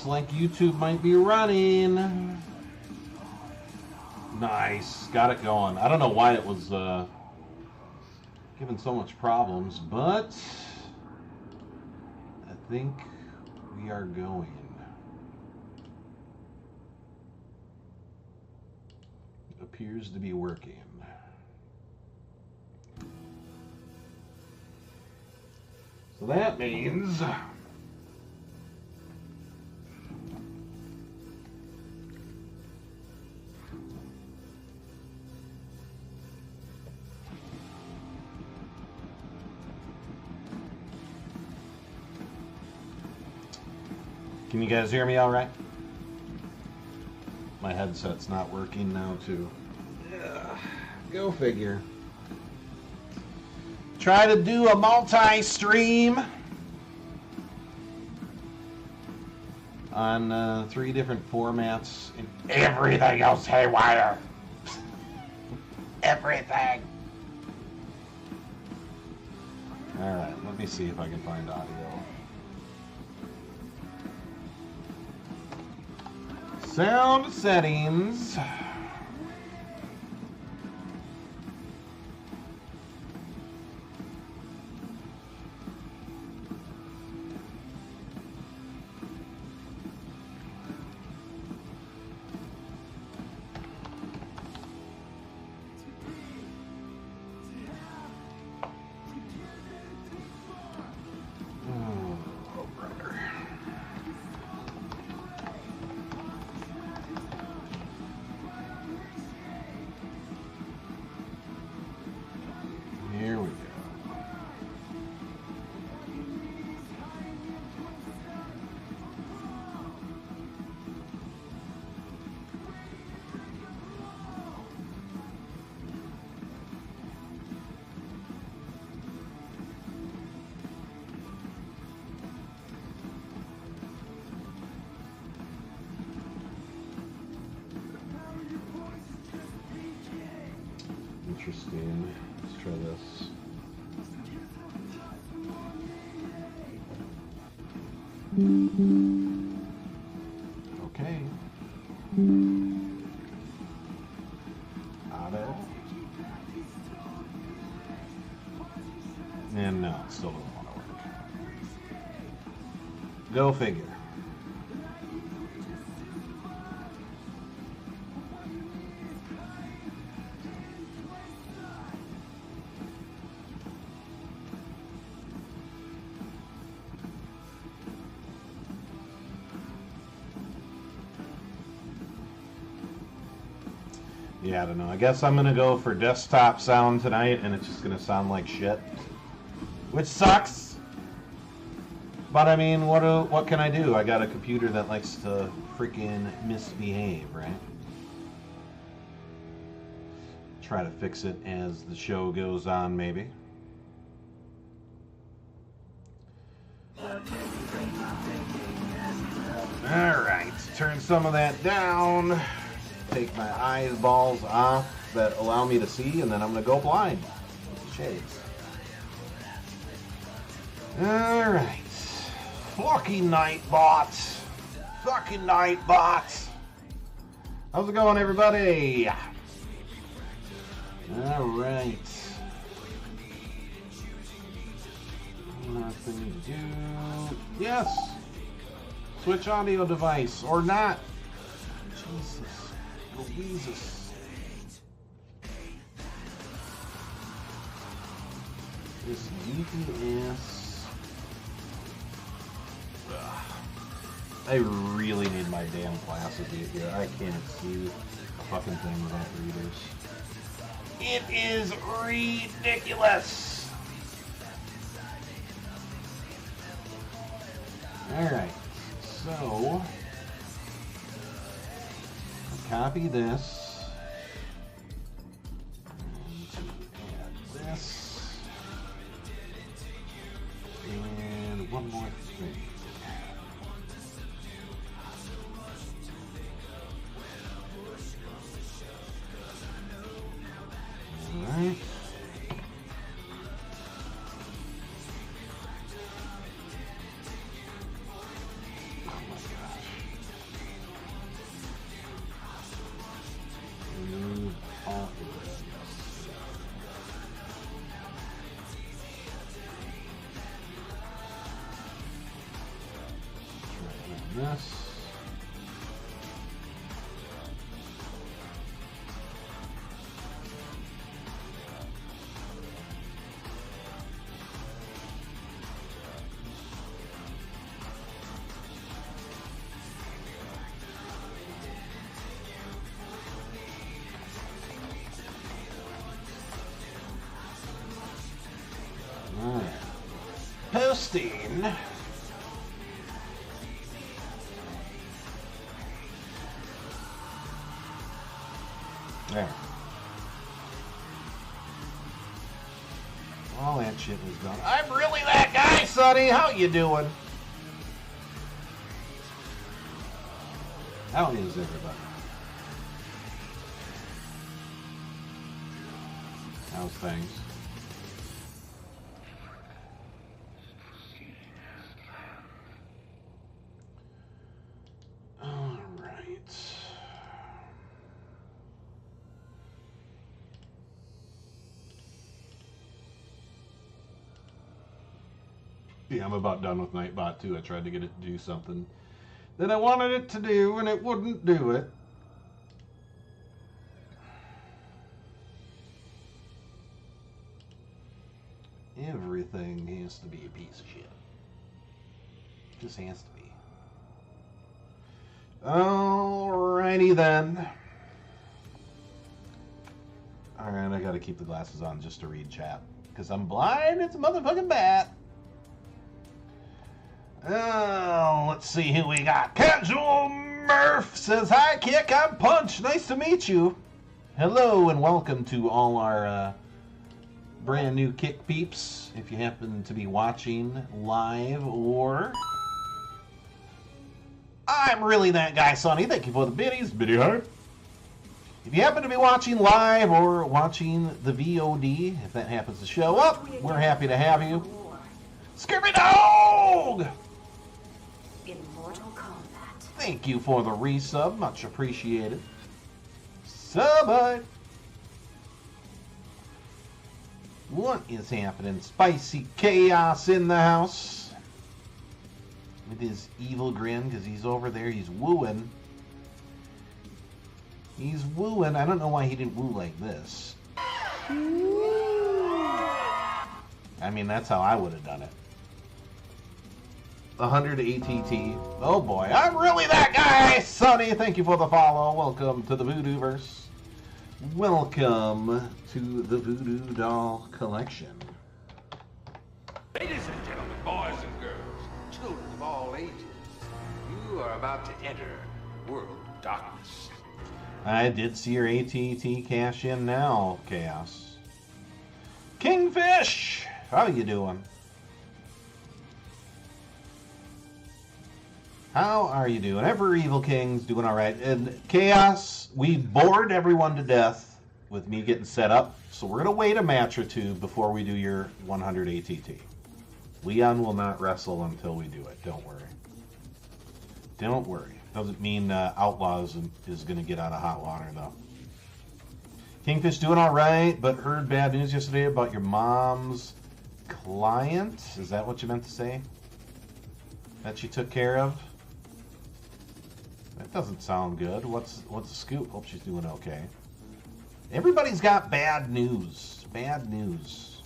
looks like YouTube might be running. Nice. Got it going. I don't know why it was giving so much problems, but I think we are going. It appears to be working. So that means can you guys hear me all right? My headset's not working now too. Go figure. Try to do a multi-stream on 3 different formats and everything goes haywire. Everything. Alright, let me see if I can find audio. Sound settings. Interesting. Let's try this. Okay. Auto. And no, it still doesn't want to work. Go figure. Yeah, I don't know. I guess I'm going to go for desktop sound tonight, and it's just going to sound like shit. Which sucks. But, I mean, what can I do? I got a computer that likes to freaking misbehave, right? Try to fix it as the show goes on, maybe. Alright, turn some of that down. Take my eyeballs off that allow me to see, and then I'm going to go blind with the shades. Alright. Fucking Nightbot. Fucking Nightbot. How's it going, everybody? Alright. Nothing to do. Yes! Switch audio device, or not. Jesus. Jesus. This geeky ass. I really need my damn glasses here. I can't see a fucking thing without readers. It is ridiculous. Alright, so copy this, and add this, and one more thing. Alright. Oh my gosh. sustain. There. All that shit was done. I'm really that guy, Sonny. How you doing? How is everybody? How's things? All right. Yeah, I'm about done with Nightbot too. I tried to get it to do something that I wanted it to do, and it wouldn't do it. Everything has to be a piece of shit. Just has to be. Alrighty then. Alright, I gotta keep the glasses on just to read chat. Because I'm blind, it's a motherfucking bat. Oh, let's see who we got. Casual Murph says, hi, Kick, I'm Punch. Nice to meet you. Hello, and welcome to all our brand new Kick peeps. If you happen to be watching live or... I'm really that guy, Sonny. Thank you for the biddies. Biddy heart. If you happen to be watching live or watching the VOD, if that happens to show up, we're happy to have you. Scurvy Dog! Immortal Combat. Thank you for the resub. Much appreciated. Subite. What is happening? Spicy Chaos in the house. With his evil grin, because he's over there. He's wooing. He's wooing. I don't know why he didn't woo like this. I mean, that's how I would have done it. 100 ATT. Oh boy, I'm really that guy! Sonny, thank you for the follow. Welcome to the VooDooVerse. Welcome to the Voodoo Doll Collection. Ladies and gentlemen, boys and girls, children of all ages, you are about to enter a world of darkness. I did see your ATT cash in now, Chaos. Kingfish! How you doing? How are you doing? Ever Evil King's doing all right. And Chaos, we bored everyone to death with me getting set up, so we're going to wait a match or two before we do your 100 ATT. Leon will not wrestle until we do it. Don't worry. Don't worry. Doesn't mean Outlaws is going to get out of hot water, though. Kingfish doing all right, but heard bad news yesterday about your mom's client. Is that what you meant to say? That she took care of? That doesn't sound good. What's the scoop? Hope she's doing okay. Everybody's got bad news. Bad news.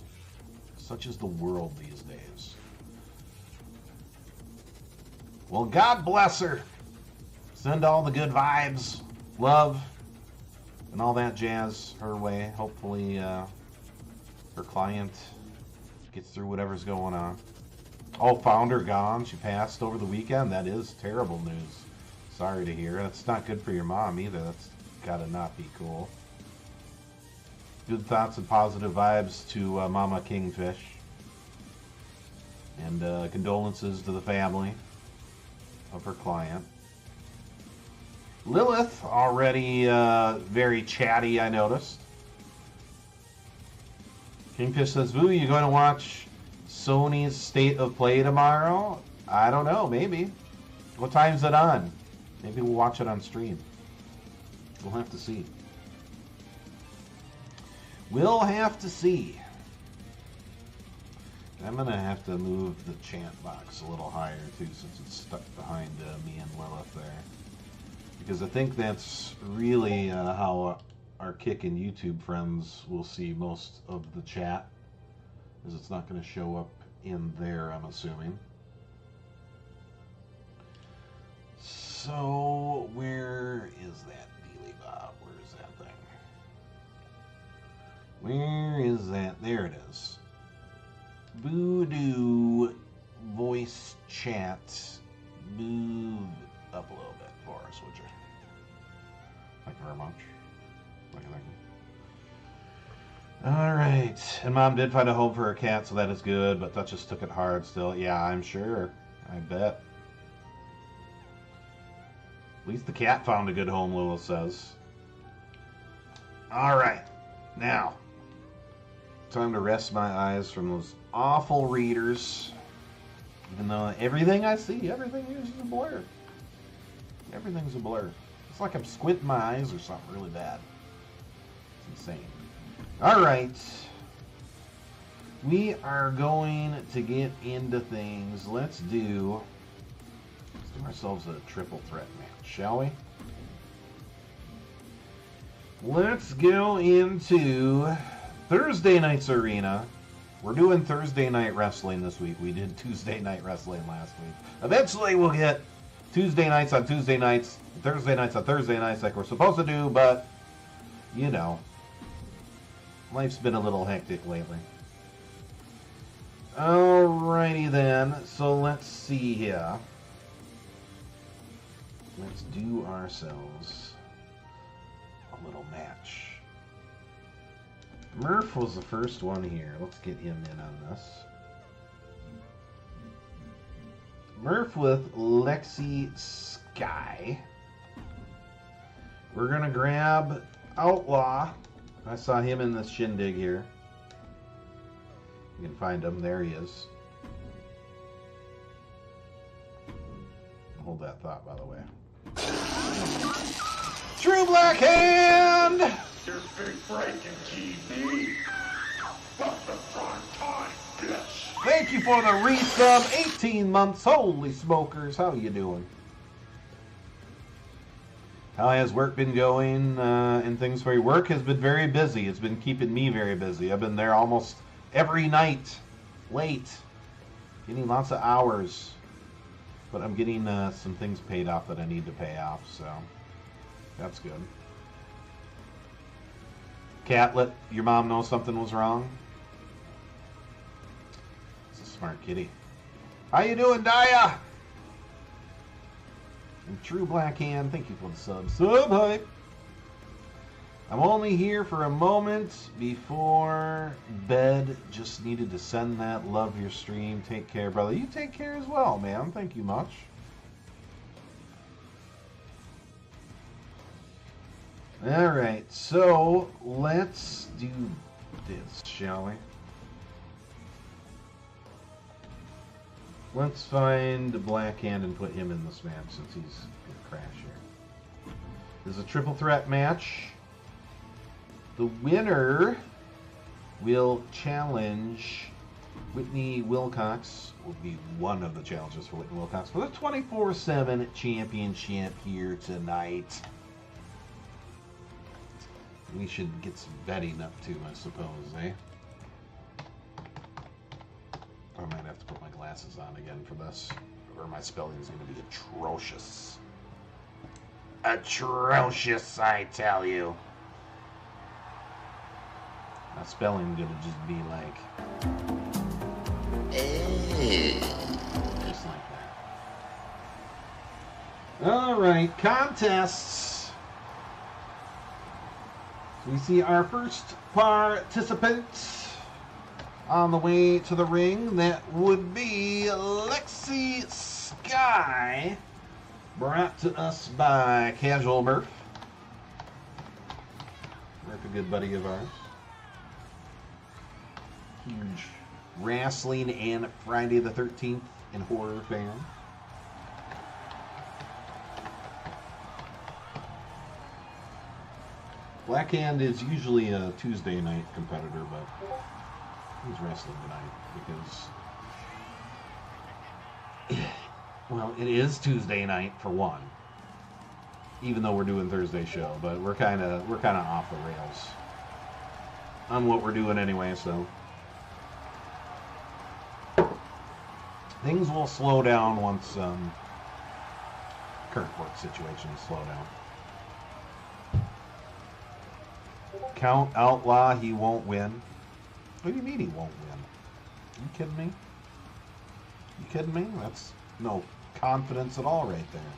Such is the world these days. Well, God bless her. Send all the good vibes, love, and all that jazz her way. Hopefully her client gets through whatever's going on. Oh, found her gone. She passed over the weekend. That is terrible news. Sorry to hear. That's not good for your mom either. That's gotta not be cool. Good thoughts and positive vibes to Mama Kingfish. And condolences to the family of her client. Lilith, already very chatty, I noticed. Kingfish says, Voo, you going to watch Sony's State of Play tomorrow? I don't know, maybe. What time's it on? Maybe we'll watch it on stream. We'll have to see. We'll have to see. I'm going to have to move the chant box a little higher, too, since it's stuck behind me and Lilith there. Because I think that's really how our Kick and YouTube friends will see most of the chat. Because it's not going to show up in there, I'm assuming. So, where is that Dealy Bob? Where is that thing? Where is that? There it is. Voodoo for us, would you? Thank you very much. Thank you. All right. And Mom did find a home for her cat, so that is good, but Duchess took it hard still. Yeah, I'm sure. I bet. At least the cat found a good home, Lilith says. All right. Now, time to rest my eyes from those awful readers. Even though everything I see, everything is a blur. Everything's a blur. It's like I'm squinting my eyes or something really bad. It's insane. All right. We are going to get into things. Let's do ourselves a triple threat match, shall we? Let's go into Thursday night's arena. We're doing Thursday night wrestling this week. We did Tuesday night wrestling last week. Eventually we'll get Tuesday nights on Tuesday nights, Thursday nights on Thursday nights like we're supposed to do, but, you know, life's been a little hectic lately. Alrighty then, so let's see here. Let's do ourselves a little match. Murph was the first one here. Let's get him in on this. Murph with Lexi Sky. We're going to grab Outlaw. I saw him in this shindig here. You can find him. There he is. Hold that thought, by the way. True Black Hand! Your big break in TV. But the prime time, bitch. Thank you for the resub. 18 months. Holy smokers. How you doing? How has work been going and things for you? Work has been very busy. It's been keeping me very busy. I've been there almost every night. Late. Getting lots of hours. But I'm getting some things paid off that I need to pay off, so that's good. Cat, let your mom know something was wrong. It's a smart kitty. How you doing, Daya? And True Black Hand, thank you for the sub. Sub hype. I'm only here for a moment before bed. Just needed to send that. Love your stream. Take care, brother. You take care as well, man. Thank you much. Alright, so let's do this, shall we? Let's find the Black Hand and put him in this match since he's going to crash here. This is a triple threat match. The winner will challenge Whitney Wilcox, will be one of the challenges for Whitney Wilcox for the 24/7 championship here tonight. We should get some betting up too, I suppose, eh? I might have to put my glasses on again for this, or my spelling is going to be atrocious. Atrocious, I tell you. My spelling gonna just be like, just like that. All right, contests. So we see our first participant on the way to the ring. That would be Lexi Sky, brought to us by Casual Murph. Murph, a good buddy of ours. Huge wrestling and Friday the 13th and horror fan. Black Hand is usually a Tuesday night competitor, but he's wrestling tonight because, well, it is Tuesday night for one. Even though we're doing Thursday show, but we're kind of off the rails on what we're doing anyway, so. Things will slow down once current work situations slow down. Count Outlaw, he won't win. What do you mean he won't win? Are you kidding me? You kidding me? That's no confidence at all right there.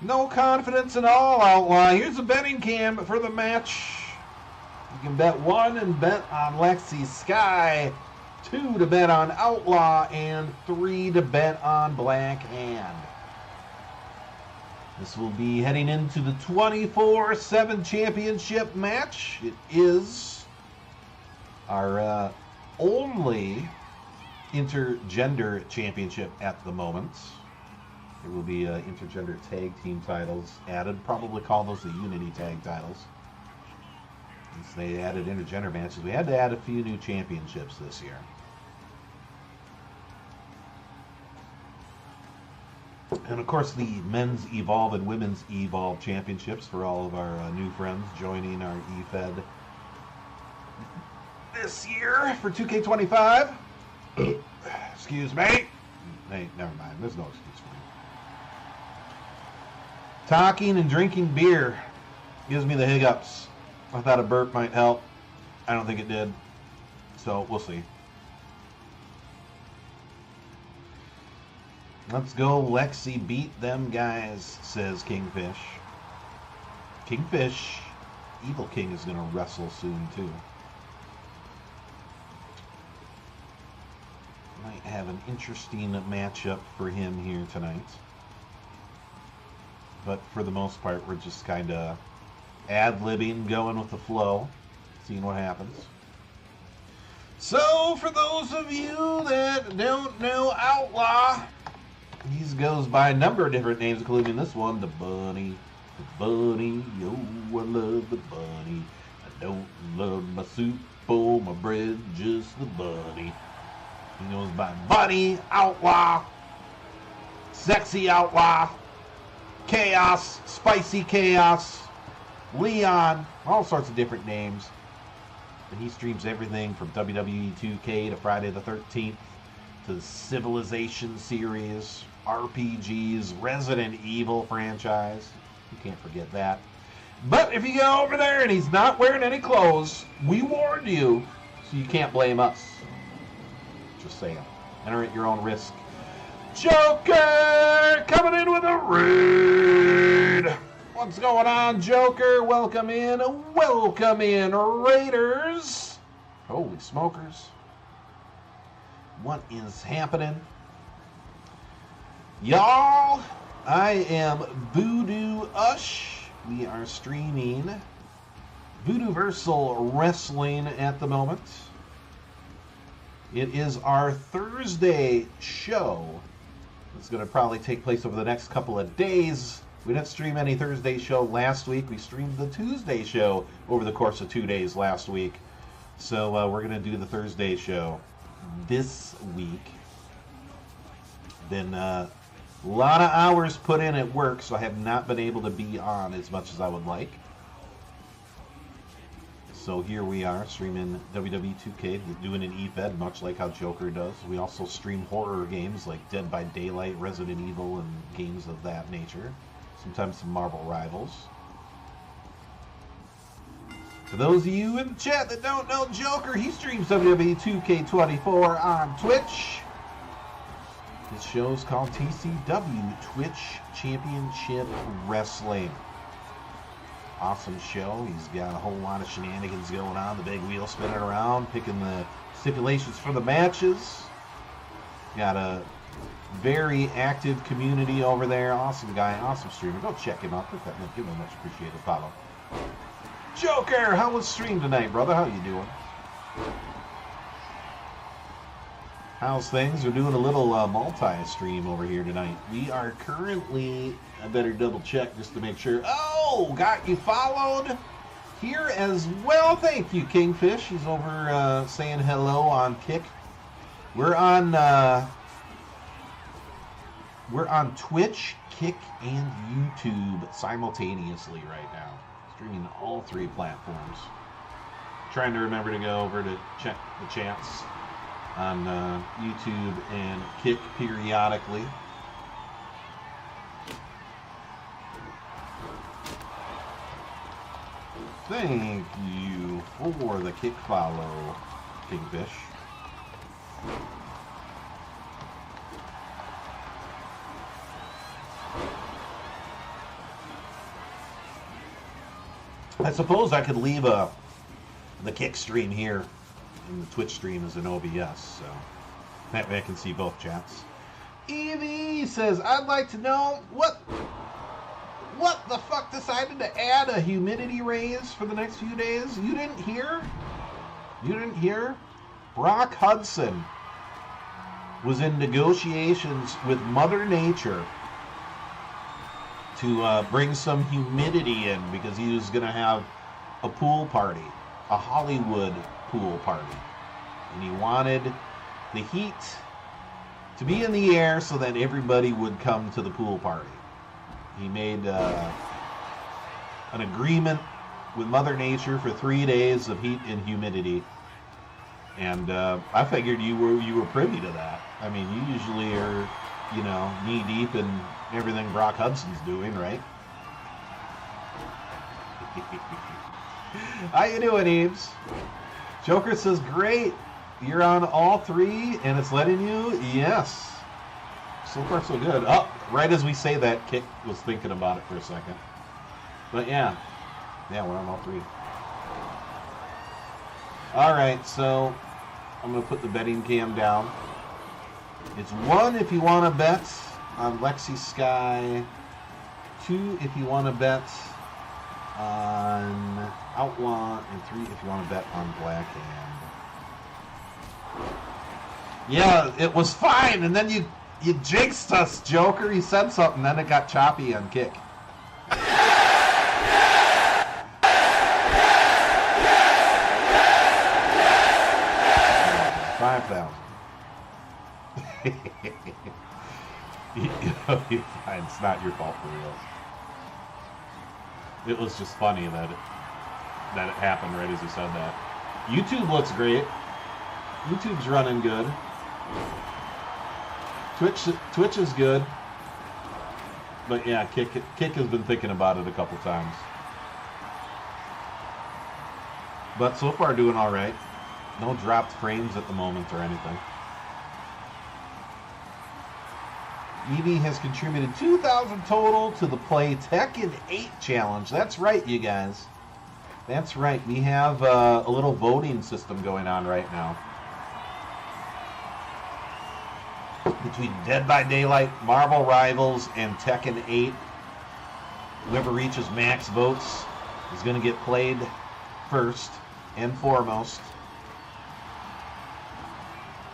No confidence at all, Outlaw. Here's a betting cam for the match. You can bet 1 and bet on Lexi Sky, 2 to bet on Outlaw, and 3 to bet on Black Hand. This will be heading into the 24/7 championship match. It is our only intergender championship at the moment. There will be intergender tag team titles added. Probably call those the Unity tag titles. Since they added intergender matches, we had to add a few new championships this year. And of course, the men's Evolve and women's Evolve championships for all of our new friends joining our eFed this year for 2K25. Excuse me. Hey, never mind. There's no excuse for me. Talking and drinking beer gives me the hiccups. I thought a burp might help. I don't think it did. So, we'll see. Let's go, Lexi. Beat them guys, says Kingfish. Kingfish, Evil King is going to wrestle soon, too. Might have an interesting matchup for him here tonight. But for the most part, we're just kind of ad-libbing, going with the flow, seeing what happens. So, for those of you that don't know Outlaw, he goes by a number of different names, including this one, the Bunny. The Bunny, oh, I love the Bunny. I don't love my soup or my bread, just the Bunny. He goes by Bunny, Outlaw, Sexy Outlaw, Chaos, Spicy Chaos, Leon, all sorts of different names. And he streams everything from WWE 2K to Friday the 13th to the Civilization series, RPGs, Resident Evil franchise. You can't forget that. But if you go over there and he's not wearing any clothes, we warned you, so you can't blame us. Just saying. Enter at your own risk. Joker coming in with a raid. What's going on, Joker? Welcome in, Raiders. Holy smokers. What is happening? Y'all, I am Voodoo Ush. We are streaming VooDooVerse Wrestling at the moment. It is our Thursday show. It's going to probably take place over the next couple of days. We didn't stream any Thursday show last week. We streamed the Tuesday show over the course of 2 days last week. So we're going to do the Thursday show this week. Been a lot of hours put in at work, so I have not been able to be on as much as I would like. So here we are, streaming WWE 2K, doing an eFed, much like how Joker does. We also stream horror games like Dead by Daylight, Resident Evil, and games of that nature. Sometimes some Marvel Rivals. For those of you in the chat that don't know Joker, he streams WWE 2K24 on Twitch. His show is called TCW, Twitch Championship Wrestling. Awesome show. He's got a whole lot of shenanigans going on. The big wheel spinning around, picking the stipulations for the matches. Got a very active community over there. Awesome guy, awesome streamer. Go check him out. Give him a much appreciated follow. Joker, how was stream tonight, brother? How you doing? How's things? We're doing a little multi-stream over here tonight. We are currently, I better double check just to make sure. Oh, got you followed here as well. Thank you, Kingfish. He's over saying hello on Kick. We're on Twitch, Kick, and YouTube simultaneously right now. Streaming all 3 platforms. Trying to remember to go over to check the chats on YouTube and Kick periodically. Thank you for the Kick follow, Kingfish. I suppose I could leave the Kick stream here and the Twitch stream as an OBS, so that way I can see both chats. Evie says, I'd like to know what the fuck decided to add a humidity raise for the next few days? You didn't hear? You didn't hear? Brock Hudson was in negotiations with Mother Nature to bring some humidity in because he was going to have a pool party, a Hollywood pool party. And he wanted the heat to be in the air so that everybody would come to the pool party. He made an agreement with Mother Nature for 3 days of heat and humidity. And I figured you were privy to that. I mean, you usually are, you know, knee deep in everything Brock Hudson's doing, right? How you doing, Eves? Joker says, great. You're on all three, and it's letting you? Yes. So far, so good. Oh, right as we say that, Kick was thinking about it for a second. But yeah. Yeah, we're on all three. Alright, so I'm going to put the betting cam down. It's 1 if you want to bet on Lexi Sky. 2 if you want to bet on Outlaw. And 3 if you want to bet on Black Hand. Yeah, it was fine, and then you jinxed us, Joker. You said something, then it got choppy on Kick. 5,000. It's not your fault for real. It was just funny that it happened right as you said that. YouTube looks great. YouTube's running good. Twitch is good. But yeah, Kick has been thinking about it a couple times. But so far doing all right. No dropped frames at the moment or anything. Evie has contributed 2,000 total to the Play Tekken 8 challenge. That's right, you guys. That's right. We have a little voting system going on right now. Between Dead by Daylight, Marvel Rivals, and Tekken 8. Whoever reaches max votes is going to get played first and foremost.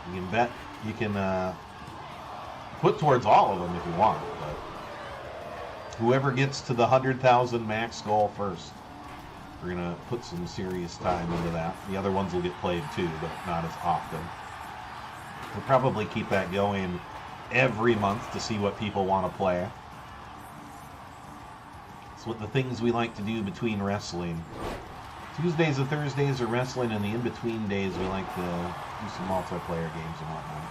You can bet, you can put towards all of them if you want, but whoever gets to the 100,000 max goal first, we're going to put some serious time into that. The other ones will get played too, but not as often. We'll probably keep that going every month to see what people want to play. It's what the things we like to do between wrestling. Tuesdays and Thursdays are wrestling, and the in-between days we like to do some multiplayer games and whatnot.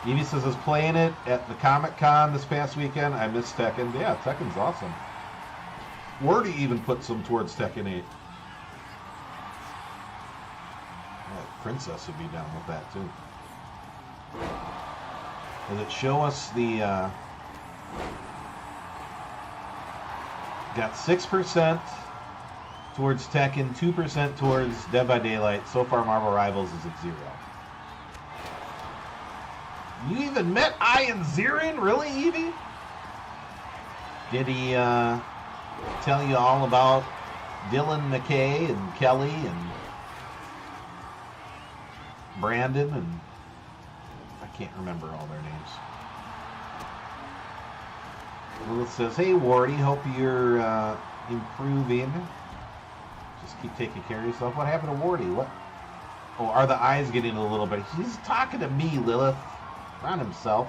Evie says, I was playing it at the Comic-Con this past weekend. I missed Tekken. Yeah, Tekken's awesome. Wordy even put some towards Tekken 8. Yeah, Princess would be down with that, too. Does it show us the... got 6% towards Tekken, 2% towards Dead by Daylight. So far, Marvel Rivals is at 0. You even met Ian Zirin? Really, Evie? Did he tell you all about Dylan McKay and Kelly and Brandon and... I can't remember all their names. Lilith says, hey, Wardy, hope you're improving. Just keep taking care of yourself. What happened to Wardy? What? Oh, are the eyes getting a little bit... He's talking to me, Lilith. Not himself.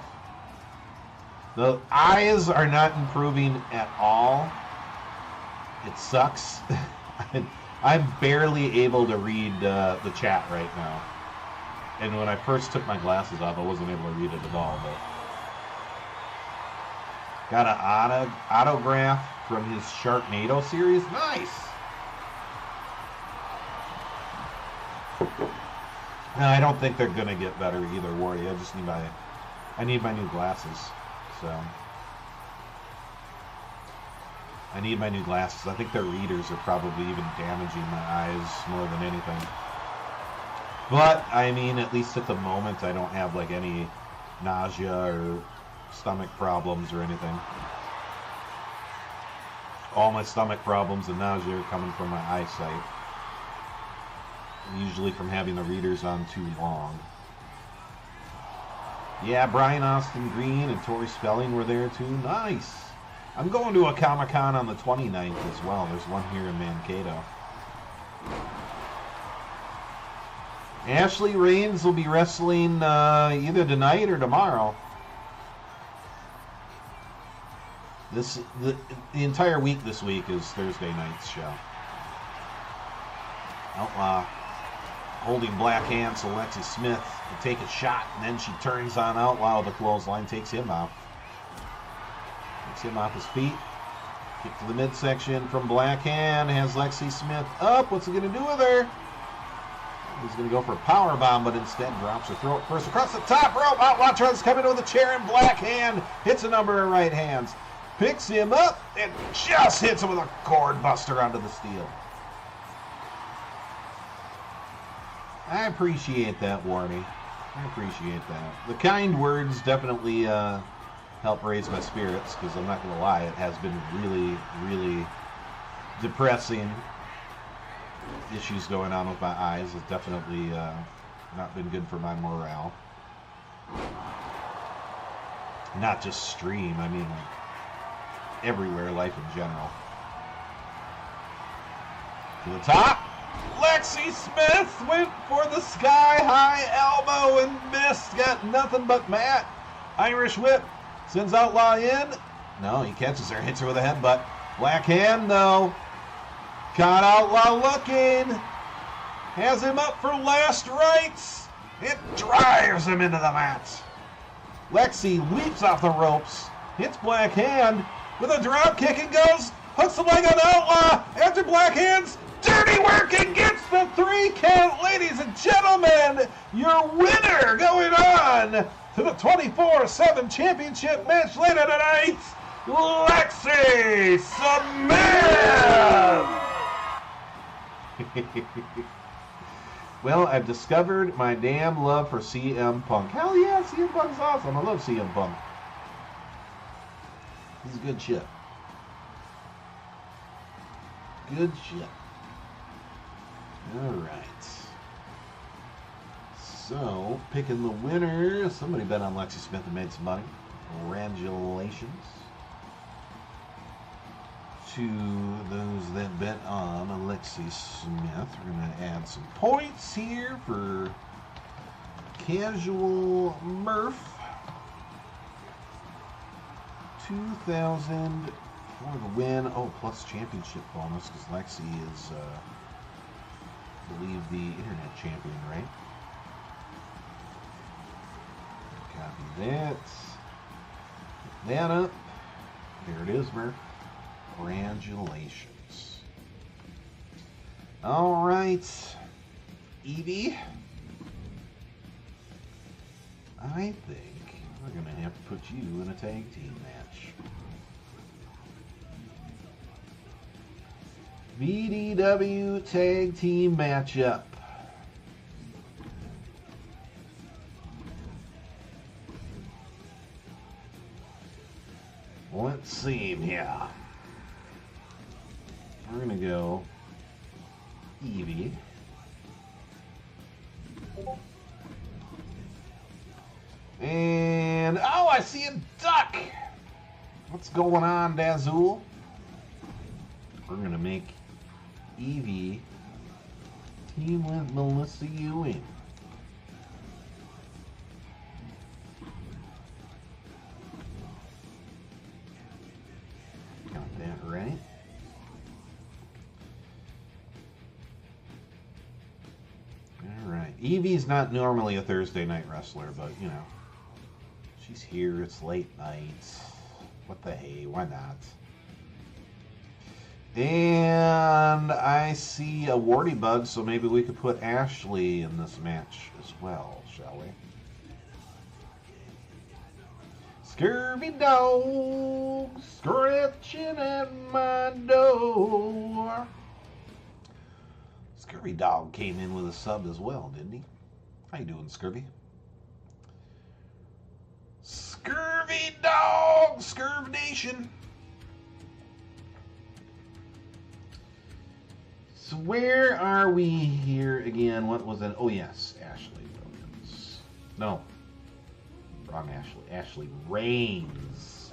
The eyes are not improving at all. It sucks. I'm barely able to read the chat right now. And when I first took my glasses off, I wasn't able to read it at all. But got an autograph from his Sharknado series. Nice. No, I don't think they're gonna get better either, Wardy. I need my new glasses. So I need my new glasses. I think their readers are probably even damaging my eyes more than anything. But, I mean, at least at the moment, I don't have, like, any nausea or stomach problems or anything. All my stomach problems and nausea are coming from my eyesight. Usually from having the readers on too long. Yeah, Brian Austin Green and Tori Spelling were there too. Nice! I'm going to a Comic-Con on the 29th as well. There's one here in Mankato. Ashley Rains will be wrestling either tonight or tomorrow. The entire week this week is Thursday night's show. Outlaw holding black hands to Lexi Smith to take a shot, and then she turns on Outlaw with a clothesline, takes him out. Takes him off his feet. Kick to the midsection from Black Hand. Has Lexi Smith up. What's he going to do with her? He's going to go for a power bomb, but instead drops her throat first across the top rope. Outlaw tries to come into the chair, and Black Hand hits a number of right hands. Picks him up and just hits him with a cord buster onto the steel. I appreciate that, Warnie. I appreciate that. The kind words definitely help raise my spirits, because I'm not going to lie, it has been really, really depressing. Issues going on with my eyes. It's definitely not been good for my morale. Not just stream, I mean like everywhere, life in general. To the top, Lexi Smith went for the sky-high elbow and missed. Got nothing but mat. Irish whip sends Outlaw in. No, he catches her, hits her with a headbutt. Black Hand, though. Caught Outlaw looking. Has him up for last rites. It drives him into the mat. Lexi leaps off the ropes. Hits Black Hand with a drop kick and goes. Hooks the leg on Outlaw. After Black Hand's dirty work and gets the 3 count. Ladies and gentlemen, your winner going on to the 24/7 championship match later tonight, Lexi Smith! Well, I've discovered my damn love for CM Punk. Hell yeah, CM Punk's awesome. I love CM Punk. He's good shit. Good shit. Alright. So, picking the winner. Somebody bet on Lexi Smith and made some money. Congratulations to those that bet on Lexi Smith. We're going to add some points here for Casual Murph. 2,000 for the win. Oh, plus championship bonus, because Lexi is, I believe, the internet champion, right? Copy that. Pick that up. There it is, Murph. Congratulations. All right, Evie. I think we're going to have to put you in a tag team match. VDW tag team matchup. Let's see here. We're going to go Evie. And, oh, I see a duck. What's going on, Dazul? We're going to make Evie team with Melissa Ewing. Got that right. Alright. Evie's not normally a Thursday night wrestler, but, you know, she's here. It's late night. What the hey? Why not? And I see a warty bug, so maybe we could put Ashley in this match as well, shall we? Scurvy dog scratching at my door. Scurvy dog came in with a sub as well, didn't he? How you doing, Scurvy? Scurvy dog, Scurv Nation. So where are we here again? What was it? Oh yes, Ashley Williams. No, wrong Ashley. Ashley Reigns.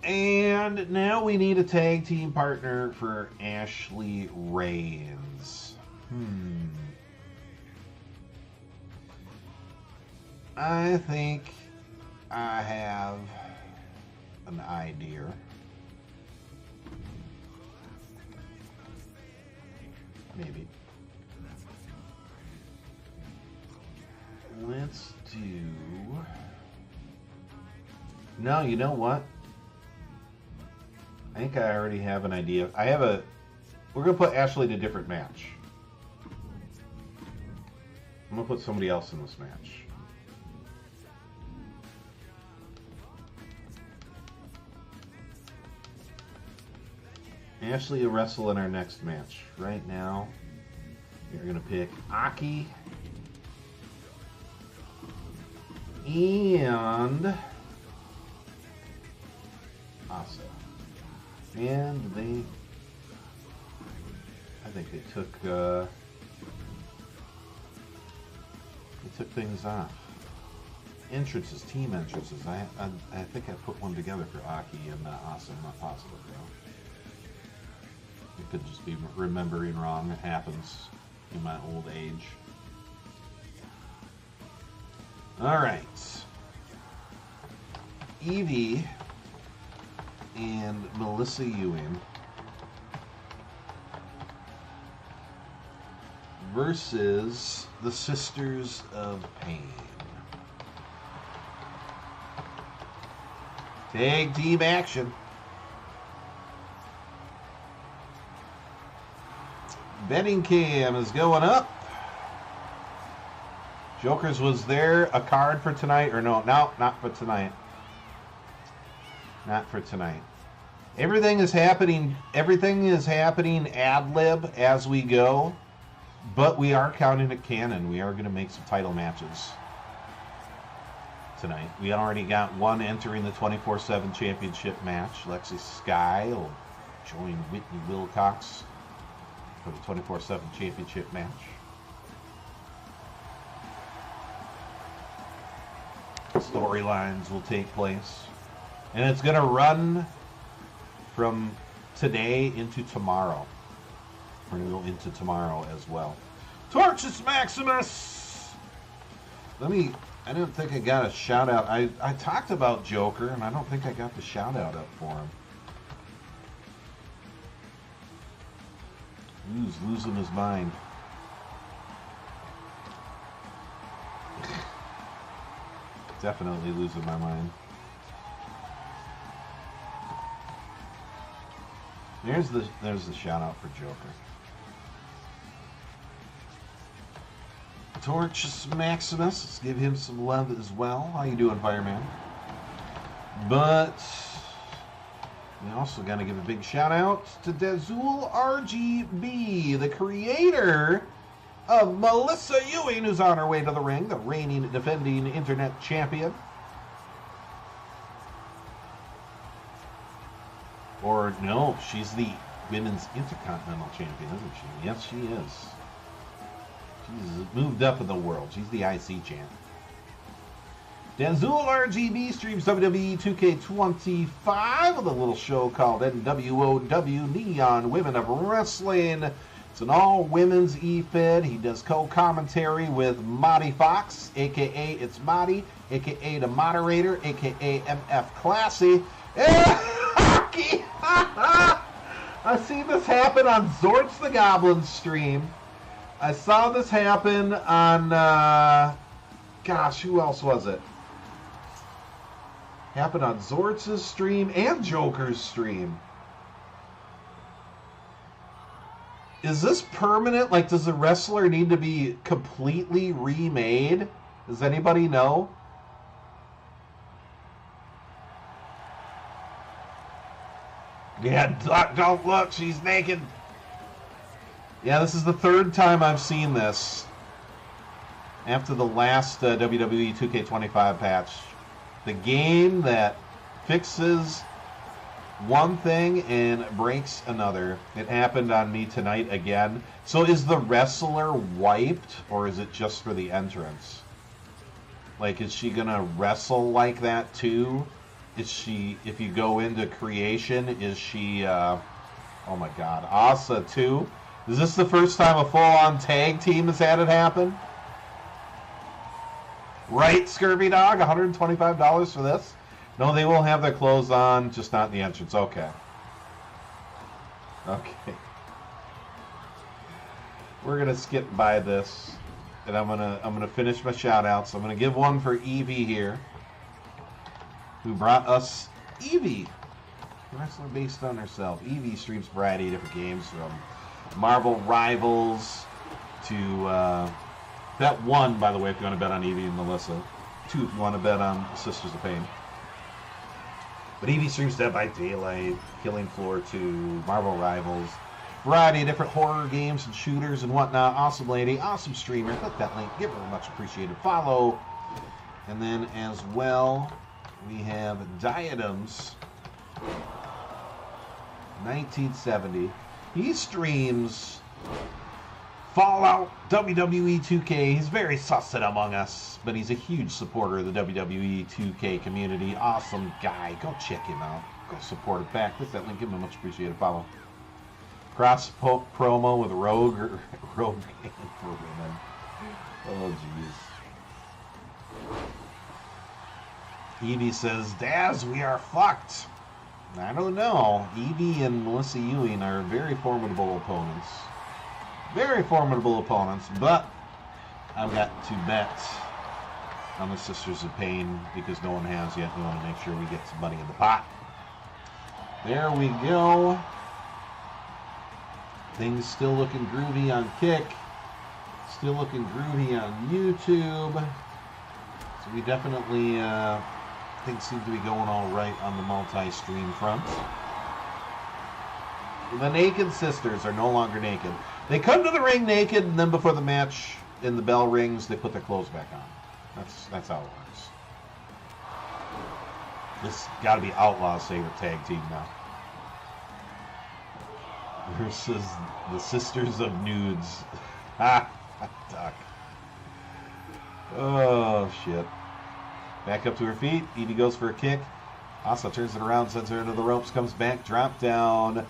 And now we need a tag team partner for Ashley Reigns. I think I have an idea. Maybe. Let's do... No, you know what? I think I already have an idea. We're going to put Ashley in a different match. I'm going to put somebody else in this match. Ashley will wrestle in our next match. Right now, we're going to pick Aki and Asa. And I think they took things off. Entrances, team entrances. I think I put one together for Aki and Asa. I'm not positive though. It could just be remembering wrong. It happens in my old age. Alright. Evie and Melissa Ewing versus the Sisters of Pain. Tag team action. Betting cam is going up. Jokers, was there a card for tonight or no? No, not for tonight. Not for tonight. Everything is happening ad lib as we go, but we are counting it canon. We are going to make some title matches tonight. We already got one entering the 24/7 championship match. Lexi Sky will join Whitney Wilcox for the 24/7 championship match. Storylines will take place. And it's going to run from today into tomorrow. We're going to go into tomorrow as well. Torches Maximus! I didn't think I got a shout out. I talked about Joker, and I don't think I got the shout out up for him. He's losing his mind. Definitely losing my mind. There's the shout out for Joker. Torches Maximus, let's give him some love as well. How you doing, Fireman? But we also got to give a big shout out to Dazul RGB, the creator of Melissa Ewing, who's on her way to the ring, the reigning, defending internet champion. Or no, she's the women's intercontinental champion, isn't she? Yes, she is. She's moved up in the world. She's the IC champ. Denzul RGB streams WWE 2K25 with a little show called NWOW Neon Women of Wrestling. It's an all-women's E-Fed. He does co-commentary with Marty Fox, a.k.a. It's Marty, a.k.a. The Moderator, a.k.a. MF Classy. Hockey! I see this happen on Zorts the Goblin stream. I saw this happen on, gosh, who else was it? Happened on Zorts' stream and Joker's stream. Is this permanent? Like, does the wrestler need to be completely remade Does anybody know? Yeah, don't look, she's naked. Yeah, this is the third time I've seen this. After the last WWE 2K25 patch. The game that fixes one thing and breaks another. It happened on me tonight again. So is the wrestler wiped, or is it just for the entrance? Like, is she gonna wrestle like that too? Is she, if you go into creation, is she, oh my god, Asa too? Is this the first time a full-on tag team has had it happen? Right, Scurvy Dog? $125 for this? No, they will have their clothes on, just not in the entrance. Okay. Okay. We're gonna skip by this, and I'm gonna finish my shout-outs. I'm gonna give one for Evie here, who brought us Evie, a wrestler based on herself. Evie streams a variety of different games, from Marvel Rivals to bet one, by the way, if you want to bet on Evie and Melissa. Two, if you want to bet on Sisters of Pain. But Evie streams Dead by Daylight, Killing Floor 2, Marvel Rivals, variety of different horror games and shooters and whatnot. Awesome lady, awesome streamer. Click that link, give her a much appreciated follow. And then as well, we have Diadems 1970. He streams Fallout, WWE 2K. He's very sus at Among Us, but he's a huge supporter of the WWE 2K community. Awesome guy. Go check him out. Go support it back. Click that link. Give him a much appreciated follow. Cross promo with Rogue for women. Oh, jeez. Evie says, Daz, we are fucked. I don't know. Evie and Melissa Ewing are very formidable opponents. Very formidable opponents, but I've got to bet on the Sisters of Pain because no one has yet. We want to make sure we get some money in the pot. There we go. Things still looking groovy on Kick. Still looking groovy on YouTube. So we definitely, things seem to be going all right on the multi-stream front. The Naked Sisters are no longer naked. They come to the ring naked, and then before the match, and the bell rings, they put their clothes back on. That's how it works. This got to be Outlaw's favorite tag team now. Versus the Sisters of Nudes. Ha! Duck. Oh, shit. Back up to her feet. Evie goes for a kick. Asa turns it around, sends her into the ropes, comes back, drop down.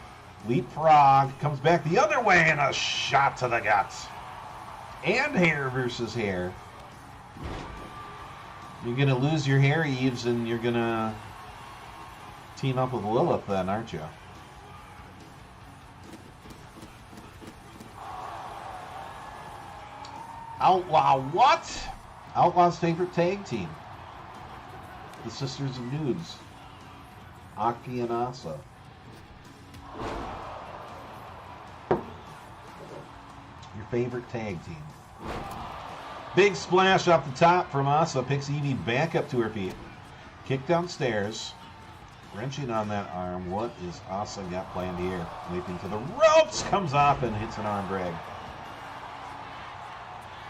Leapfrog, comes back the other way, and a shot to the guts. And hair versus hair. You're going to lose your hair, Eves, and you're going to team up with Lilith then, aren't you? Outlaw what? Outlaw's favorite tag team. The Sisters of Nudes. Aki and Asa. Your favorite tag team. Big splash off the top from Asa. Picks Evie back up to her feet. Kick downstairs. Wrenching on that arm. What is Asa got planned here? Leaping to the ropes. Comes off and hits an arm drag.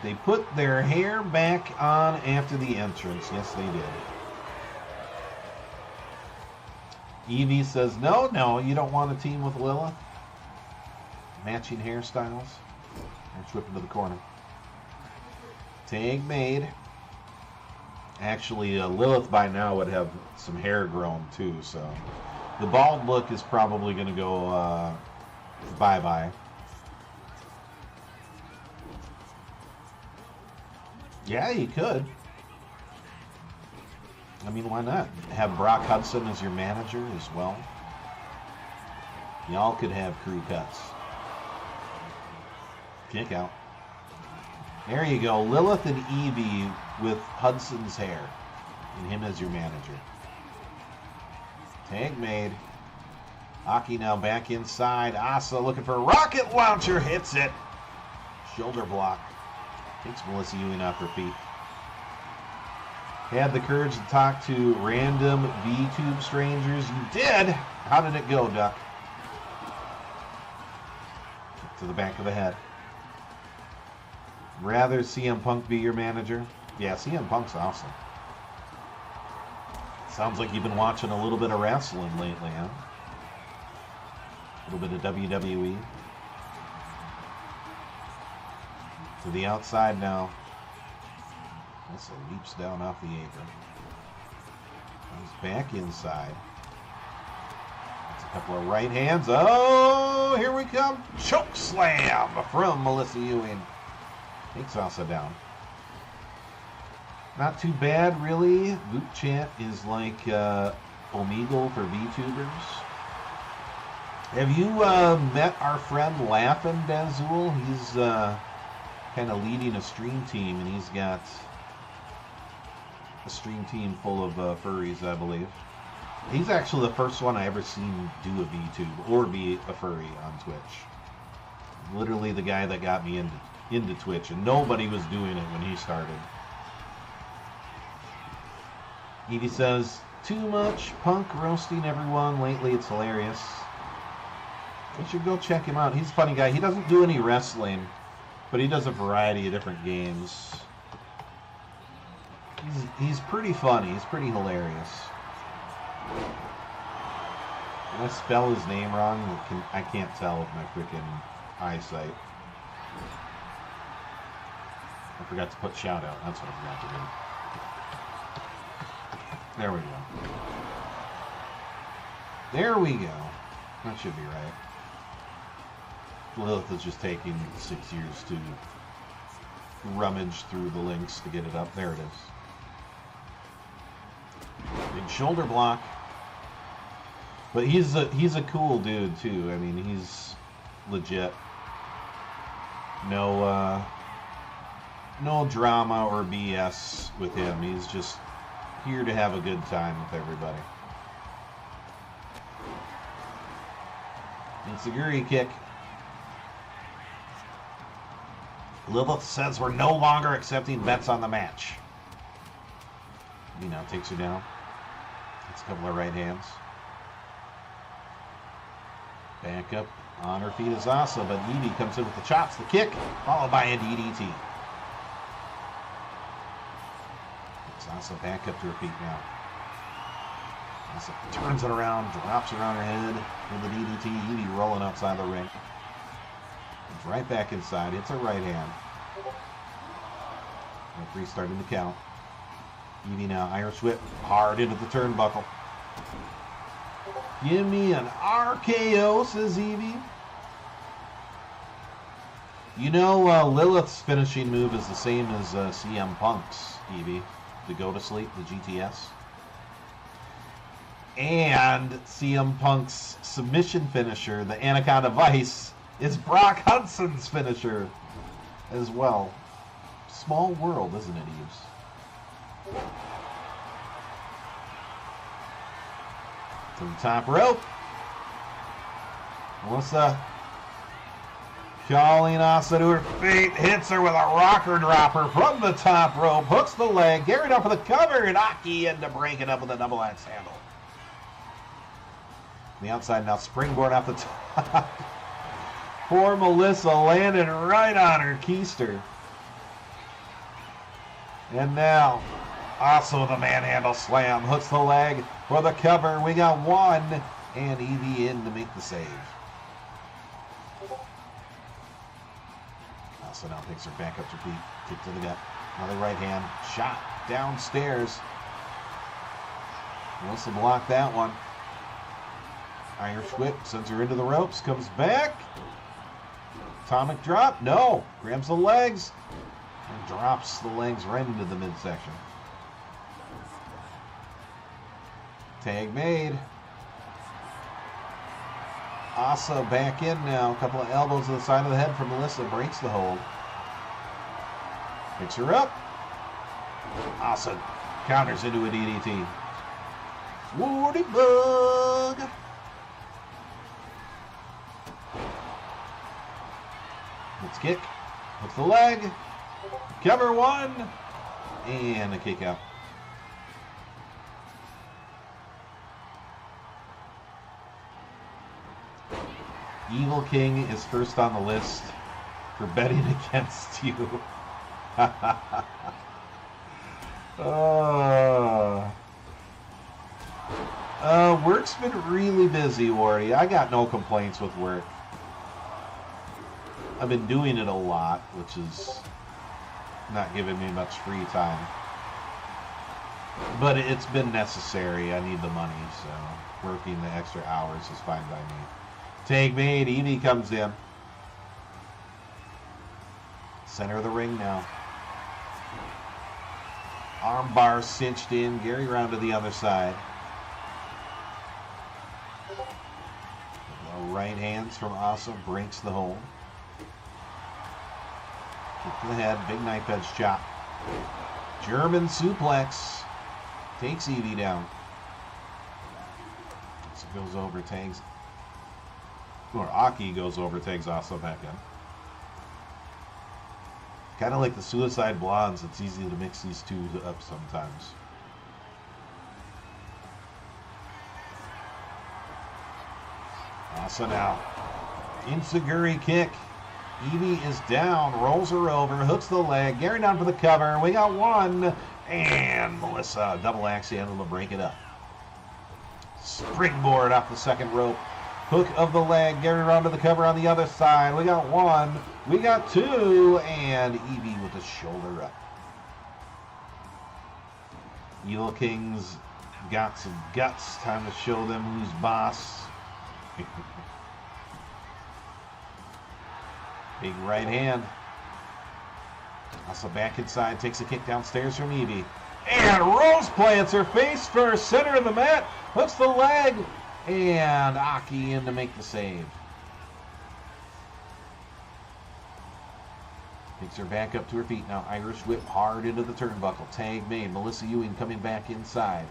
They put their hair back on after the entrance. Yes, they did. Evie says, no, you don't want to team with Lilith. Matching hairstyles. And whip into the corner. Tag made. Actually, Lilith by now would have some hair grown too, so the bald look is probably going to go bye-bye. Yeah, you could. I mean, why not? Have Brock Hudson as your manager as well. Y'all could have crew cuts. Kick out. There you go. Lilith and Evie with Hudson's hair. And him as your manager. Tag made. Aki now back inside. Asa looking for a rocket launcher. Hits it. Shoulder block. Takes Melissa Ewing off her feet. Had the courage to talk to random VTube strangers. You did! How did it go, Duck? To the back of the head. Rather CM Punk be your manager? Yeah, CM Punk's awesome. Sounds like you've been watching a little bit of wrestling lately, huh? A little bit of WWE. To the outside now. This leaps down off the apron. Comes back inside. That's a couple of right hands. Oh, here we come. Choke slam from Melissa Ewing. Takes Asa down. Not too bad, really. Boot Chant is like Omegle for VTubers. Have you met our friend Laughin' Dazul? He's kind of leading a stream team, and he's got a stream team full of furries, I believe. He's actually the first one I ever seen do a VTube or be a furry on Twitch. Literally the guy that got me into Twitch, and nobody was doing it when he started. Edie says, too much Punk roasting everyone lately, it's hilarious. You should go check him out. He's a funny guy. He doesn't do any wrestling, but he does a variety of different games. He's pretty funny. He's pretty hilarious. Did I spell his name wrong? I can't tell with my freaking eyesight. I forgot to put shout out. That's what I forgot to do. There we go. There we go. That should be right. Lilith is just taking 6 years to rummage through the links to get it up. There it is. Big shoulder block. But he's a cool dude too. I mean, he's legit. No drama or BS with him. He's just here to have a good time with everybody. Enziguri kick. Lilith says we're no longer accepting bets on the match. You know, takes her down. Takes a couple of right hands. Back up on her feet is Asa, but Evie comes in with the chops, the kick, followed by a DDT. Asa back up to her feet now. Asa turns it around, drops her on her head with the DDT. Evie rolling outside the ring. Comes right back inside, hits her right hand. Referee starting to count. Evie now, Irish whip, hard into the turnbuckle. Give me an RKO, says Evie. You know, Lilith's finishing move is the same as CM Punk's, Evie. The go to sleep, the GTS. And CM Punk's submission finisher, the Anaconda Vice, is Brock Hudson's finisher as well. Small world, isn't it, Eves? To the top rope. Melissa calling Asa to her feet, hits her with a rocker dropper from the top rope, hooks the leg, carried up for the cover, and Aki in to break it up with a double axe handle. On the outside now, springboard off the top. Poor Melissa landed right on her keister. And now, Asa with a manhandle slam, hooks the leg for the cover. We got one, and Evie in to make the save. Asa now picks her back up to her feet, kick to the gut. Another right hand, shot downstairs. Melissa blocked that one. Irish whip sends her into the ropes, comes back. Atomic drop, no, grabs the legs and drops the legs right into the midsection. Tag made. Asa back in now. A couple of elbows to the side of the head from Melissa. Breaks the hold. Picks her up. Asa counters into a DDT. Woody Bug. Let's kick. Hooks the leg. Cover one. And a kick out. Evil King is first on the list for betting against you. Work's been really busy, Wardy. I got no complaints with work. I've been doing it a lot, which is not giving me much free time. But it's been necessary. I need the money, so working the extra hours is fine by me. Tag made. Evie comes in. Center of the ring now. Arm bar cinched in. Gary round to the other side. Right hands from Asa breaks the hold. Kick to the head. Big knife edge chop. German suplex. Takes Evie down. So goes over, tags. Or Aki goes over, tags Asa back in. Kind of like the Suicide Blondes, it's easy to mix these two up sometimes. Asa now. Inseguri kick. Evie is down, rolls her over, hooks the leg. Gary down for the cover. We got one. And Melissa, double axe handle to break it up. Springboard off the second rope. Hook of the leg. Gary around to the cover on the other side. We got one. We got two. And Evie with the shoulder up. Evil King's got some guts. Time to show them who's boss. Big right hand. Also back inside, takes a kick downstairs from Evie. And Rose plants her face first, center of the mat, hooks the leg, and Aki in to make the save. Takes her back up to her feet now. Irish whip hard into the turnbuckle. Tag made. Melissa Ewing coming back inside.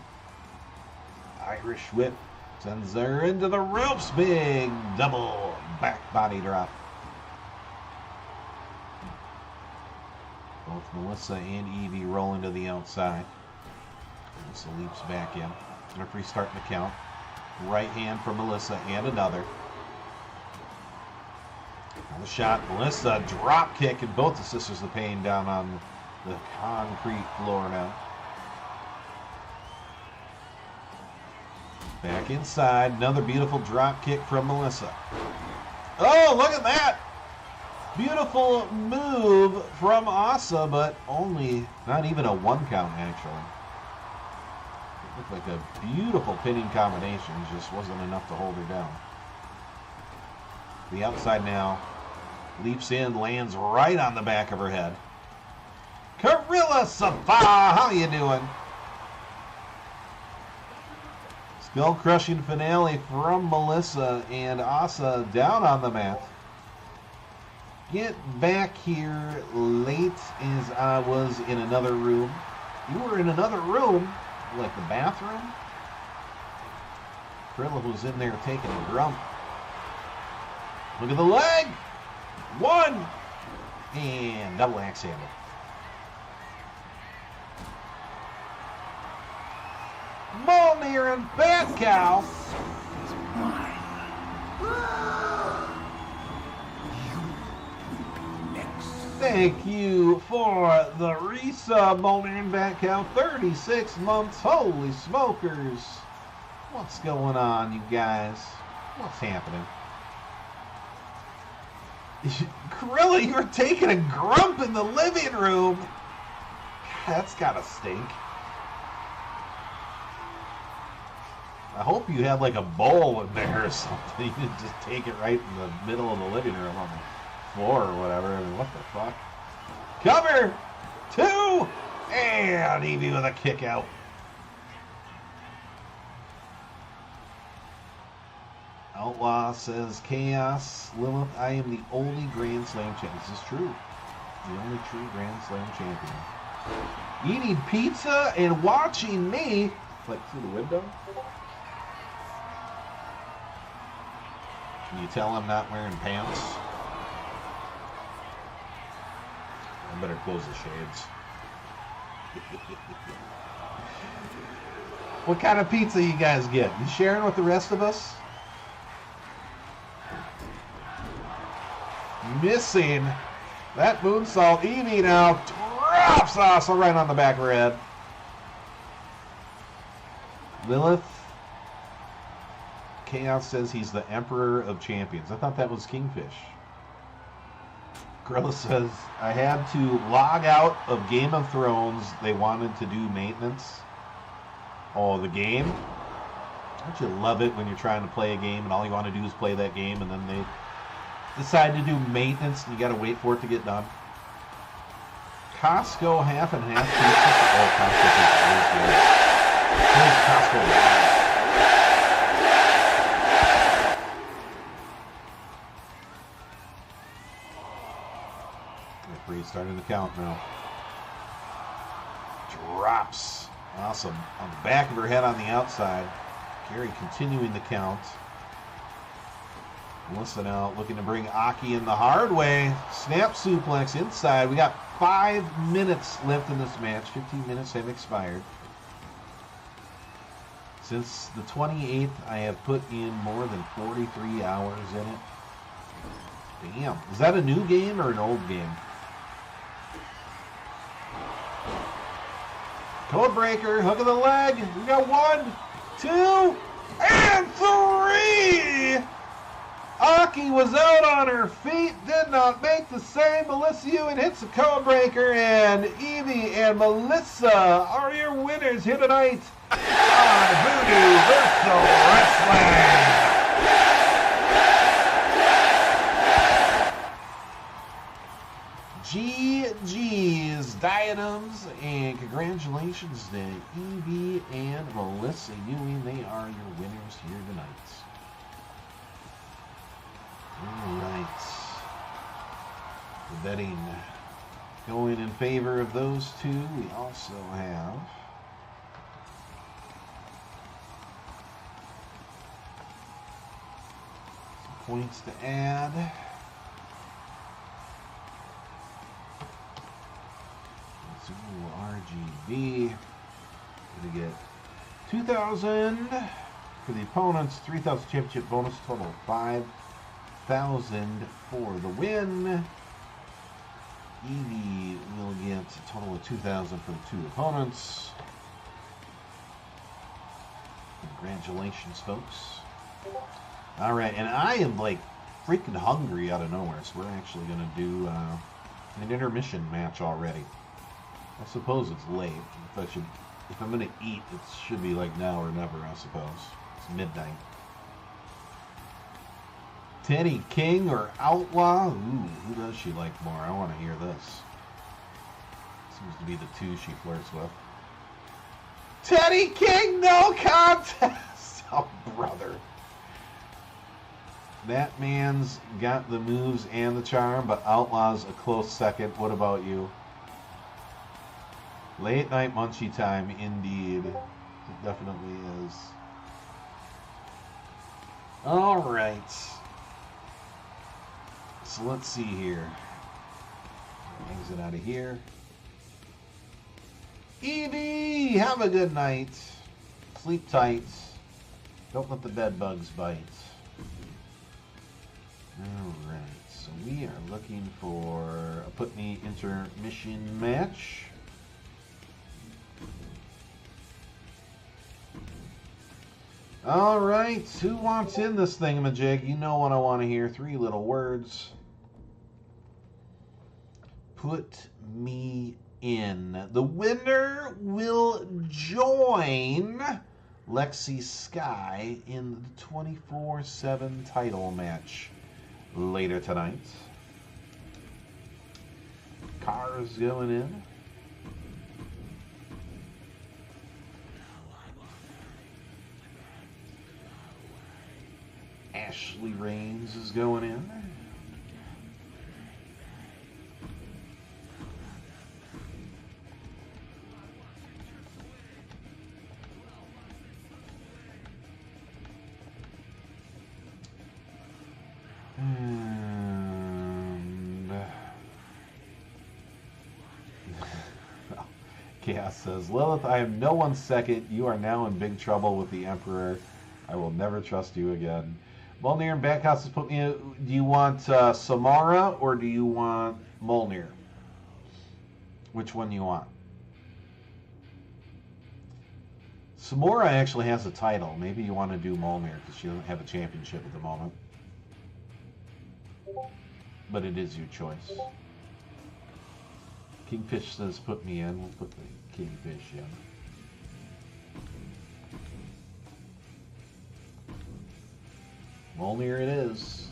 Irish whip sends her into the ropes. Big double back body drop. Both Melissa and Evie rolling to the outside. Melissa leaps back in. Referee starting the count. Right hand from Melissa and another. Another shot. Melissa drop kick, and both the Sisters of Pain down on the concrete floor now. Back inside. Another beautiful drop kick from Melissa. Oh, look at that! Beautiful move from Asa, but only, not even a one count actually. It looked like a beautiful pinning combination, just wasn't enough to hold her down. The outside now, leaps in, lands right on the back of her head. Gorilla Safa, how you doing? Skull crushing finale from Melissa, and Asa down on the mat. Get back here late as I was in another room. You were in another room, like the bathroom? Krilla was in there taking a grump. Look at the leg! One! And double axe handle. Mjolnir and Bat Cow. Thank you for the resub, Mjolnir and Bat Cow. 36 months. Holy smokers. What's going on, you guys? What's happening? Gorilla, you were taking a grump in the living room. That's gotta stink. I hope you had like a bowl in there or something. You didn't just take it right in the middle of the living room on the floor or whatever. I mean, what the fuck? Cover! Two! And Evie with a kick out. Outlaw says, Chaos, Lilith, I am the only Grand Slam champion. This is true. The only true Grand Slam champion. Eating pizza and watching me, like through the window. Can you tell I'm not wearing pants? I better close the shades. What kind of pizza you guys get? You sharing with the rest of us? Missing that moonsault. Evie now drops Asa right on the back of her head. Lilith. Chaos says he's the Emperor of Champions. I thought that was Kingfish. Gorilla says, I had to log out of Game of Thrones. They wanted to do maintenance. Oh, the game? Don't you love it when you're trying to play a game and all you want to do is play that game and then they decide to do maintenance and you got to wait for it to get done? Costco half and half pizza. Oh, Costco pizza is good. Costco. Referee starting the count now. Drops. Awesome. On the back of her head on the outside. Gary continuing the count. Melissa now looking to bring Aki in the hard way. Snap suplex inside. We got 5 minutes left in this match. 15 minutes have expired. Since the 28th, I have put in more than 43 hours in it. Damn. Is that a new game or an old game? Code breaker, hook of the leg. We got 1, 2, and 3. Aki was out on her feet, did not make the save. Melissa Ewan hits the code breaker, and Evie and Melissa are your winners here tonight on VooDooVerse Wrestling. GG's Diadems, and congratulations to Evie and Melissa Ewing. They are your winners here tonight. Alright. The betting going in favor of those two. We also have some points to add. RGB. Gonna get 2,000 for the opponents, 3,000 championship bonus, total 5,000 for the win. Evie will get a total of 2,000 for the two opponents. Congratulations, folks. All right, and I am like freaking hungry out of nowhere, so we're actually gonna do an intermission match already. I suppose it's late. If I'm gonna eat, it should be like now or never, I suppose. It's midnight. Teddy King or Outlaw? Ooh, who does she like more? I want to hear this. Seems to be the two she flirts with. Teddy King, no contest! Oh, brother. That man's got the moves and the charm, but Outlaw's a close second. What about you? Late night munchie time, indeed. It definitely is. All right. So let's see here. Exit out of here. Evie, have a good night. Sleep tight. Don't let the bed bugs bite. All right. So we are looking for a put-me intermission match. All right, who wants in this thingamajig? You know what I want to hear. 3 little words. Put me in. The winner will join Lexi Sky in the 24/7 title match later tonight. Cars going in. Ashley Reigns is going in. And Chaos says, Lilith, I am no one's second. You are now in big trouble with the Emperor. I will never trust you again. Molnir and Backhouse has put me in. Do you want Samara or do you want Molnir? Which one do you want? Samara actually has a title. Maybe you want to do Molnir because she doesn't have a championship at the moment. But it is your choice. Kingfish says put me in. We'll put the Kingfish in. Molnir it is.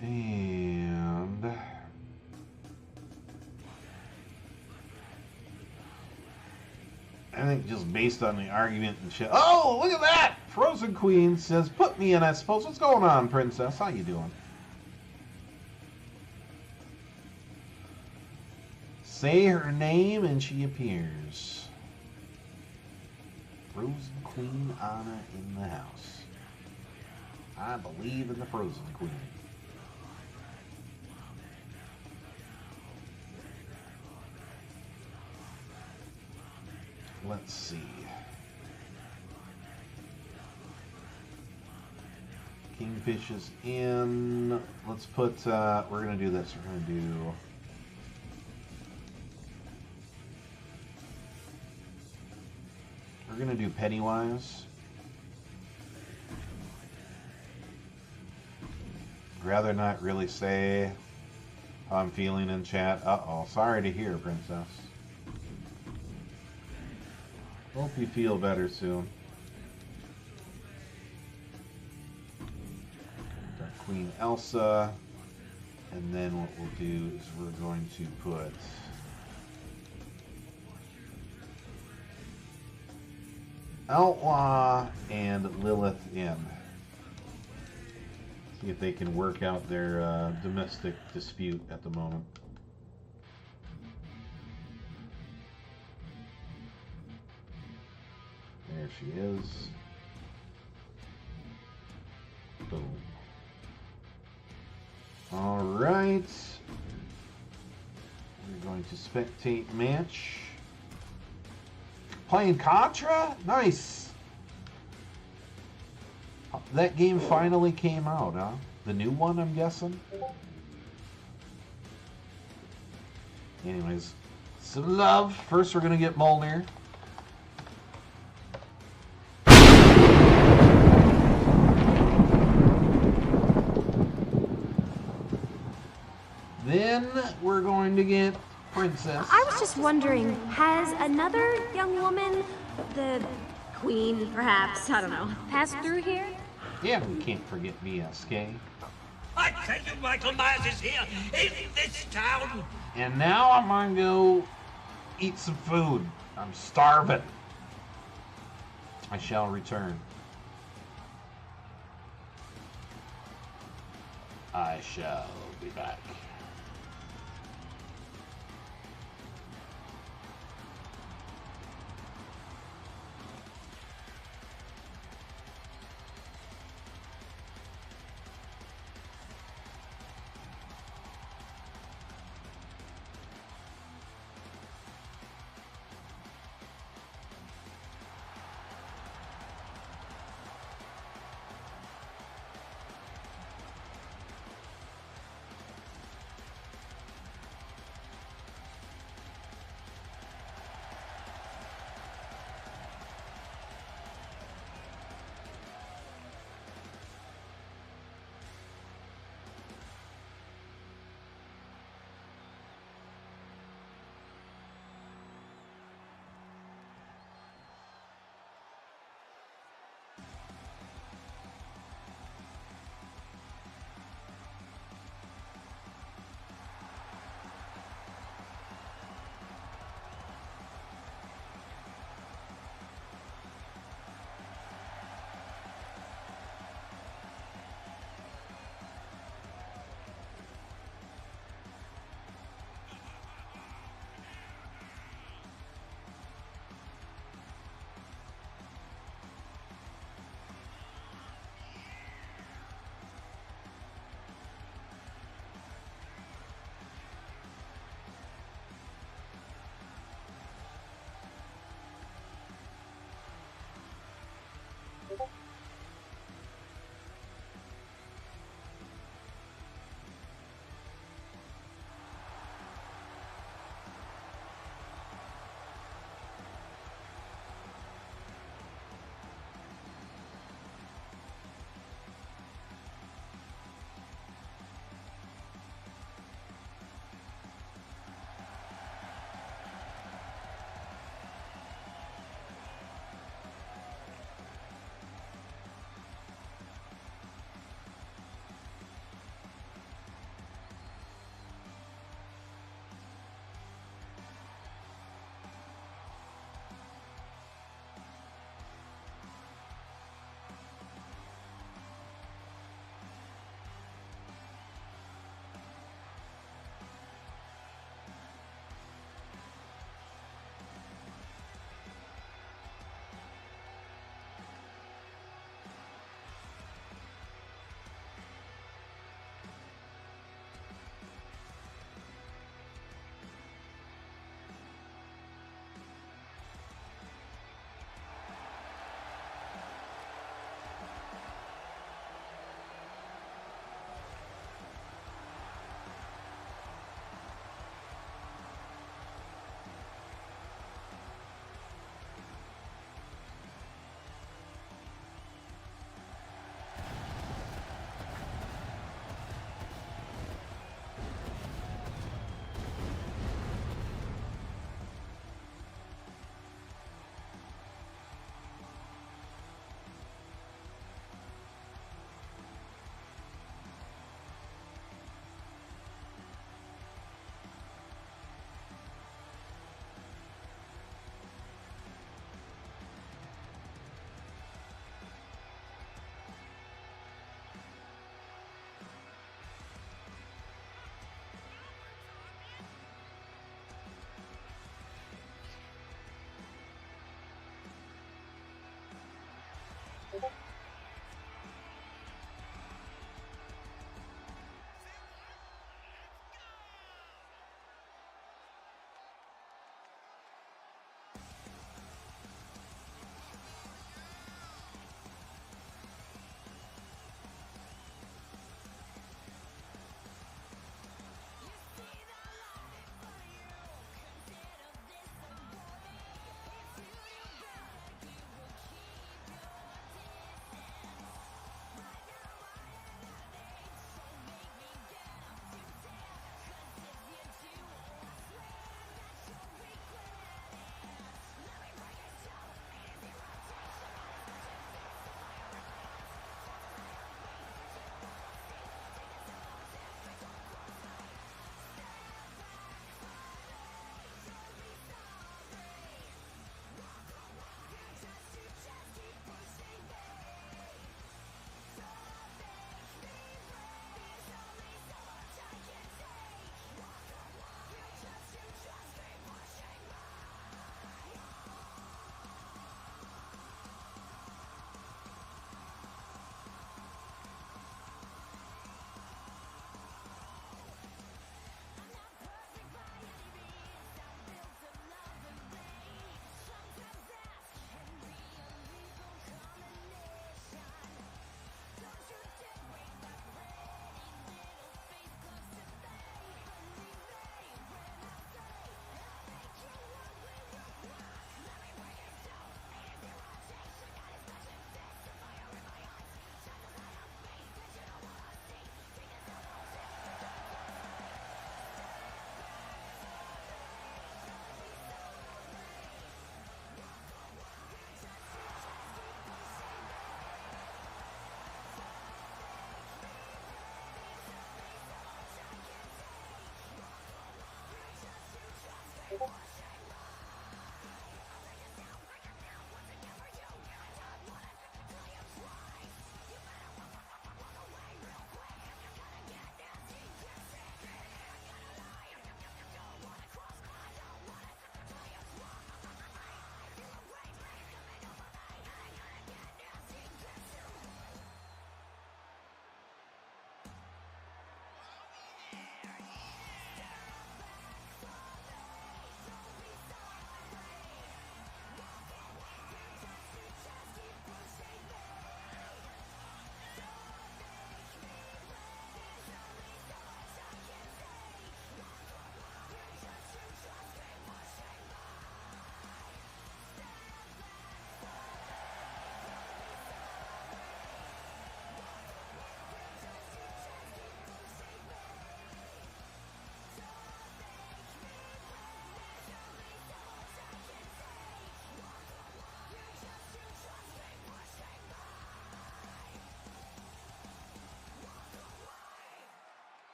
And I think just based on the argument and shit. Oh, look at that! Frozen Queen says, put me in, I suppose. What's going on, Princess? How you doing? Say her name and she appears. Frozen Queen Anna in the house. I believe in the Frozen Queen. Let's see. Kingfish is in. Let's put, we're going to do this. We're going to do... We're going to do Pennywise. Rather not really say how I'm feeling in chat. Uh-oh. Sorry to hear, Princess. Hope you feel better soon. Got Queen Elsa. And then what we'll do is we're going to put Outlaw and Lilith in. See if they can work out their domestic dispute at the moment. There she is. Boom. All right. We're going to spectate match. Playing Contra? Nice. That game finally came out, huh? The new one, I'm guessing? Anyways, some love. First, we're going to get Molnir. Then we're going to get Princess. I was just wondering, has another young woman, the queen perhaps, I don't know, passed through here? Yeah, we can't forget VSK. I tell you, Michael Myers is here in this town. And now I'm going to go eat some food. I'm starving. I shall return. I shall be back.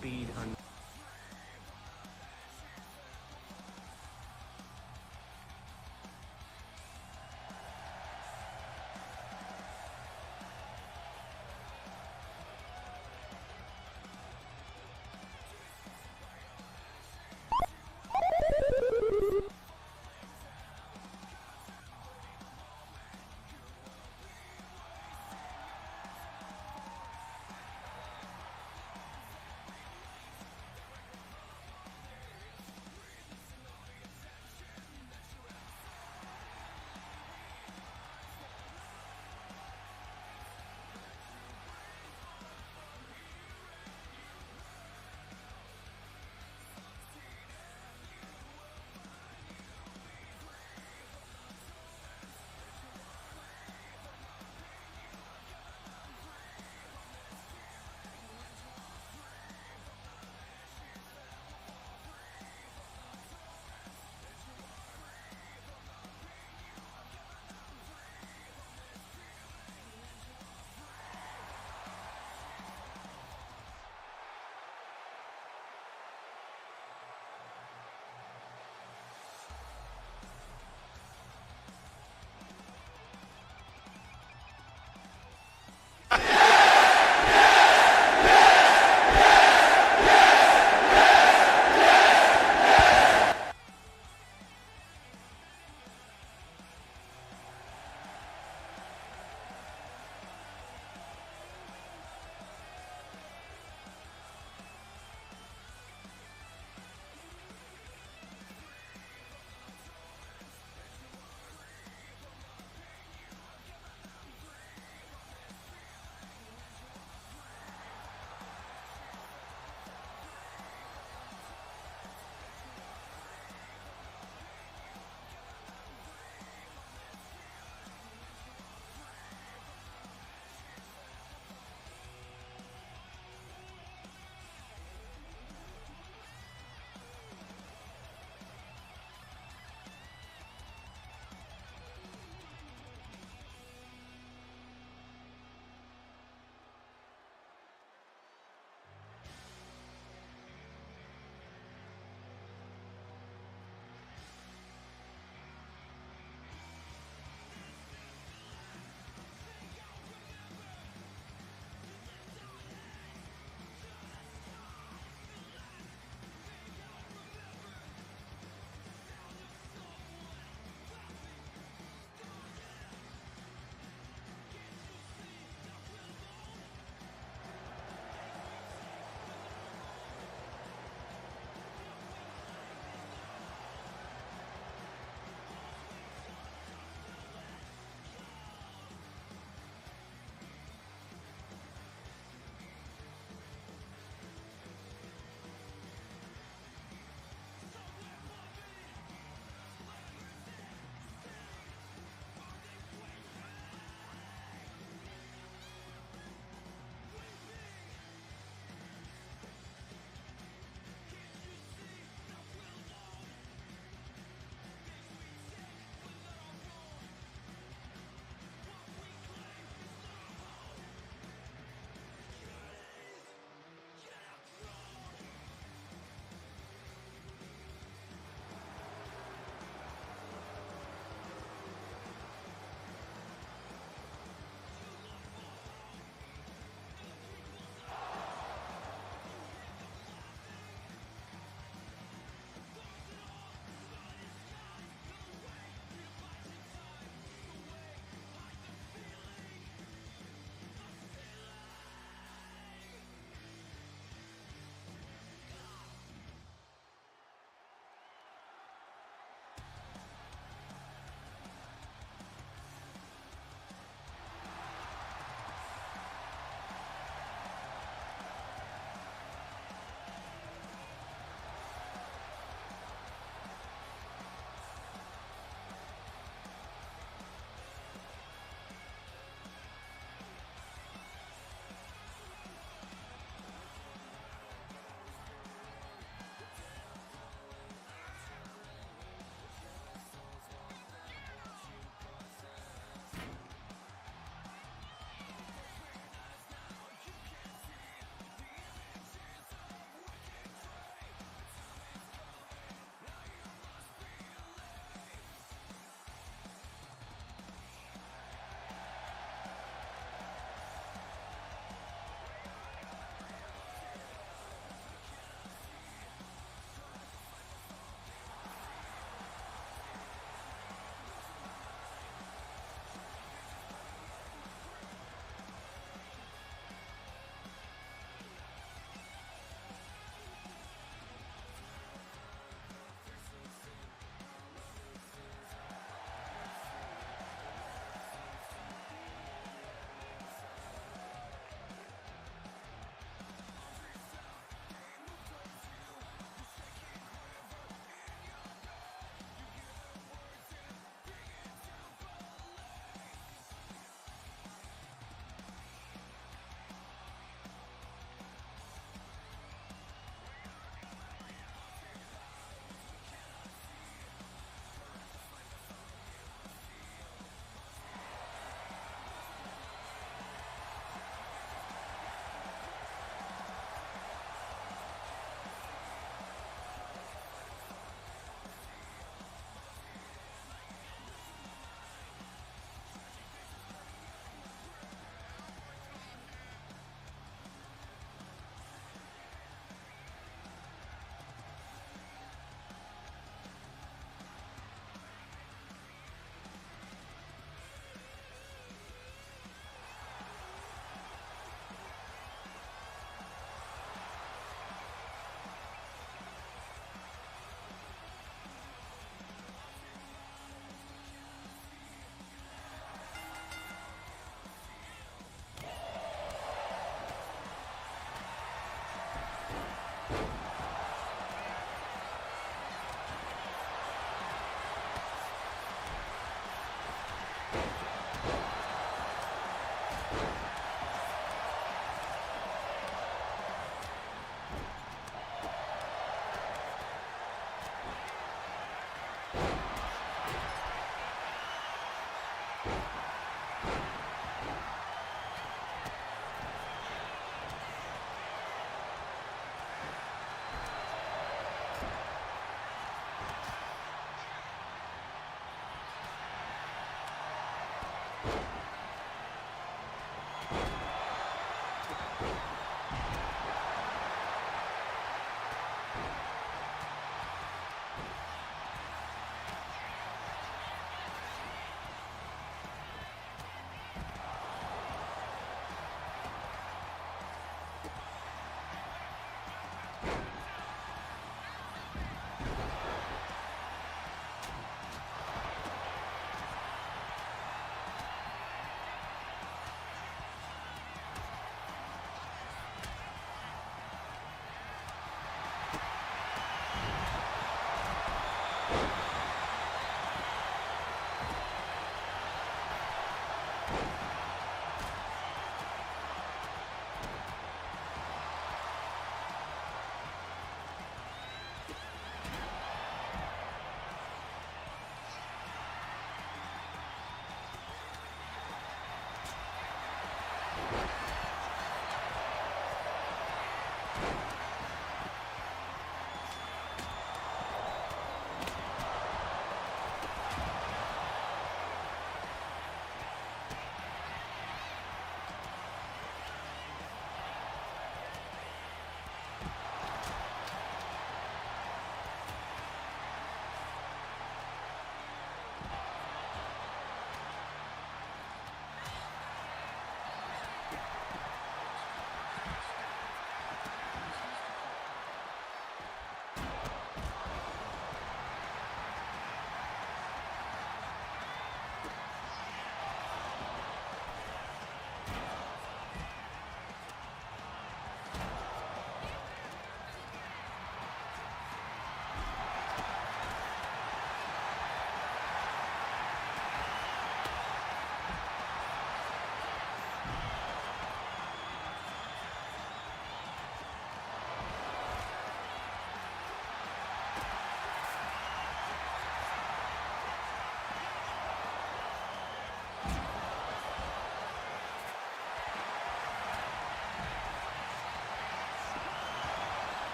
speed on.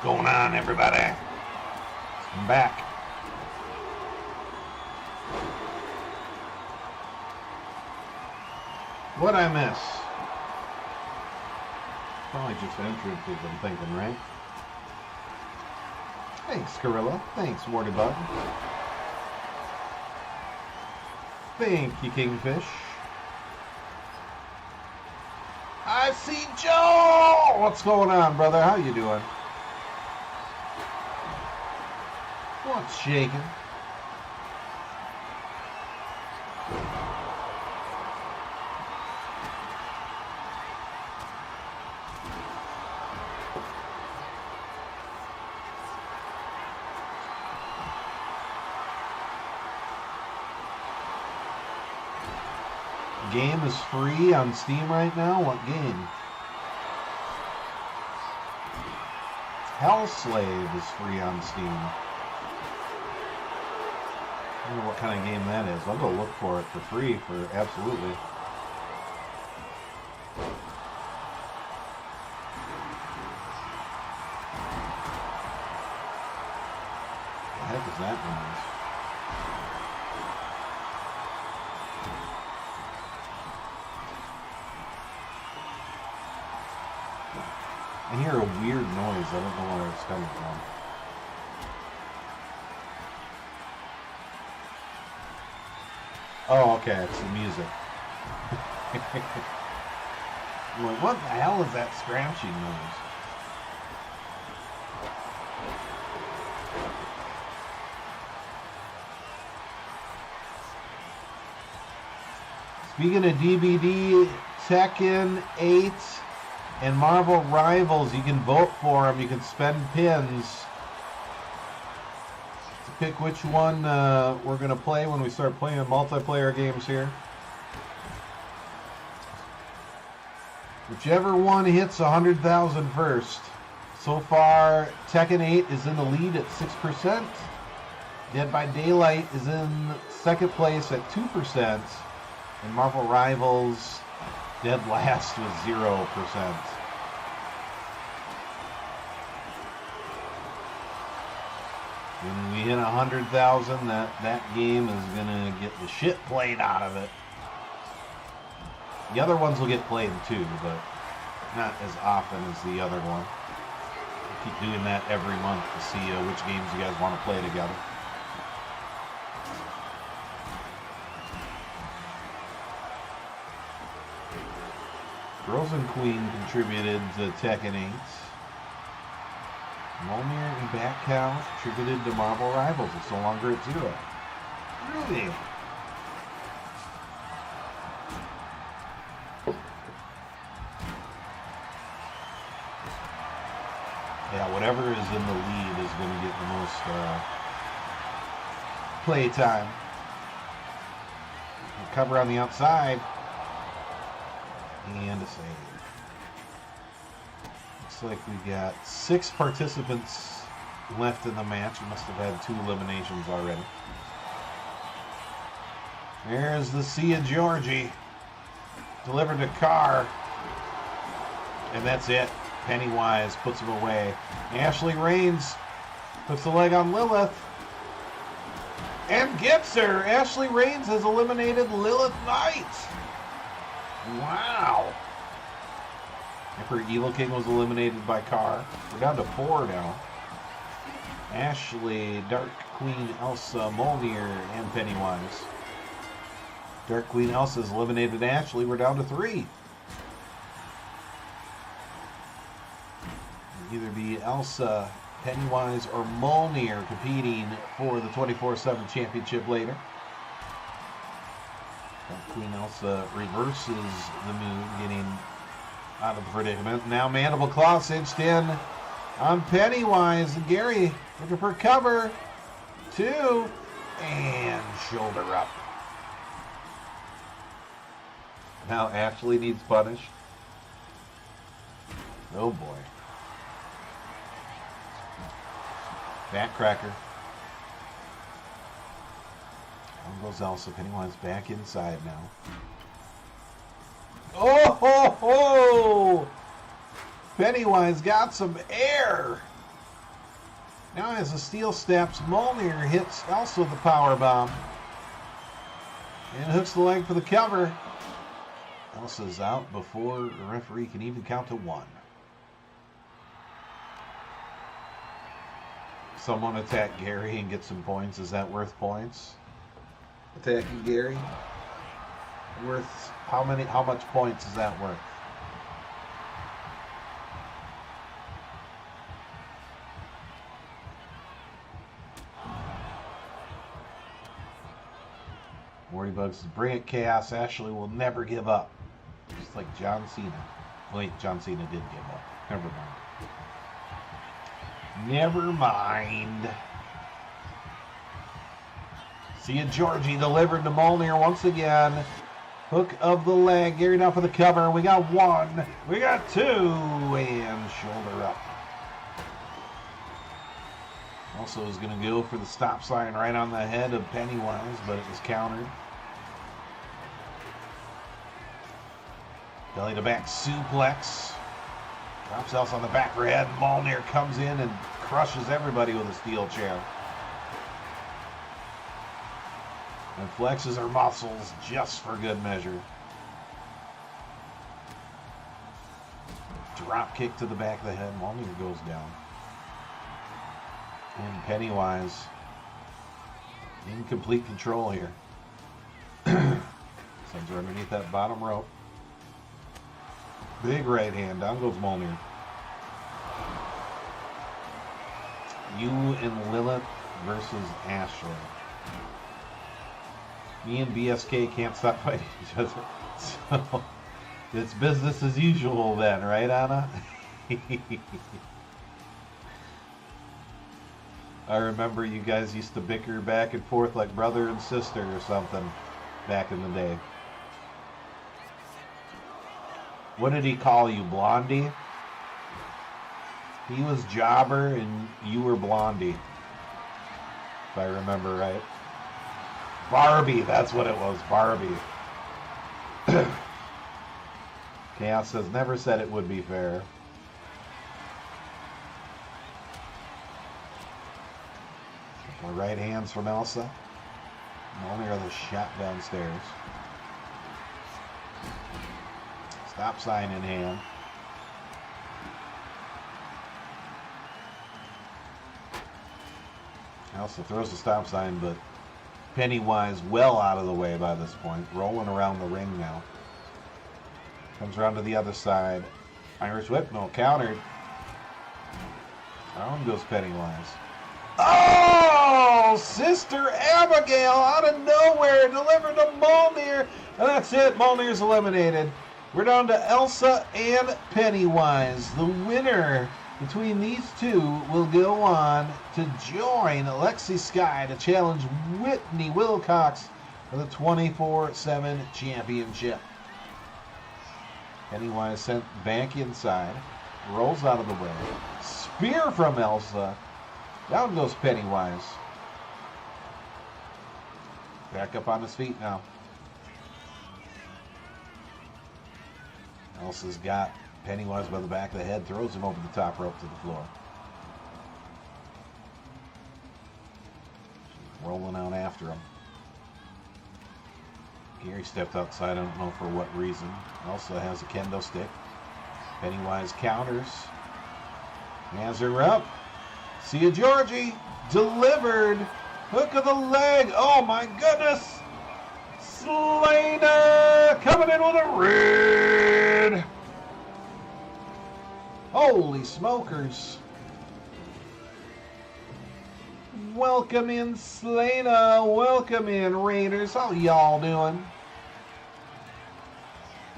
What's going on, everybody? I'm back. What'd I miss? Probably just entrances, I'm thinking, right? Thanks, Gorilla. Thanks, Warty Bug. Thank you, Kingfish. I see Joe! What's going on, brother? How you doing? What's shaking? Game is free on Steam right now? What game? Hellslave is free on Steam. I wonder what kind of game that is. I'll go look for it for free for absolutely. What the heck is that noise? I hear a weird noise. I don't know where it's coming from. Oh, okay, it's the music. I'm like, what the hell is that scratching noise? Speaking of DVD, Tekken 8 and Marvel Rivals, you can vote for them. You can spend pins to pick which one we're going to play when we start playing multiplayer games here. Whichever one hits 100,000 first. So far, Tekken 8 is in the lead at 6%. Dead by Daylight is in second place at 2%. And Marvel Rivals, dead last with 0%. When we hit 100,000, that game is going to get the shit played out of it. The other ones will get played too, but not as often as the other one. We'll keep doing that every month to see which games you guys want to play together. Frozen Queen contributed to Tekken 8. Molnir and Batcow contributed to Marvel Rivals. It's no longer at 0. Really? Yeah, whatever is in the lead is going to get the most play time. Cover on the outside. And a save. Looks like we got 6 participants left in the match. We must have had 2 eliminations already. There's the Sia Georgie. Delivered to Carr. And that's it. Pennywise puts him away. Ashley Rains puts the leg on Lilith. And gets her. Ashley Rains has eliminated Lilith Knight. Wow. Emperor Evil King was eliminated by Carr. We're down to 4 now. Ashley, Dark Queen Elsa, Molnir, and Pennywise. Dark Queen Elsa has eliminated Ashley. We're down to 3. It'll either be Elsa, Pennywise, or Molnir competing for the 24/7 championship later. Queen Elsa reverses the move, getting out of the predicament. Now Mandible Claw cinched in on Pennywise. And Gary looking for cover. 2. And shoulder up. Now Ashley needs punished. Oh boy. Backcracker. Down goes Elsa. Pennywise back inside now. Oh ho ho! Pennywise got some air. Now as the steel steps, Molnir hits Elsa with the power bomb. And hooks the leg for the cover. Elsa's out before the referee can even count to 1. Someone attack Gary and get some points. Is that worth points? Attacking Gary? Worth how much points is that worth? Morty Bugs says, bring it, Chaos. Ashley will never give up. Just like John Cena. Wait, John Cena did give up. Never mind. Never mind. Sia Georgie delivered to Molnir once again. Hook of the leg. Gary now for the cover. We got 1. We got 2. And shoulder up. Also is going to go for the stop sign right on the head of Pennywise, but it was countered. Belly to back suplex. Drops Elsa on the back of her head. Molnir comes in and crushes everybody with a steel chair. And flexes her muscles just for good measure. Drop kick to the back of the head. Molnir goes down. And Pennywise in complete control here. Sends her underneath that bottom rope. Big right hand. Down goes Molnir. You and Lilith versus Ashley. Me and BSK can't stop fighting each other. So it's business as usual then, right, Anna? I remember you guys used to bicker back and forth like brother and sister or something back in the day. What did he call you, Blondie? He was Jobber and you were Blondie, if I remember right. Barbie, that's what it was, Barbie. Chaos says, never said it would be fair. My right hand's from Elsa. My only other shot downstairs. Stop sign in hand. Elsa throws the stop sign, but Pennywise well out of the way by this point. Rolling around the ring now. Comes around to the other side. Irish whip, no, countered. Down goes Pennywise. Oh! Sister Abigail out of nowhere delivered to Molnir. And that's it. Molnir's eliminated. We're down to Elsa and Pennywise. The winner between these two will go on to join Alexi Sky to challenge Whitney Wilcox for the 24/7 championship. Pennywise sent back inside. Rolls out of the way. Spear from Elsa. Down goes Pennywise. Back up on his feet now. Elsa's got Pennywise by the back of the head, throws him over the top rope to the floor. She's rolling out after him. Gary stepped outside, I don't know for what reason. Elsa has a kendo stick. Pennywise counters. Has her up. See ya, Georgie. Delivered. Hook of the leg. Oh my goodness. Slater coming in with a red. Holy smokers. Welcome in, Slater. Welcome in, Raiders. How y'all doing?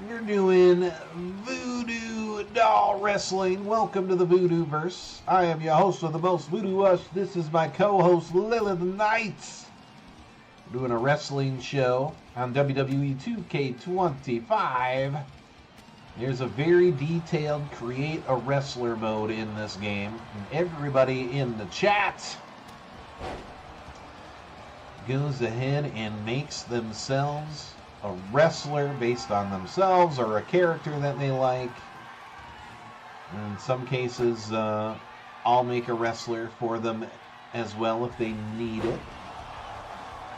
You're doing Voodoo Doll Wrestling. Welcome to the VooDooVerse. I am your host of the most Voodoo Us. This is my co-host, Lilith Knights. We're doing a wrestling show on WWE 2K25. There's a very detailed create a wrestler mode in this game. And everybody in the chat goes ahead and makes themselves a wrestler based on themselves or a character that they like. In some cases, I'll make a wrestler for them as well if they need it.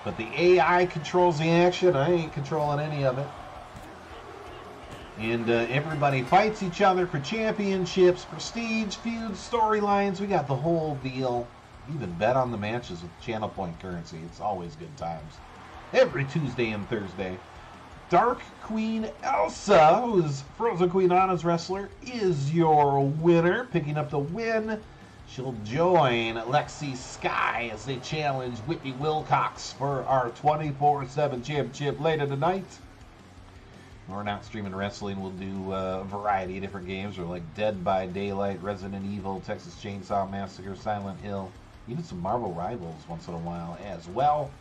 But the AI controls the action. I ain't controlling any of it. And everybody fights each other for championships, prestige, feuds, storylines. We got the whole deal. Even bet on the matches with channel point currency. It's always good times. Every Tuesday and Thursday. Dark Queen Elsa, who is Frozen Queen Anna's wrestler, is your winner. Picking up the win. She'll join Lexi Sky as they challenge Whitney Wilcox for our 24/7 championship later tonight. We're not streaming wrestling. We'll do a variety of different games, or like Dead by Daylight, Resident Evil, Texas Chainsaw Massacre, Silent Hill, even some Marvel Rivals once in a while as well.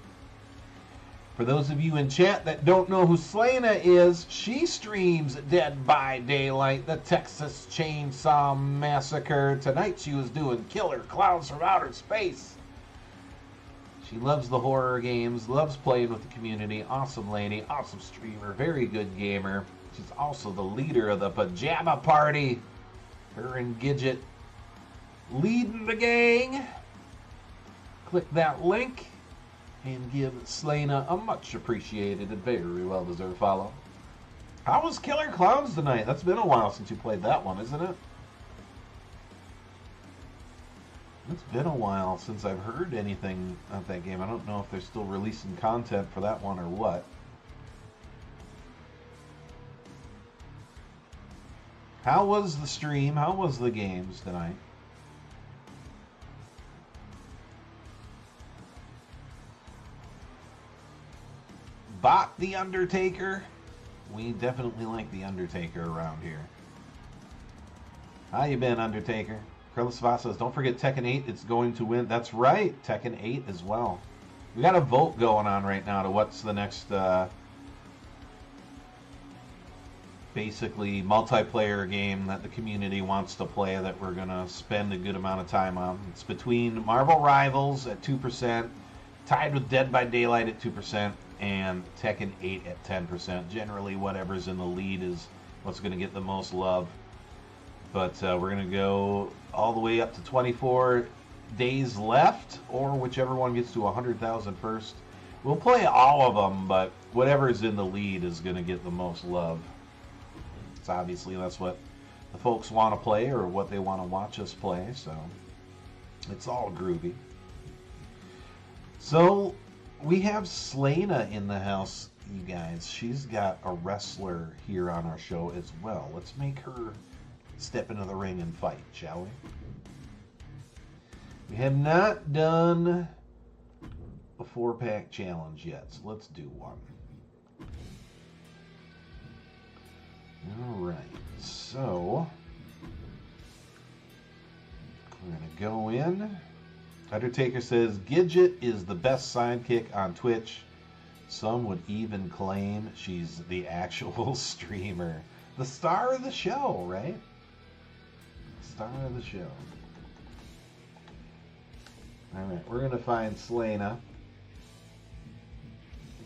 For those of you in chat that don't know who Slaina is, she streams Dead by Daylight, the Texas Chainsaw Massacre. Tonight she was doing Killer Clowns from Outer Space. She loves the horror games, loves playing with the community. Awesome lady, awesome streamer, very good gamer. She's also the leader of the Pajama Party. Her and Gidget leading the gang. Click that link and give Slaina a much appreciated and very well deserved follow. How was Killer Clowns tonight? That's been a while since you played that one, isn't it? It's been a while since I've heard anything of that game. I don't know if they're still releasing content for that one or what. How was the stream? How was the games tonight? bought The Undertaker. We definitely like The Undertaker around here. How you been, Undertaker? Carlos Vaz says, don't forget Tekken 8, it's going to win. That's right, Tekken 8 as well. We got a vote going on right now to what's the next, basically, multiplayer game that the community wants to play that we're going to spend a good amount of time on. It's between Marvel Rivals at 2%, tied with Dead by Daylight at 2%, and Tekken 8 at 10%. Generally, whatever's in the lead is what's going to get the most love. But we're going to go all the way up to 24 days left, or whichever one gets to 100,000 first. We'll play all of them, but whatever's in the lead is going to get the most love. It's obviously that's what the folks want to play or what they want to watch us play, so it's all groovy. So we have Slana in the house, you guys. She's got a wrestler here on our show as well. Let's make her step into the ring and fight, shall we? We have not done a 4-pack challenge yet, so let's do one. Alright, so we're going to go in. Undertaker says, Gidget is the best sidekick on Twitch. Some would even claim she's the actual streamer. The star of the show, right? Star of the show. Alright, we're going to find Slana.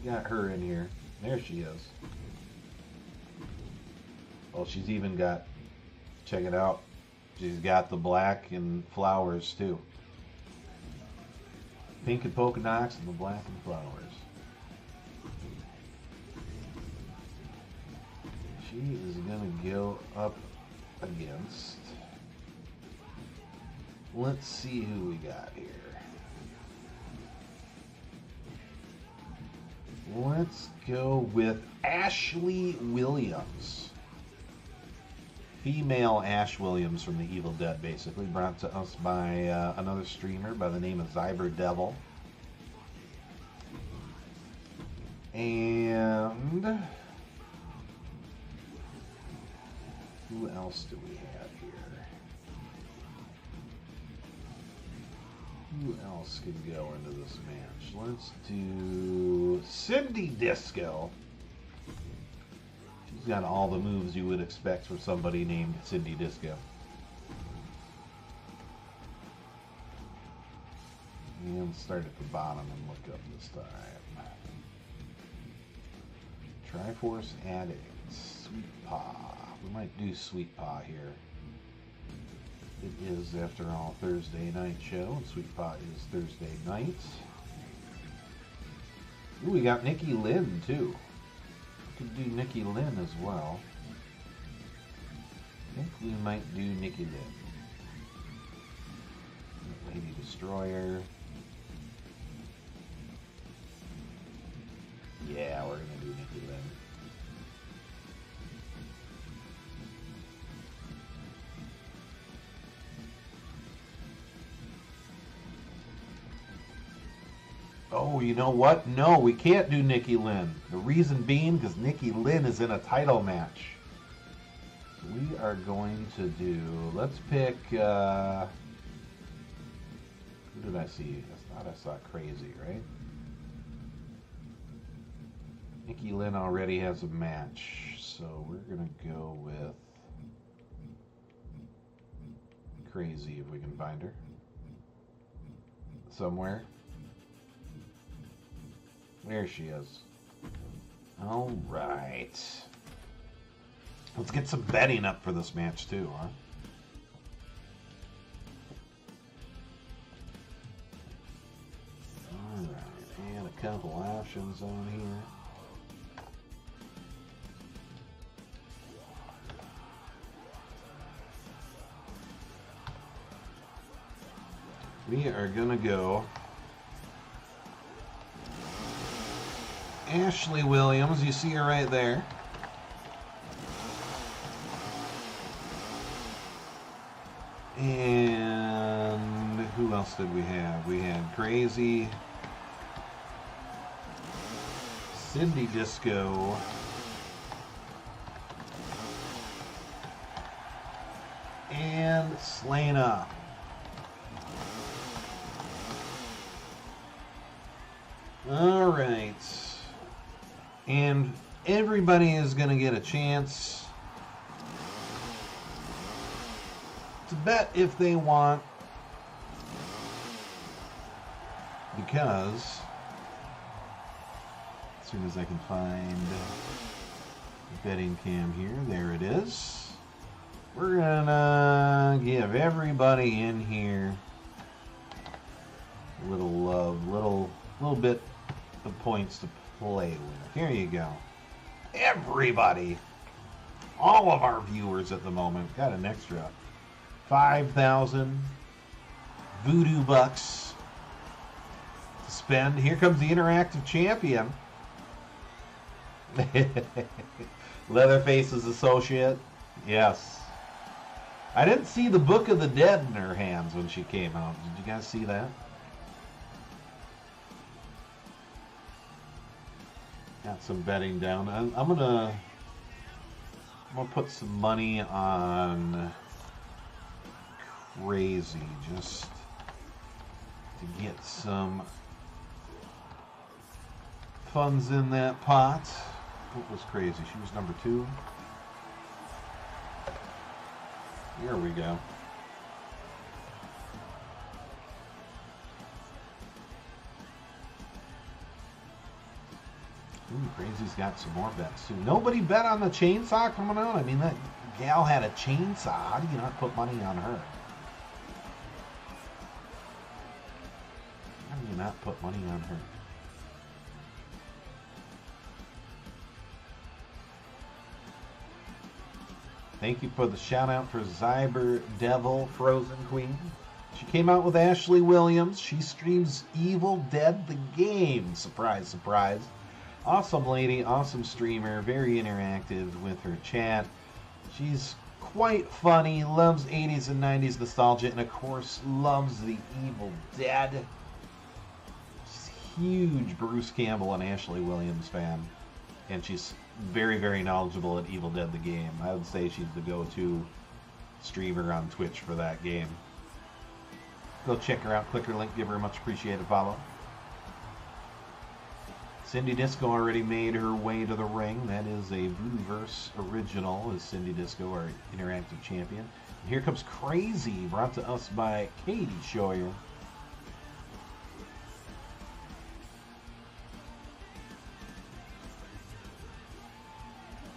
We got her in here. There she is. Oh, she's even got, check it out, she's got the black and flowers too. Pink and polka dots and the black and flowers. She is going to go up against, let's see who we got here. Let's go with Ashley Williams. Female Ash Williams from the Evil Dead, basically, brought to us by another streamer by the name of Zyber Devil. And who else do we have here? Who else could go into this match? Let's do Cindy Disco. She's got all the moves you would expect from somebody named Cindy Disco. And start at the bottom and look up this time. Triforce Addict, Sweet Paw. We might do Sweet Paw here. It is, after all, Thursday night show, and Sweet Paw is Thursday night. Ooh, we got Nikki Lynn, too. We could do Nikki Lynn as well. I think we might do Nikki Lynn. Lady Destroyer. Yeah, we're going to do Nikki Lynn. Oh, you know what? No, we can't do Nikki Lynn. The reason being because Nikki Lynn is in a title match. We are going to do, let's pick, who did I see? I thought I saw Crazy, right? Nikki Lynn already has a match, so we're going to go with Crazy if we can find her somewhere. There she is. All right. Let's get some betting up for this match too, huh? All right, and a couple options on here. We are gonna go Ashley Williams, you see her right there. And who else did we have? We had Crazy, Cindy Disco. And Selena. All right. And everybody is going to get a chance to bet if they want, because as soon as I can find the betting cam here, there it is. We're gonna give everybody in here a little love, little bit of points to play with. Here you go. Everybody, all of our viewers at the moment, got an extra 5,000 voodoo bucks to spend. Here comes the interactive champion. Leatherface's associate. Yes. I didn't see the Book of the Dead in her hands when she came out. Did you guys see that? Got some betting down. I'm gonna put some money on Crazy just to get some funds in that pot. What was Crazy? She was number 2. Here we go. Ooh, Crazy's got some more bets too. Nobody bet on the chainsaw coming out. I mean, that gal had a chainsaw. How do you not put money on her? How do you not put money on her? Thank you for the shout out for Zyber Devil Frozen Queen. She came out with Ashley Williams. She streams Evil Dead the game. Surprise, surprise. Awesome lady, awesome streamer, very interactive with her chat. She's quite funny, loves 80s and 90s nostalgia, and of course loves the Evil Dead. She's a huge Bruce Campbell and Ashley Williams fan. And she's very, very knowledgeable at Evil Dead the game. I would say she's the go-to streamer on Twitch for that game. Go check her out, click her link, give her a much appreciated follow. Cindy Disco already made her way to the ring. That is a VooDooVerse original, is Cindy Disco, our interactive champion. And here comes Crazy, brought to us by Katie Scheuer.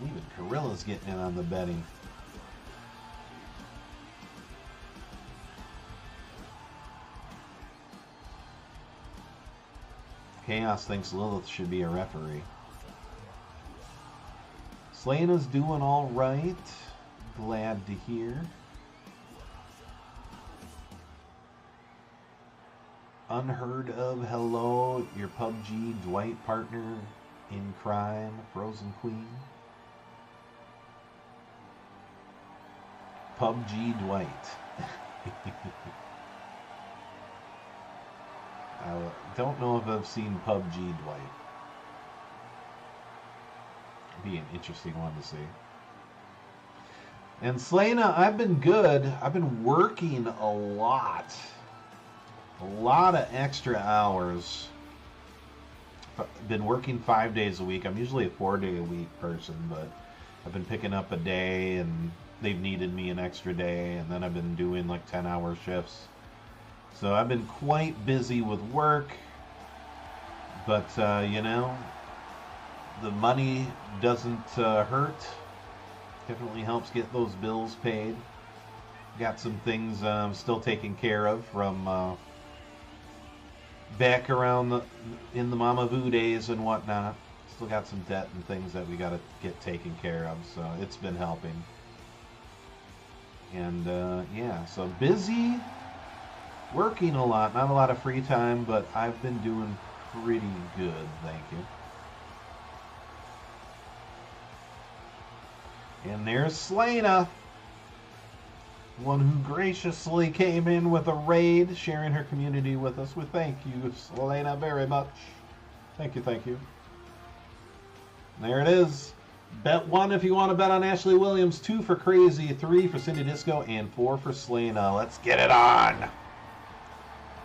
Even Corilla's getting in on the betting. Chaos thinks Lilith should be a referee. Selena's doing all right. Glad to hear. Unheard of, hello, your PUBG Dwight partner in crime, Frozen Queen. PUBG Dwight. I don't know if I've seen PUBG Dwight. Be an interesting one to see. And Selena, I've been good. I've been working a lot. A lot of extra hours. Been working 5 days a week. I'm usually a 4-day-a-week person, but I've been picking up a day and they've needed me an extra day, and then I've been doing like 10-hour shifts. So I've been quite busy with work, but you know, the money doesn't hurt. Definitely helps get those bills paid. Got some things still taken care of from back around in the Mama Voo days and whatnot. Still got some debt and things that we got to get taken care of, so it's been helping. And yeah, so busy, working a lot, not a lot of free time, but I've been doing pretty good, thank you. And there's Selena, one who graciously came in with a raid, sharing her community with us. We thank you, Selena, very much. Thank you, thank you. There it is. Bet 1 if you want to bet on Ashley Williams, 2 for Crazy, 3 for Cindy Disco, and 4 for Selena. Let's get it on.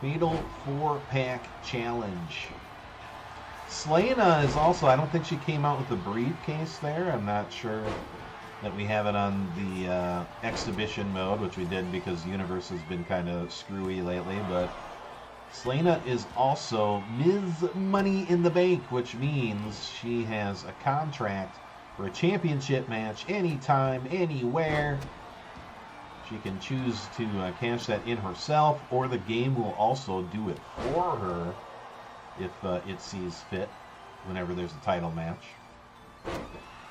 Fatal 4-pack challenge. Selena is also, I don't think she came out with the briefcase there. I'm not sure that we have it on the exhibition mode, which we did because Universe has been kind of screwy lately, but Selena is also Ms. Money in the Bank, which means she has a contract for a championship match anytime, anywhere. She can choose to cash that in herself, or the game will also do it for her if it sees fit whenever there's a title match.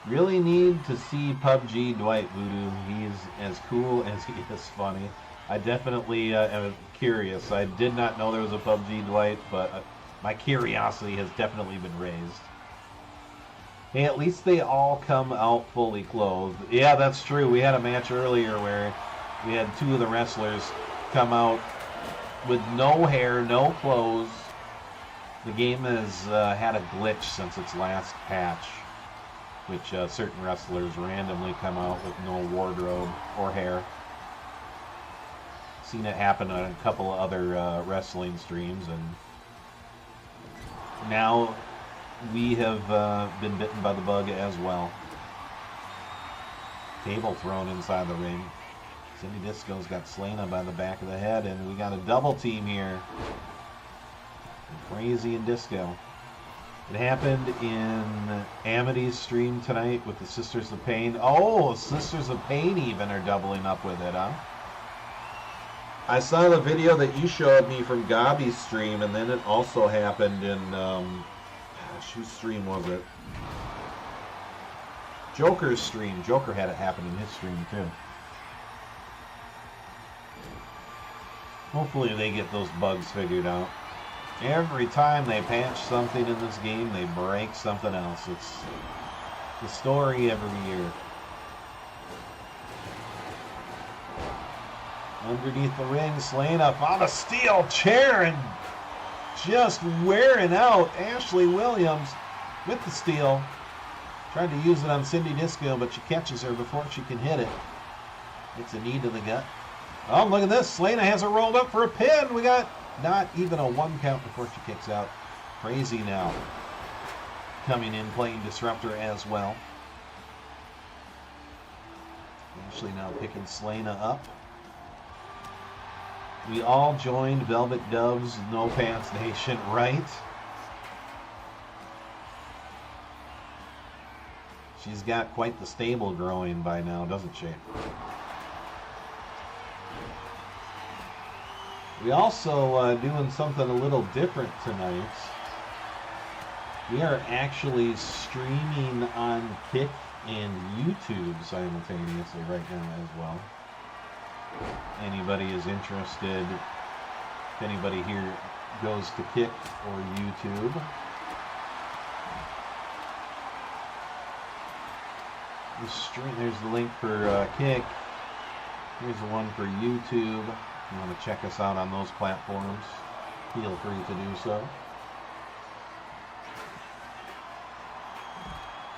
Really need to see PUBG Dwight Voodoo. He's as cool as he is funny. I definitely am curious. I did not know there was a PUBG Dwight, but my curiosity has definitely been raised. Hey, at least they all come out fully clothed. Yeah, that's true. We had a match earlier where we had 2 of the wrestlers come out with no hair, no clothes. The game has had a glitch since its last patch, which certain wrestlers randomly come out with no wardrobe or hair. Seen it happen on a couple of other wrestling streams, and now we have been bitten by the bug as well. Table thrown inside the ring. Cindy Disco's got Selena by the back of the head, and we got a double team here. Crazy and Disco. It happened in Amity's stream tonight with the Sisters of Pain. Oh, Sisters of Pain even are doubling up with it, huh? I saw the video that you showed me from Gabi's stream, and then it also happened in, whose stream was it? Joker's stream. Joker had it happen in his stream, too. Hopefully they get those bugs figured out. Every time they patch something in this game, they break something else. It's the story every year. Underneath the ring, Selena found a steel chair and just wearing out Ashley Williams with the steel. Tried to use it on Cindy Disco, but she catches her before she can hit it. It's a knee to the gut. Oh, look at this. Selena has her rolled up for a pin. We got not even a 1 count before she kicks out. Crazy now. Coming in, playing Disruptor as well. Ashley now picking Selena up. We all joined Velvet Dove's No Pants Nation, right? She's got quite the stable growing by now, doesn't she? We also doing something a little different tonight. We are actually streaming on Kick and YouTube simultaneously right now as well. Anybody is interested, if anybody here goes to Kick or YouTube, there's the link for Kick. Here's the one for YouTube. If you want to check us out on those platforms, feel free to do so.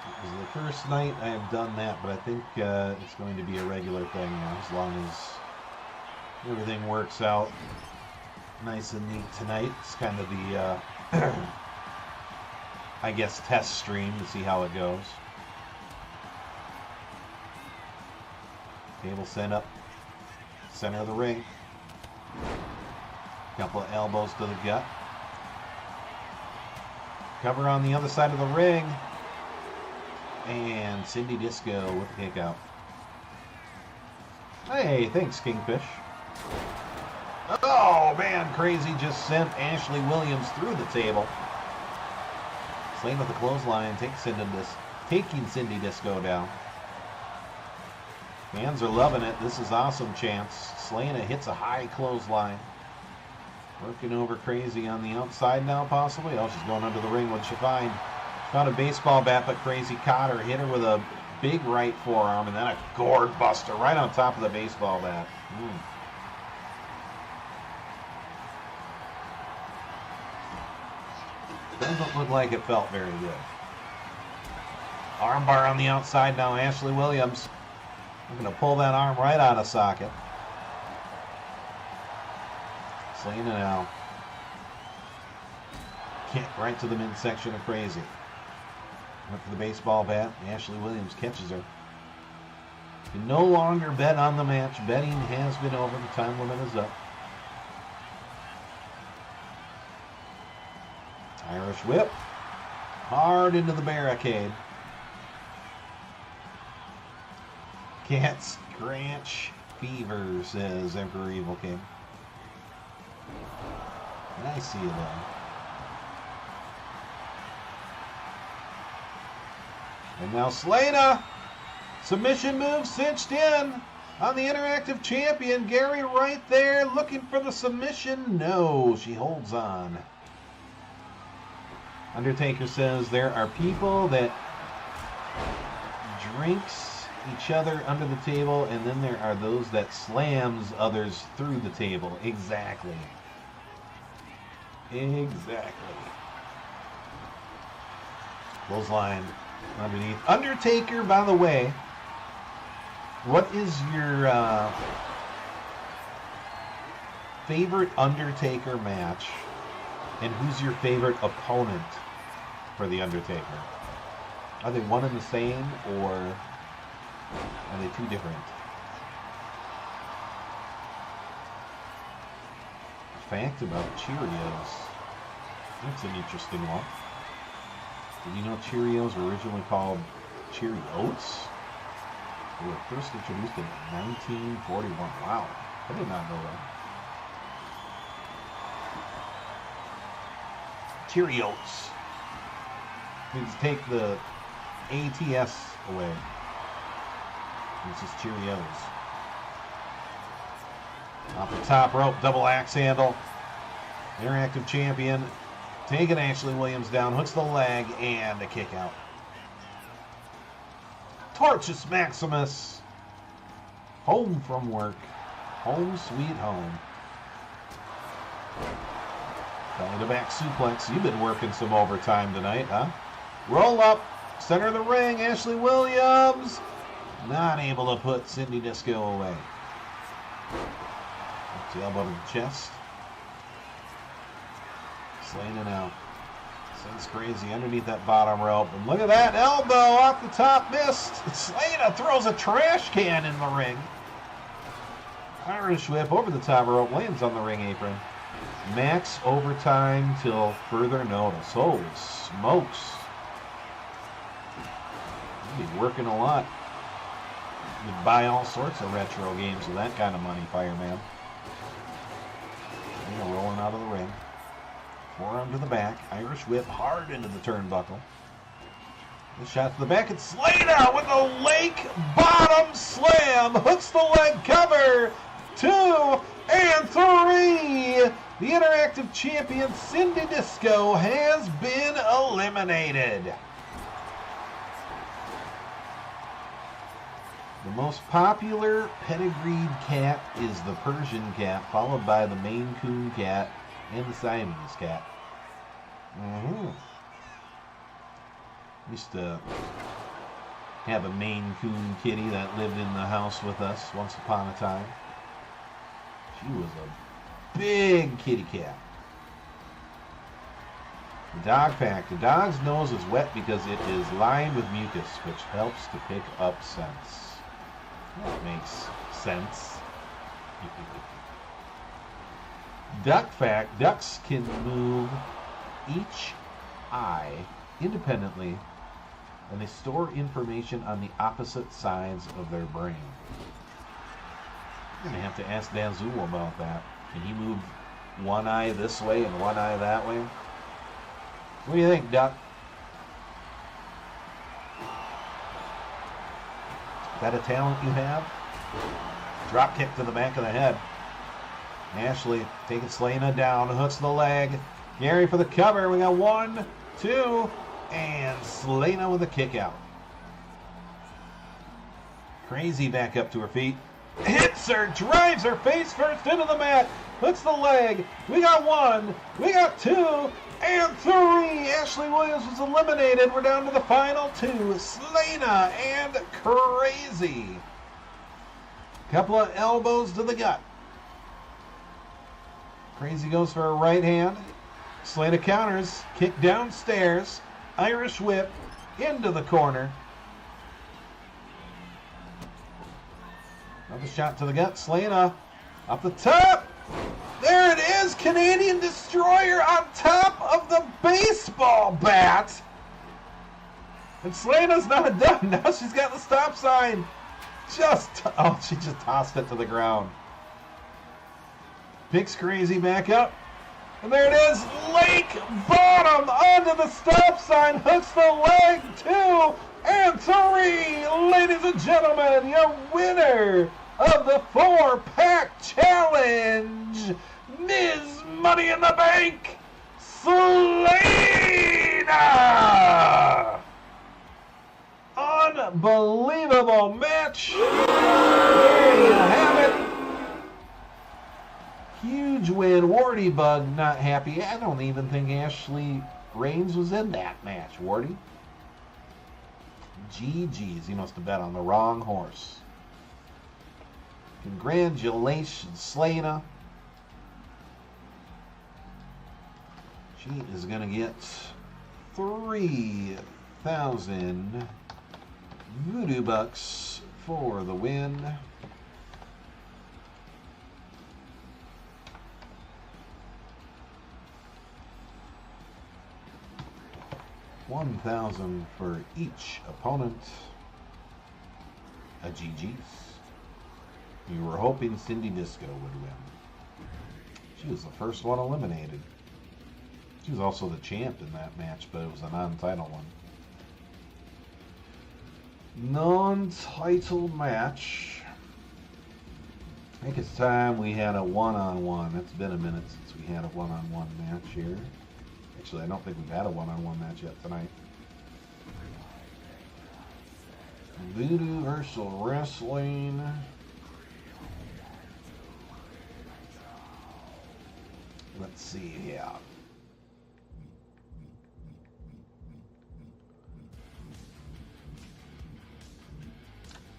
It was the first night I have done that, but I think it's going to be a regular thing now, as long as everything works out nice and neat tonight. It's kind of the, I guess, test stream to see how it goes. Table set up, center of the ring. Couple of elbows to the gut. Cover on the other side of the ring. And Cindy Disco with the kick out. Hey, thanks, Kingfish. Oh, man, Crazy just sent Ashley Williams through the table. Slain with the clothesline, taking Cindy Disco down. Fans are loving it. This is awesome, Chance. Selena hits a high clothesline. Working over Crazy on the outside now, possibly. Oh, she's going under the ring. What'd she find? She found a baseball bat, but Crazy caught her, hit her with a big right forearm, and then a gourd buster right on top of the baseball bat. Doesn't look like it felt very good. Armbar on the outside now. Ashley Williams. I'm going to pull that arm right out of socket. Selena now. Kick right to the midsection of Crazy. Went for the baseball bat. Ashley Williams catches her. You can no longer bet on the match. Betting has been over. The time limit is up. Irish whip. Hard into the barricade. Can't scratch fever, says Emperor Evil King. I see you though. And now Selena. Submission move cinched in on the interactive champion. Gary right there looking for the submission. No, she holds on. Undertaker says there are people that drinks each other under the table, and then there are those that slams others through the table. Exactly. Exactly. Clothesline underneath. Undertaker, by the way, what is your favorite Undertaker match, and who's your favorite opponent for the Undertaker? Are they one and the same, or are they two different? Fact about Cheerios. That's an interesting one. Did you know Cheerios were originally called Cheerios? They were first introduced in 1941. Wow, I did not know that. Cheerios. Means take the ATS away. This is Cheerios. Off the top rope, double axe handle. Interactive champion taking Ashley Williams down, hooks the leg, and a kick out. Torches Maximus. Home from work. Home sweet home. Belly to back suplex. You've been working some overtime tonight, huh? Roll up. Center of the ring. Ashley Williams. Not able to put Cindy Disco away. Up the elbow to the chest. Selena now. Sends Crazy underneath that bottom rope. And look at that elbow off the top. Missed. Selena throws a trash can in the ring. Irish whip over the top rope. Lands on the ring apron. Max overtime till further notice. Holy smokes. You'd be working a lot. You'd buy all sorts of retro games with that kind of money, Fireman. Rolling out of the ring. Forearm to the back. Irish whip hard into the turnbuckle. The shot to the back. It's Selena with a lake bottom slam. Hooks the leg cover. 2 and 3. The interactive champion Cindy Disco has been eliminated. The most popular pedigreed cat is the Persian cat, followed by the Maine Coon cat and the Siamese cat. Used to have a Maine Coon kitty that lived in the house with us once upon a time. She was a big kitty cat. The dog pack. The dog's nose is wet because it is lined with mucus, which helps to pick up scents. That makes sense. Duck fact. Ducks can move each eye independently, and they store information on the opposite sides of their brain. I'm going to have to ask Danzul about that. Can he move one eye this way and one eye that way? What do you think, Duck? Is that a talent you have? Drop kick to the back of the head. Ashley taking Selena down, hooks the leg. Gary for the cover. We got 1, 2, and Selena with a kick out. Crazy back up to her feet. Hits her, drives her face first into the mat. Hooks the leg. We got 1. We got 2. And 3. Ashley Williams was eliminated. We're down to the final 2. Selena and Crazy. Couple of elbows to the gut. Crazy goes for a right hand. Selena counters. Kick downstairs. Irish whip into the corner. Another shot to the gut. Selena up the top. There it is. Canadian Destroyer on top of the baseball bat. And Selena's not done. Now she's got the stop sign. She just tossed it to the ground. Picks Crazy back up. And there it is. Lake bottom onto the stop sign. Hooks the leg. 2 and 3. Ladies and gentlemen, your winner of the 4-pack challenge, Ms. Money in the Bank, Selena! Unbelievable match. There you have it. Huge win. Wardy Bug not happy. I don't even think Ashley Reigns was in that match. Wardy? GG's. He must have bet on the wrong horse. Congratulations, Selena. She is going to get 3,000 voodoo bucks for the win. $1,000 for each opponent. A GG's. You were hoping Cindy Disco would win. She was the first one eliminated. She was also the champ in that match, but it was a non-title one. Non-title match. I think it's time we had a one-on-one. It's been a minute since we had a one-on-one match here. Actually, I don't think we've had a one-on-one match yet tonight. VooDooVerse Wrestling. Let's see here.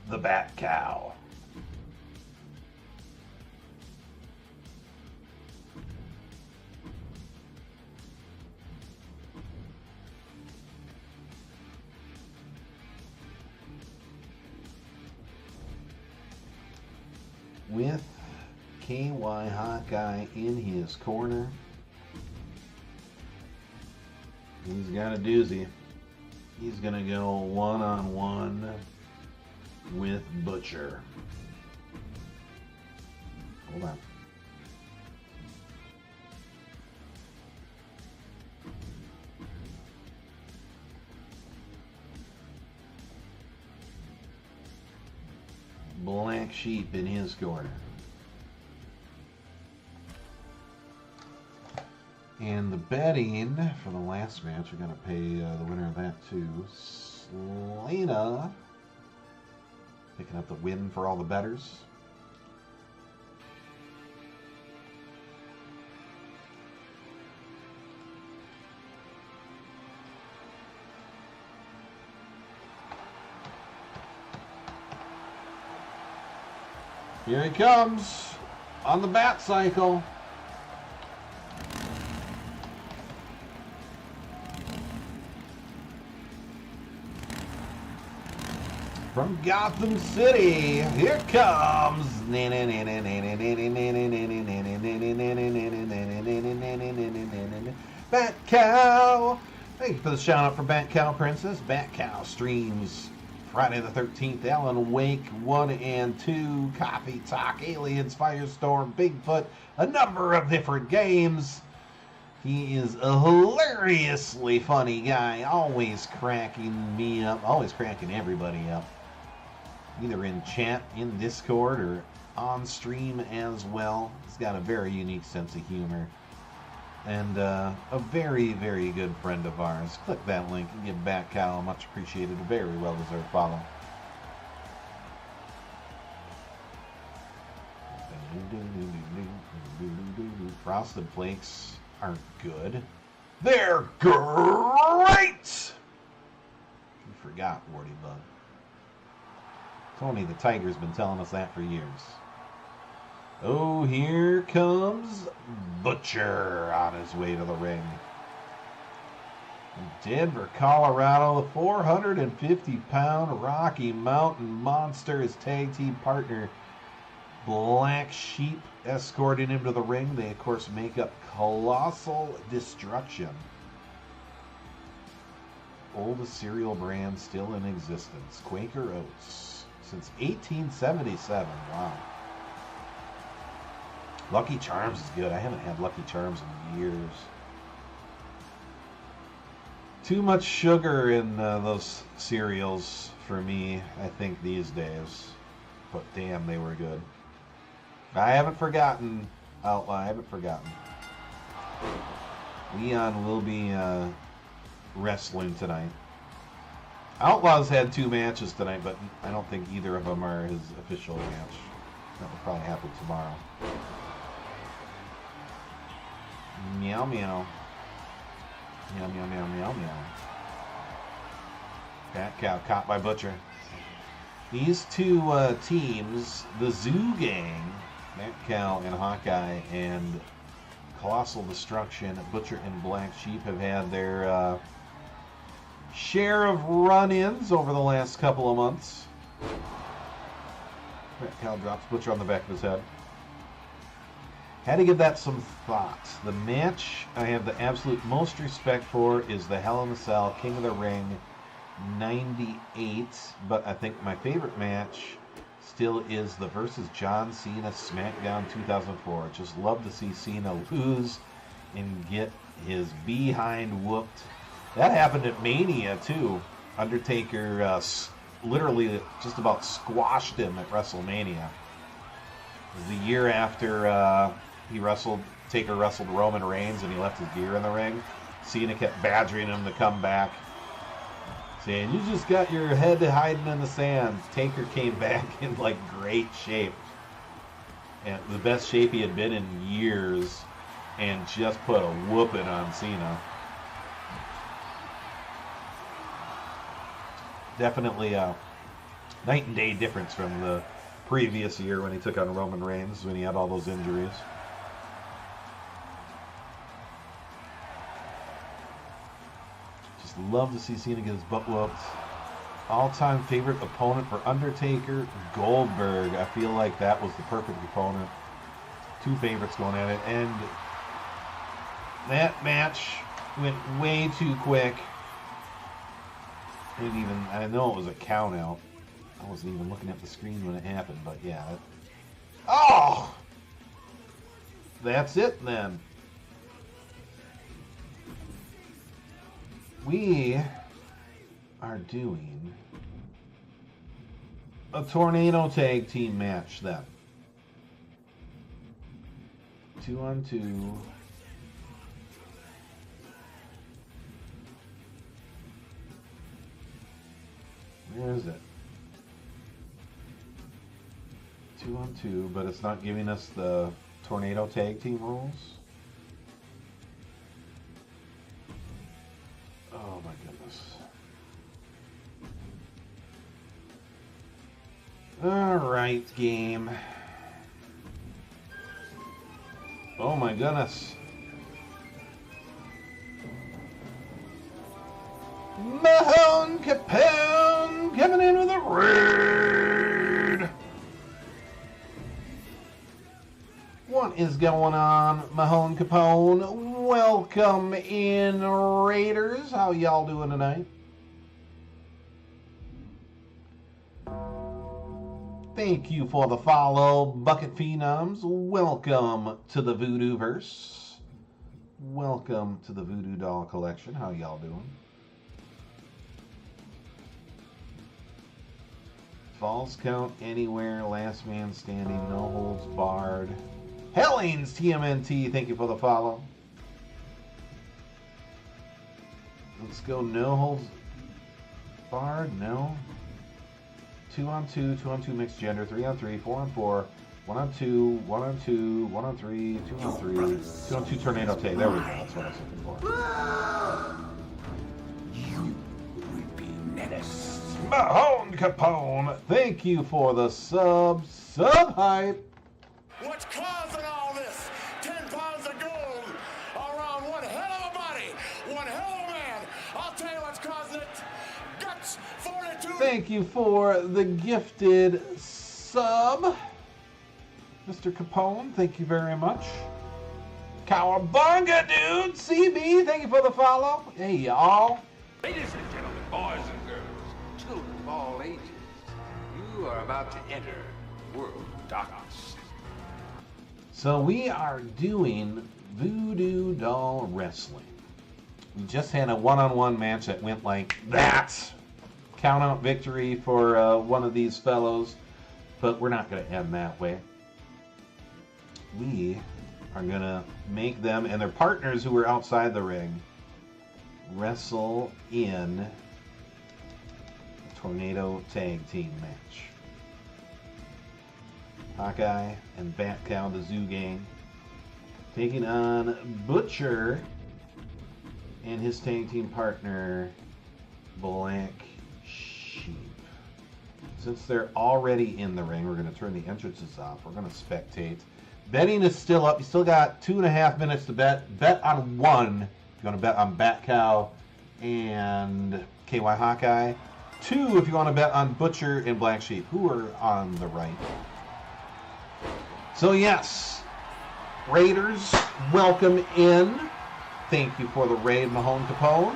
The Bat Cow. With KY Hawkeye in his corner. He's got a doozy. He's going to go one-on-one with Butcher. Hold on. Black Sheep in his corner. And the betting for the last match, we're going to pay the winner of that too. Selena picking up the win for all the bettors. Here he comes on the bat cycle. From Gotham City, here comes Bat Cow. Thank you for the shout out for Bat Cow Princess. Bat Cow streams Friday the 13th, Alan Wake 1 and 2, Coffee Talk, Aliens, Firestorm, Bigfoot, a number of different games. He is a hilariously funny guy, always cracking me up, always cracking everybody up. Either in chat, in Discord, or on stream as well. He's got a very unique sense of humor. And a very, very good friend of ours. Click that link and give Bat Cow a much appreciated, a very well-deserved follow. Frosted Flakes aren't good. They're great! You forgot, Warty Bug. Tony the Tiger's been telling us that for years. Oh, here comes Butcher on his way to the ring. In Denver, Colorado, the 450-pound Rocky Mountain Monster, his tag team partner, Black Sheep, escorting him to the ring. They, of course, make up Colossal Destruction. Oldest cereal brand still in existence, Quaker Oats, since 1877. Wow. Lucky Charms is good. I haven't had Lucky Charms in years. Too much sugar in those cereals for me, I think, these days. But damn, they were good. I haven't forgotten. Outlaw, I haven't forgotten. Leon will be wrestling tonight. Outlaw's had 2 matches tonight, but I don't think either of them are his official match. That will probably happen tomorrow. Meow meow. Meow meow meow meow meow. Fat Cow caught by Butcher. These 2 teams, the Zoo Gang, Fat Cow and Hawkeye, and Colossal Destruction, Butcher and Black Sheep, have had their share of run-ins over the last couple of months. Fat Cow drops Butcher on the back of his head. Had to give that some thought. The match I have the absolute most respect for is the Hell in a Cell King of the Ring 98, but I think my favorite match still is the versus John Cena SmackDown 2004. Just love to see Cena lose and get his behind whooped. That happened at Mania too. Undertaker literally just about squashed him at WrestleMania. It was the year after Taker wrestled Roman Reigns and he left his gear in the ring. Cena kept badgering him to come back, saying, "You just got your head hiding in the sand." Taker came back in like great shape, and the best shape he had been in years, and just put a whooping on Cena. Definitely a night and day difference from the previous year when he took on Roman Reigns, when he had all those injuries. Just love to see Cena get his butt whooped. All-time favorite opponent for Undertaker, Goldberg. I feel like that was the perfect opponent. 2 favorites going at it, and that match went way too quick. I know it was a count out. I wasn't even looking at the screen when it happened, but yeah. Oh! That's it then. We are doing a tornado tag team match then. 2-on-2. Where is it? 2-on-2, but it's not giving us the tornado tag team rules. Oh my goodness. Alright, game. Oh my goodness. Mahone Capone coming in with a raid. What is going on, Mahone Capone? Welcome in, Raiders. How y'all doing tonight? Thank you for the follow, Bucket Phenoms. Welcome to the VooDooVerse. Welcome to the Voodoo Doll Collection. How y'all doing? Falls count anywhere, last man standing, no holds barred. Hellings TMNT, thank you for the follow. Let's go no holds barred, no. 2-on-2, 2-on-2 mixed gender, 3-on-3, 4-on-4, 1 on 2, 1 on 2, 1 on 3, 2 on 3, 2 on 2 tornado tag. There we go. That's what I was looking for. You creepy menace. Mahone Capone, thank you for the sub hype. What's causing all this? 10 pounds of gold around one hell of a body, one hell of a man. I'll tell you what's causing it. Guts 42. Thank you for the gifted sub, Mr. Capone. Thank you very much. Cowabunga, dude. CB, thank you for the follow. Hey, y'all. Ladies and gentlemen, boys and girls, children of all ages, you are about to enter the world of darkness. So we are doing Voodoo Doll Wrestling. We just had a one-on-one match that went like that. Count out victory for one of these fellows, but we're not going to end that way. We are going to make them and their partners who are outside the ring wrestle in a tornado tag team match. Hawkeye and Bat Cow, the Zoo Gang, taking on Butcher and his tag team partner, Black Sheep. Since they're already in the ring, we're going to turn the entrances off. We're going to spectate. Betting is still up. You still got 2.5 minutes to bet. Bet on one. If you want to bet on Bat Cow and KY Hawkeye. 2 if you want to bet on Butcher and Black Sheep, who are on the right. So yes, Raiders, welcome in. Thank you for the raid, Mahone Capone.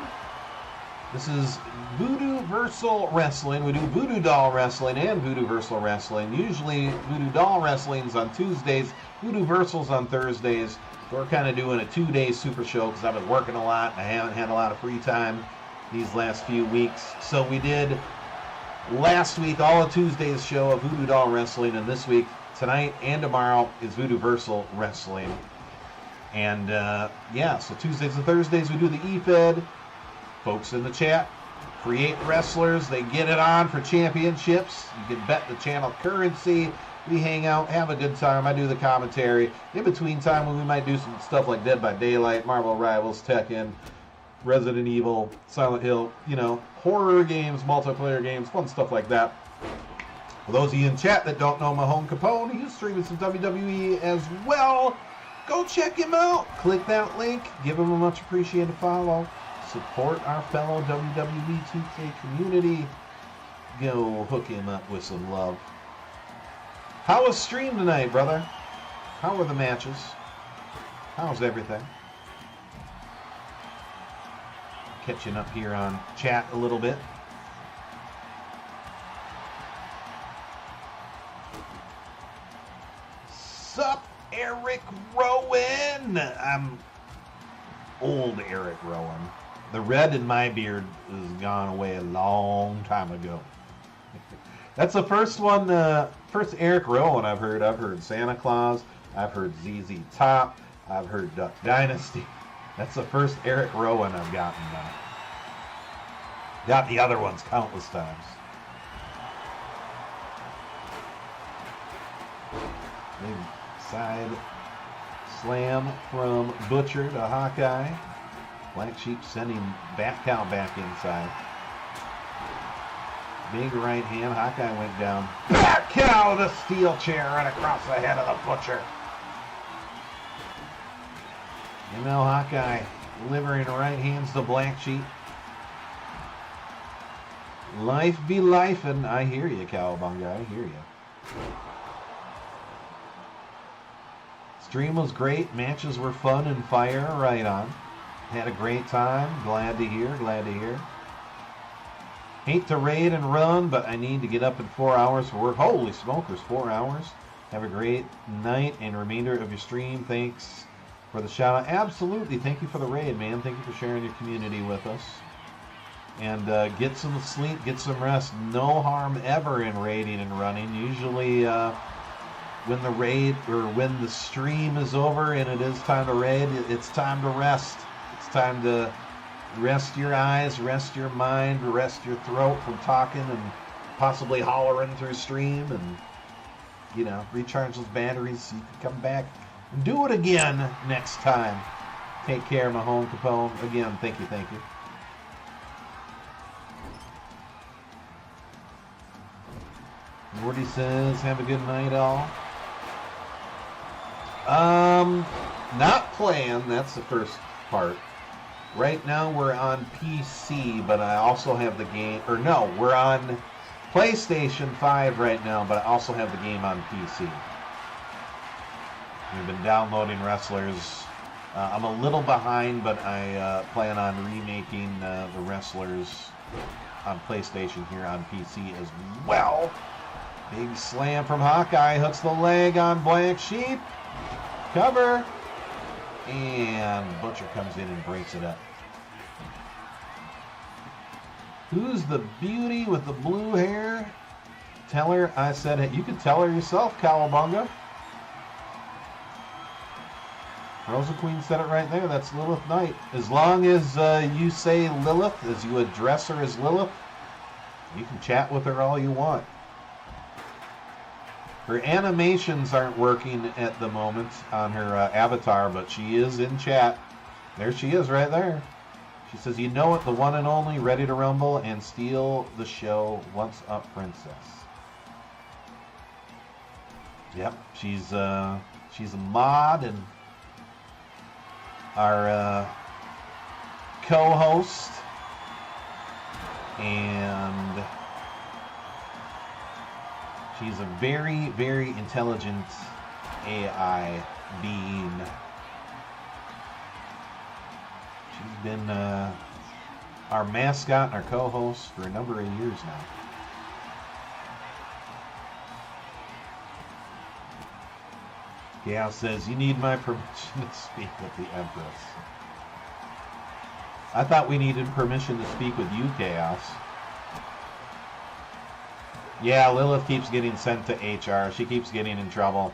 This is VooDooVerse Wrestling. We do Voodoo Doll Wrestling and VooDooVerse Wrestling. Usually Voodoo Doll Wrestling's on Tuesdays, VooDooVerse's on Thursdays. We're kind of doing a 2-day super show because I've been working a lot. I haven't had a lot of free time these last few weeks. So we did last week all of Tuesday's show of Voodoo Doll Wrestling, and this week, tonight and tomorrow, is VooDooVerse Wrestling. And yeah, so Tuesdays and Thursdays we do the E-Fed. Folks in the chat create wrestlers. They get it on for championships. You can bet the channel currency. We hang out, have a good time. I do the commentary. In between time, when we might do some stuff like Dead by Daylight, Marvel Rivals, Tekken, Resident Evil, Silent Hill, you know, horror games, multiplayer games, fun stuff like that. For those of you in chat that don't know Mahone Capone, he's streaming some WWE as well. Go check him out. Click that link. Give him a much appreciated follow. Support our fellow WWE 2K community. Go hook him up with some love. How was stream tonight, brother? How were the matches? How's everything? Catching up here on chat a little bit. Sup, Eric Rowan? I'm old Eric Rowan. The red in my beard has gone away a long time ago. That's the first one, first Eric Rowan I've heard. I've heard Santa Claus. I've heard ZZ Top. I've heard Duck Dynasty. That's the first Eric Rowan I've gotten now. Got the other ones countless times. Big side slam from Butcher to Hawkeye. Black Sheep sending Bat Cow back inside. Big right hand. Hawkeye went down. Bat Cow, the steel chair right across the head of the Butcher. And now Hawkeye delivering right hands to Black Sheep. Life be lifin'. I hear you, Cowabunga. I hear you. Stream was great. Matches were fun and fire. Right on. Had a great time. Glad to hear. Glad to hear. Hate to raid and run, but I need to get up in 4 hours for work. Holy smokers, 4 hours. Have a great night and remainder of your stream. Thanks for the shout out. Absolutely. Thank you for the raid, man. Thank you for sharing your community with us. And get some sleep, get some rest. No harm ever in raiding and running. Usually when the raid or when the stream is over and it is time to raid, it's time to rest. It's time to rest your eyes, rest your mind, rest your throat from talking and possibly hollering through stream. And you know, recharge those batteries so you can come back and do it again next time. Take care, Mahone Capone. Again, thank you, thank you. Morty says, have a good night, all. Not playing, that's the first part. Right now we're on PC, but I also have the game, or no, we're on PlayStation 5 right now, but I also have the game on PC. We've been downloading Wrestlers. I'm a little behind, but I plan on remaking the Wrestlers on PlayStation here on PC as well. Big slam from Hawkeye, hooks the leg on Black Sheep. Cover. And Butcher comes in and breaks it up. Who's the beauty with the blue hair? Tell her I said it. You can tell her yourself, Cowabunga. Frozen Queen said it right there. That's Lilith Knight. As long as you say Lilith, as you address her as Lilith, you can chat with her all you want. Her animations aren't working at the moment on her avatar, but she is in chat. There she is right there. She says, you know it, the one and only, ready to rumble and steal the show. What's up, princess? Yep, she's a mod and our co-host. And she's a very, very intelligent AI being. She's been our mascot and our co-host for a number of years now. Gail says, you need my permission to speak with the Empress. I thought we needed permission to speak with you, Chaos. Yeah, Lilith keeps getting sent to HR. She keeps getting in trouble.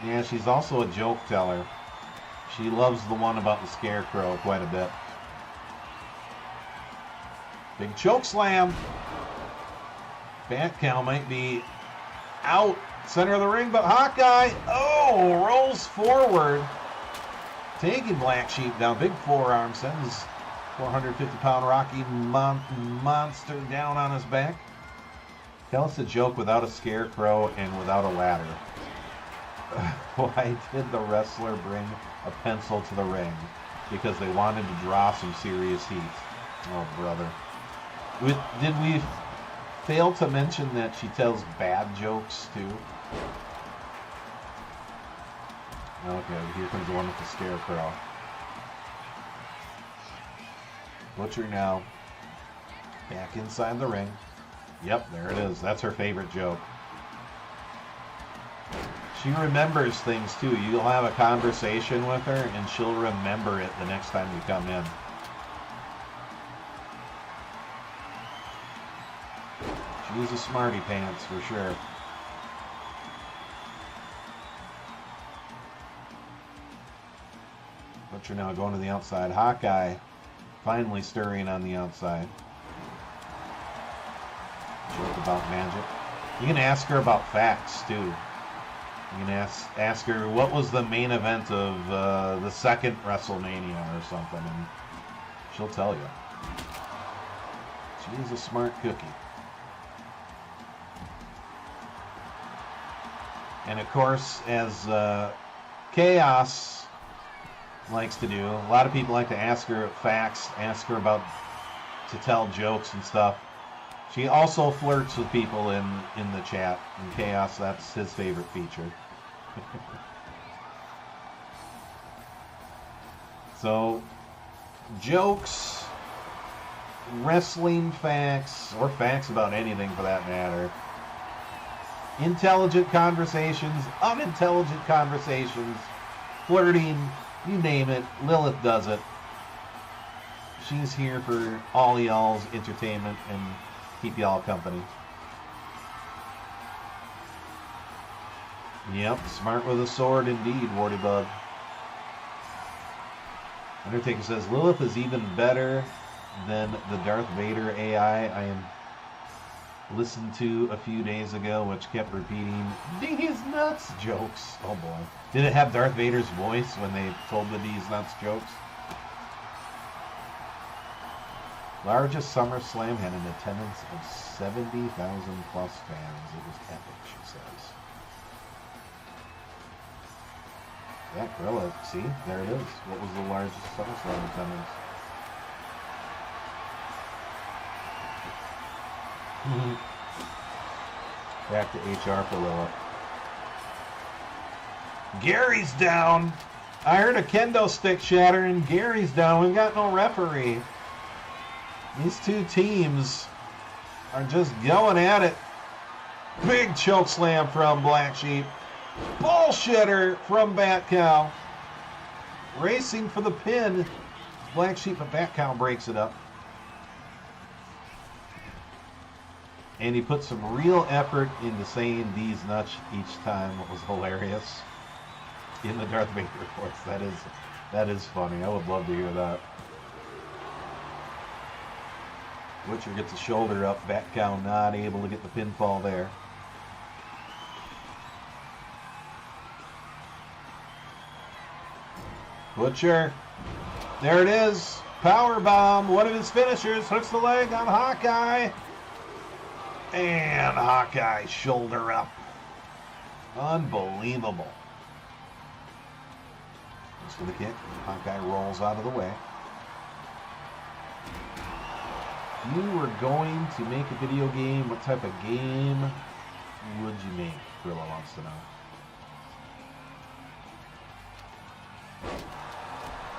Yeah, she's also a joke teller. She loves the one about the Scarecrow quite a bit. Big choke slam. Bat Cow might be out center of the ring, but Hawkeye, oh, rolls forward. Taking Black Sheep down. Big forearm sends 450-pound Rocky Monster down on his back. Tell us a joke without a Scarecrow and without a ladder. Why did the wrestler bring a pencil to the ring? Because they wanted to draw some serious heat. Oh, brother. Did we fail to mention that she tells bad jokes, too? Okay, here comes the one with the Scarecrow. Butcher now. Back inside the ring. Yep, there it is. That's her favorite joke. She remembers things too. You'll have a conversation with her and she'll remember it the next time you come in. She's a smarty pants for sure. Butcher now going to the outside. Hawkeye finally stirring on the outside. Joke about magic. You can ask her about facts too. You can ask her what was the main event of the second WrestleMania or something, and she'll tell you. She's a smart cookie. And of course, as Chaos likes to do, a lot of people like to ask her facts, ask her about to tell jokes and stuff. She also flirts with people in the chat. And Chaos, that's his favorite feature. So, jokes, wrestling facts, or facts about anything for that matter. Intelligent conversations, unintelligent conversations, flirting, you name it, Lilith does it. She's here for all y'all's entertainment and keep y'all company. Yep, smart with a sword indeed, Warty Bug. Undertaker says, Lilith is even better than the Darth Vader AI. I am listened to a few days ago, which kept repeating "These nuts" jokes. Oh boy. Did it have Darth Vader's voice when they told the "These nuts" jokes? Largest SummerSlam had an attendance of 70,000 plus fans. It was epic, she says. Yeah, Gorilla. See? There it is. What was the largest SummerSlam attendance? Back to HR for Lilith. Gary's down. I heard a kendo stick shatter and Gary's down. We've got no referee. These two teams are just going at it. Big choke slam from Black Sheep. Bullshitter from Bat Cow. Racing for the pin. Black Sheep, but Bat Cow breaks it up. And he put some real effort into saying "these nuts" each time. It was hilarious. In the Darth Vader voice. That is funny. I would love to hear that. Butcher gets a shoulder up. Bat Cow not able to get the pinfall there. Butcher. There it is. Power bomb. One of his finishers. Hooks the leg on Hawkeye. And Hawkeye shoulder up. Unbelievable. Goes for the kick. Hawkeye rolls out of the way. If you were going to make a video game, what type of game would you make? Gorilla wants to know.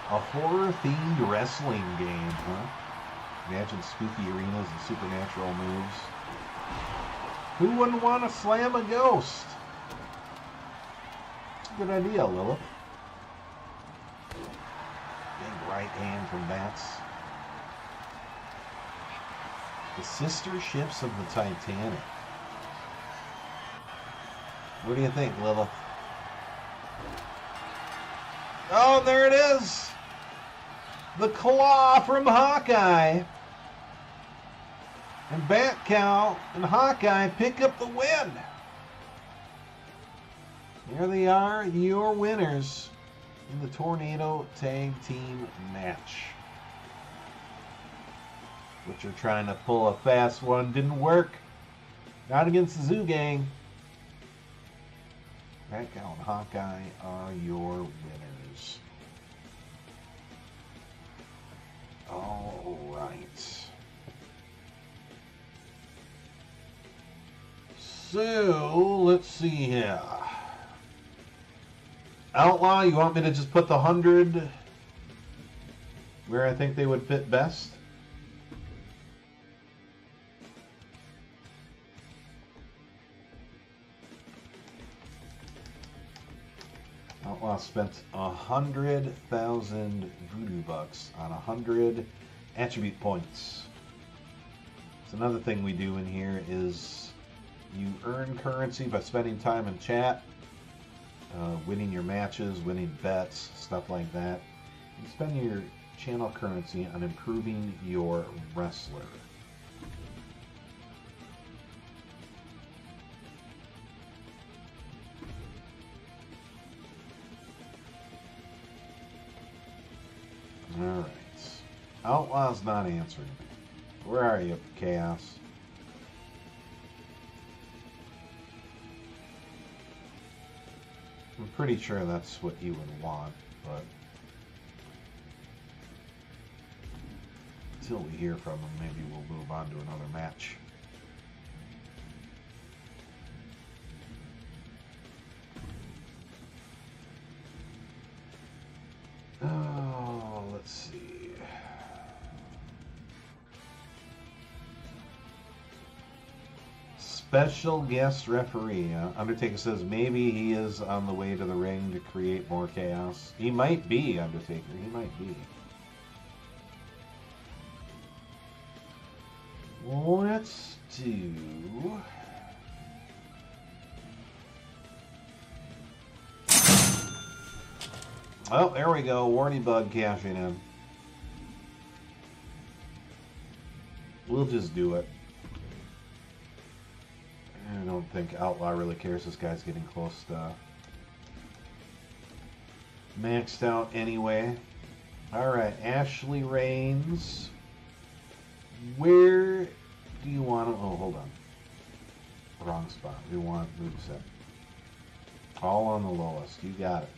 A horror-themed wrestling game, huh? Imagine spooky arenas and supernatural moves. Who wouldn't want to slam a ghost? Good idea, Lilith. Big right hand from Bats. The sister ships of the Titanic. What do you think, Lilith? Oh, there it is! The claw from Hawkeye. And Bat Cow and Hawkeye pick up the win. Here they are, your winners in the Tornado Tag Team match. Which are trying to pull a fast one. Didn't work. Not against the Zoo Gang. Bat Cow and Hawkeye are your winners. All right. So, let's see here. Outlaw, you want me to just put the 100 where I think they would fit best? Outlaw spent 100,000 voodoo bucks on 100 attribute points. So another thing we do in here is you earn currency by spending time in chat, winning your matches, winning bets, stuff like that. You spend your channel currency on improving your wrestler. Alright. Outlaw's not answering me. Where are you, Chaos? I'm pretty sure that's what you would want, but until we hear from him, maybe we'll move on to another match. Oh, let's see. Special guest referee. Undertaker says maybe he is on the way to the ring to create more chaos. He might be, Undertaker. He might be. Let's do... Oh, there we go. Warny Bug cashing in. We'll just do it. don't think Outlaw really cares. This guy's getting close to maxed out anyway. Alright, Ashley Reigns. Where do you want to... Oh, hold on. Wrong spot. We want moveset. All on the lowest. You got it.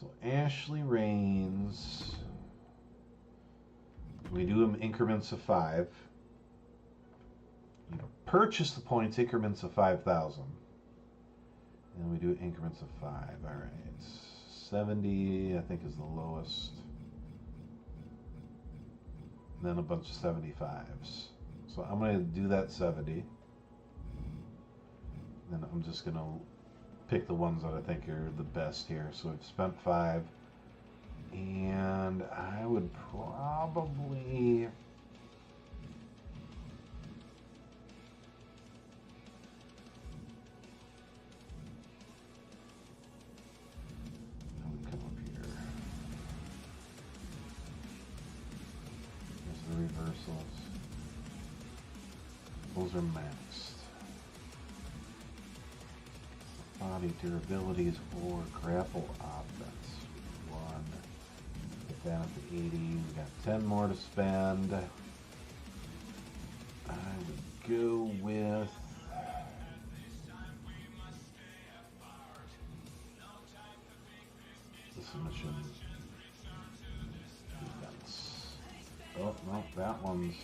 So Ashley Reigns. We do them increments of 5. You purchase the points increments of 5,000. And we do increments of 5. Alright. 70, I think, is the lowest. And then a bunch of 75s. So I'm going to do that 70. Then I'm just going to pick the ones that I think are the best here. So we've spent 5. And I would probably... reversals. Those are maxed. Body durability is 4. Grapple offense 1. Get that up to 80. We got 10 more to spend. I would go with... the submission. Oh, no, that one's...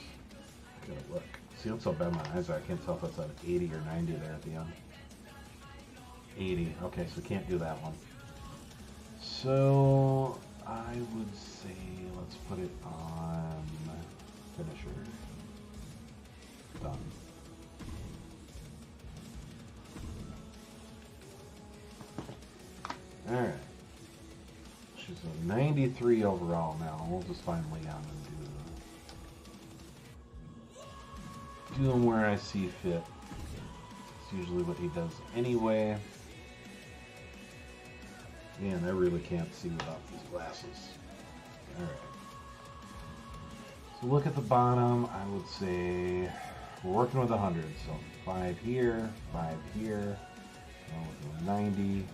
I gotta look. See how bad my eyes are? I can't tell if it's at 80 or 90 there at the end. 80. Okay, so we can't do that one. So, I would say let's put it on finisher. Done. Alright. She's a 93 overall now. We'll just find Leon and do him where I see fit. It's usually what he does anyway. Man, I really can't see without these glasses. Alright. So look at the bottom. I would say we're working with 100. So 5 here, 5 here. We're working with 90.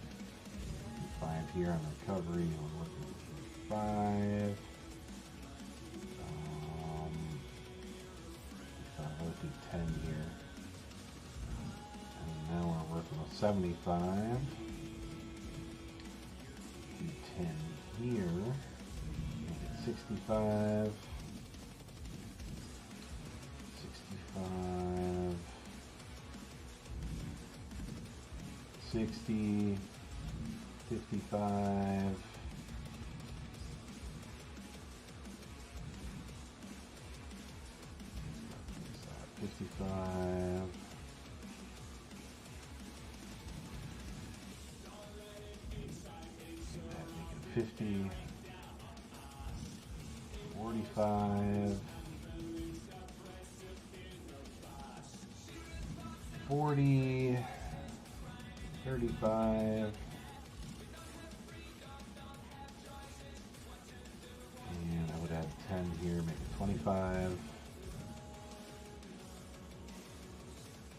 5 here on recovery. We're working with 5. Let's do 10 here. And now we're working with 75. Do 10 here. Make it 65. 65. 60. 55. 55. 50. 45. 40. 35. And I would add 10 here, make it 25.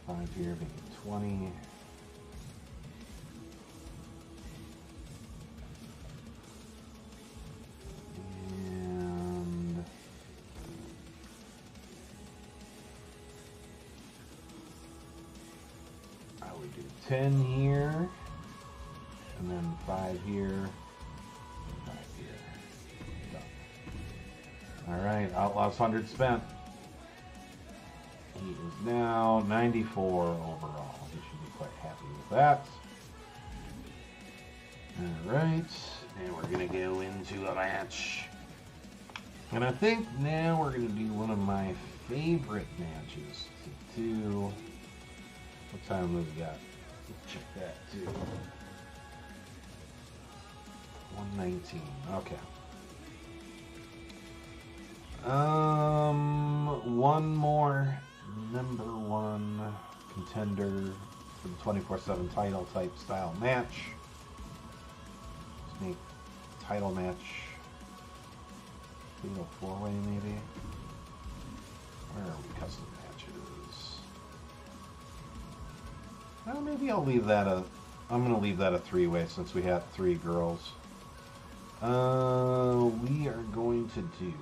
5 here, make it 20. And I would do 10 here, and then 5 here, 5 here. Done. Alright, Outlaws 100 spent. He is now 94 overall. He should be quite happy with that. Alright, and we're going to go into a match. And I think now we're going to do one of my favorite matches to do. What time have we got? Let's check that too. 119. Okay. One more number 1 contender for the 24/7 title type style match. Let's make title match fatal 4-way maybe. Where are we? Custom matches. Well, maybe I'll leave that a... I'm going to leave that a three-way since we have 3 girls. We are going to do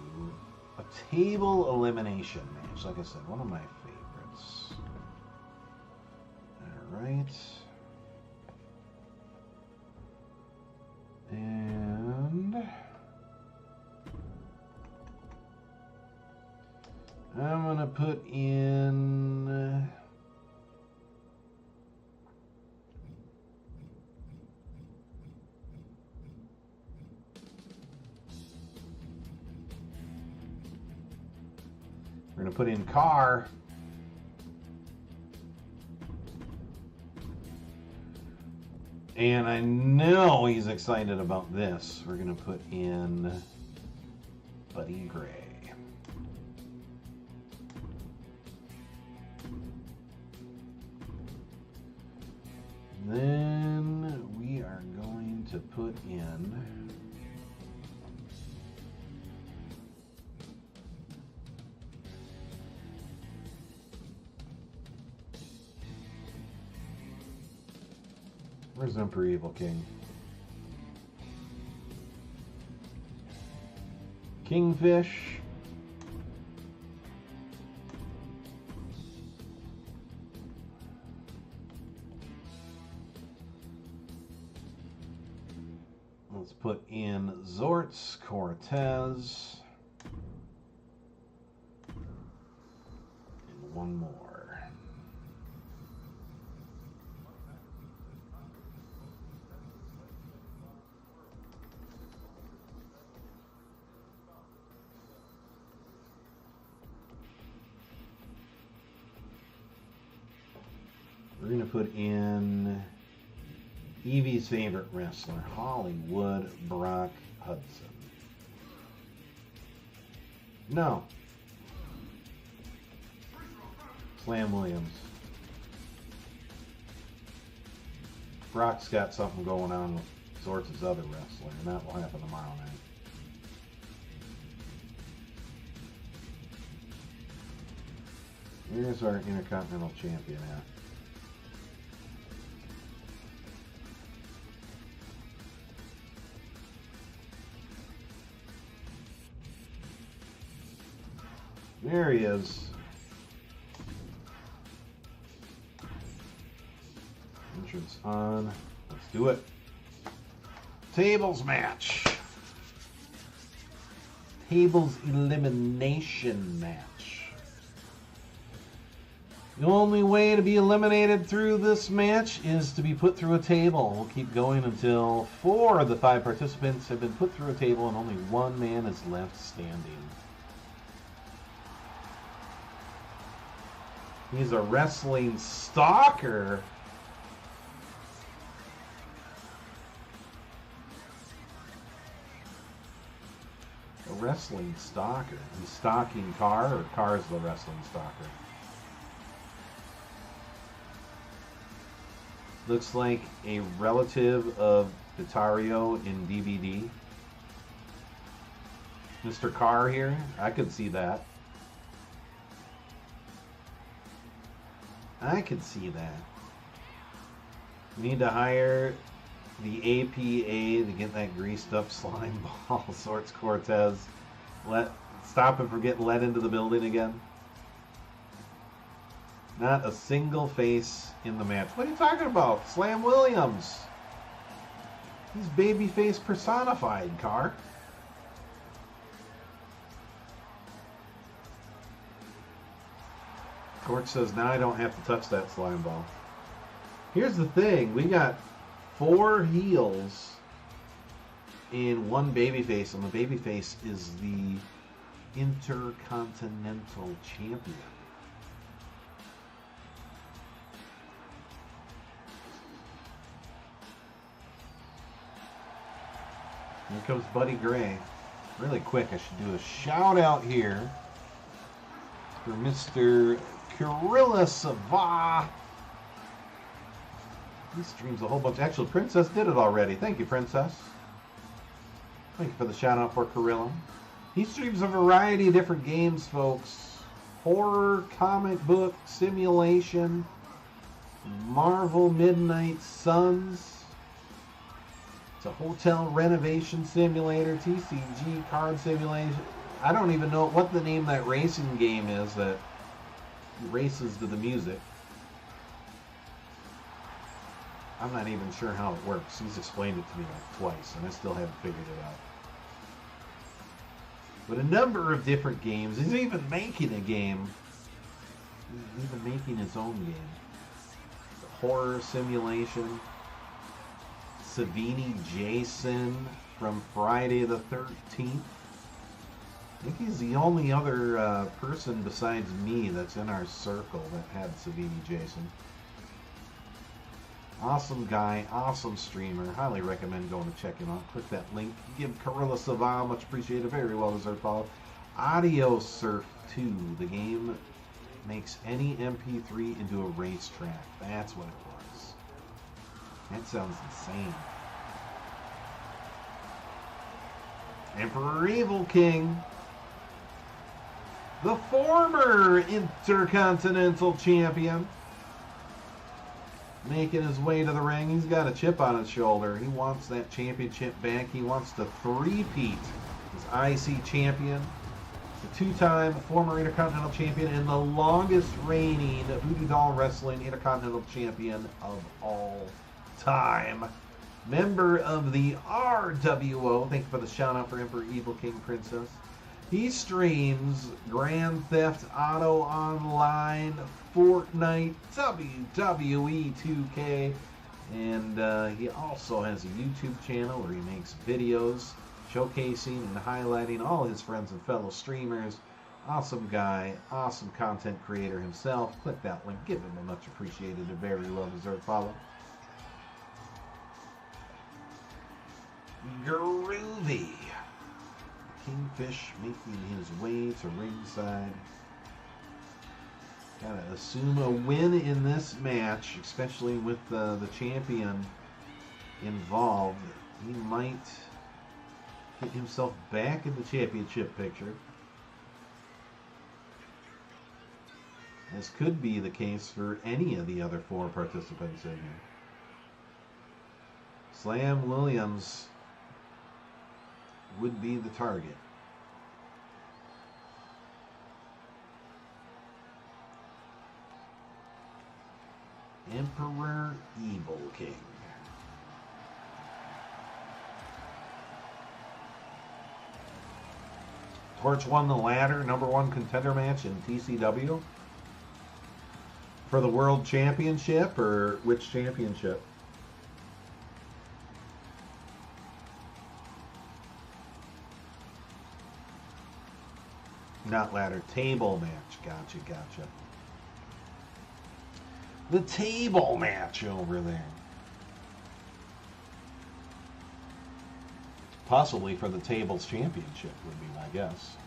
a table elimination match. Like I said, one of my favorites. Alright. And... I'm going to put in... We're going to put in Carr. And I know he's excited about this. We're going to put in Buddy Gray. Then we are going to put in where's Emperor Evil King? Kingfish. Let's put in Zortz, Cortez, and one more. We're going to put in Evie's favorite wrestler, Hollywood Brock Hudson. No. Slam Williams. Brock's got something going on with Zortz's other wrestler, and that will happen tomorrow night. Here's our Intercontinental Champion at. There he is. Entrance on. Let's do it. Tables match. Tables elimination match. The only way to be eliminated through this match is to be put through a table. We'll keep going until 4 of the 5 participants have been put through a table and only one man is left standing. He's a wrestling stalker. A wrestling stalker. He's stalking Carr, or Carr's the wrestling stalker? Looks like a relative of Vitario in DVD. Mr. Carr here. I could see that. I could see that. We need to hire the APA to get that greased up slime ball. Sorts Cortez. Stop him from getting let into the building again. Not a single face in the match. What are you talking about? Slam Williams. He's babyface personified, Carr. Court says, now I don't have to touch that slime ball. Here's the thing. We got 4 heels and 1 babyface, and the babyface is the Intercontinental Champion. Here comes Buddy Gray. Really quick, I should do a shout out here for Mr. Kirilla Sava. He streams a whole bunch. Actually, Princess did it already. Thank you, Princess. Thank you for the shout out for Kirilla. He streams a variety of different games, folks. Horror, comic book, simulation. Marvel Midnight Suns. It's a hotel renovation simulator, TCG card simulation. I don't even know what the name of that racing game is that races to the music. I'm not even sure how it works. He's explained it to me like twice, and I still haven't figured it out. But a number of different games. He's even making a game. He's even making his own game. The horror simulation. Savini Jason from Friday the 13th. I think he's the only other person besides me that's in our circle that had Savini Jason. Awesome guy, awesome streamer. Highly recommend going to check him out. Click that link. Give Carilla Saval much appreciated. Very well deserved follow. Audio Surf 2. The game makes any MP3 into a racetrack. That's what it was. That sounds insane. Emperor Evil King. The former Intercontinental Champion. Making his way to the ring. He's got a chip on his shoulder. He wants that championship back. He wants to three-peat as IC champion. The two-time former Intercontinental Champion and the longest reigning Voodoo Doll Wrestling Intercontinental Champion of all time. Member of the RWO. Thank you for the shout-out for Emperor Evil King Princess. He streams Grand Theft Auto Online, Fortnite, WWE 2K, and he also has a YouTube channel where he makes videos showcasing and highlighting all his friends and fellow streamers. Awesome guy, awesome content creator himself. Click that link, give him a much appreciated and very well deserved follow. Groovy. Kingfish making his way to ringside. Gotta assume a win in this match, especially with the champion involved. He might get himself back in the championship picture. This could be the case for any of the other four participants in here. Slam Williams would be the target. Emperor Evil King. Torch won the ladder, #1 contender match in TCW for the World Championship, or which championship? Not ladder, table match. Gotcha. The table match over there. Possibly for the tables championship would be my guess.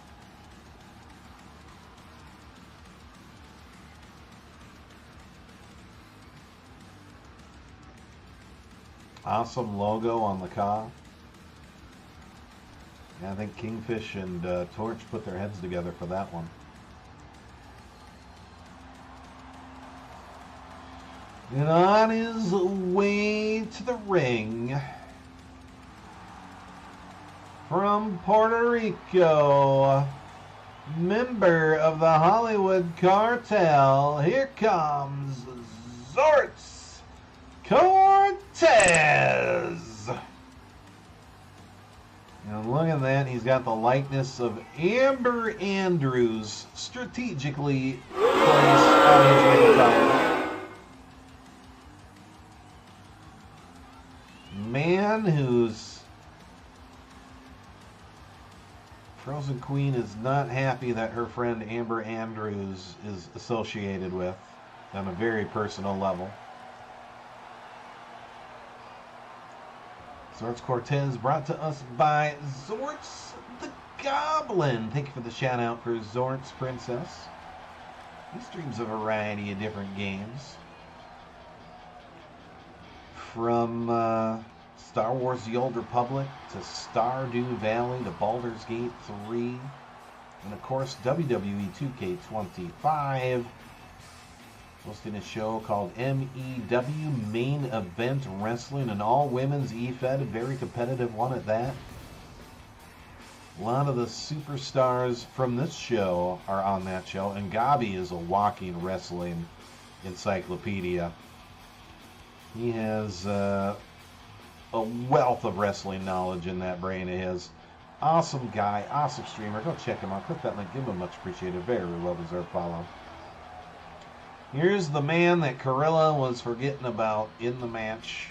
Awesome logo on the car. Yeah, I think Kingfish and Torch put their heads together for that one. And on his way to the ring from Puerto Rico, member of the Hollywood Cartel, here comes Zortz Cortez. And look at that, he's got the likeness of Amber Andrews strategically placed on his ring attire. Man whose Frozen Queen is not happy that her friend Amber Andrews is associated with on a very personal level. Zortz Cortez brought to us by Zortz the Goblin. Thank you for the shout out for Zortz Princess. He streams a variety of different games. From Star Wars The Old Republic to Stardew Valley to Baldur's Gate 3. And of course WWE 2K25. hosting a show called MEW, Main Event Wrestling, an all-women's E-Fed, a very competitive one at that. A lot of the superstars from this show are on that show, and Gabi is a walking wrestling encyclopedia. He has a wealth of wrestling knowledge in that brain of his. Awesome guy, awesome streamer. Go check him out. Click that link. Give him a much appreciated, very well-deserved follow. Here's the man that Carilla was forgetting about in the match.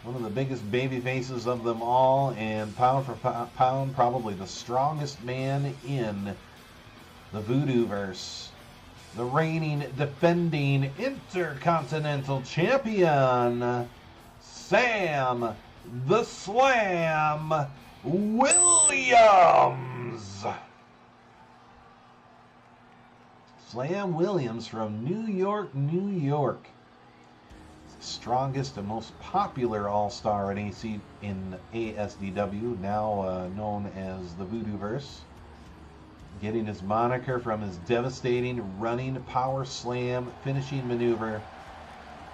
One of the biggest baby faces of them all, and pound for pound, probably the strongest man in the VooDooVerse. The reigning, defending Intercontinental Champion, Sam the Slam Williams. Slam Williams from New York, New York. The strongest and most popular all-star in ASDW, now known as the VooDooVerse. Getting his moniker from his devastating running power slam finishing maneuver.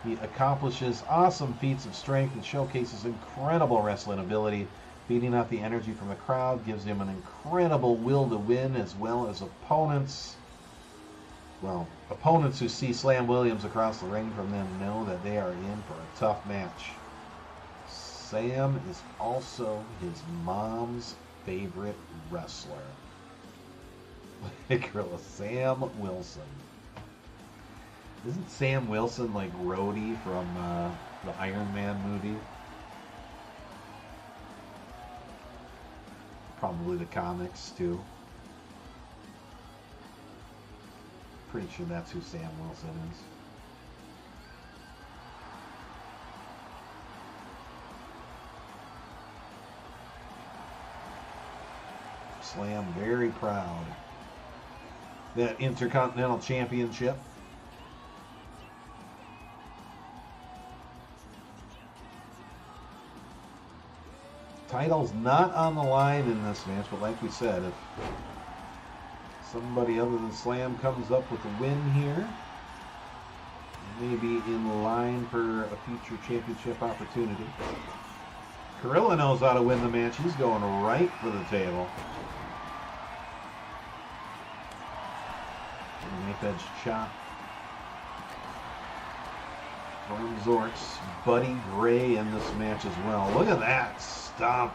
He accomplishes awesome feats of strength and showcases incredible wrestling ability. Feeding off the energy from the crowd gives him an incredible will to win, as well as opponents. Well, opponents who see Slam Williams across the ring from them know that they are in for a tough match. Sam is also his mom's favorite wrestler. Gorilla Sam Wilson. Isn't Sam Wilson like Rhodey from the Iron Man movie? Probably the comics too. Pretty sure that's who Sam Wilson is. Slam very proud. That Intercontinental Championship. Title's not on the line in this match, but like we said, if somebody other than Slam comes up with a win here, maybe in line for a future championship opportunity. Carilla knows how to win the match. He's going right for the table. Knife edge chop from Zorks. Buddy Gray in this match as well. Look at that stomp.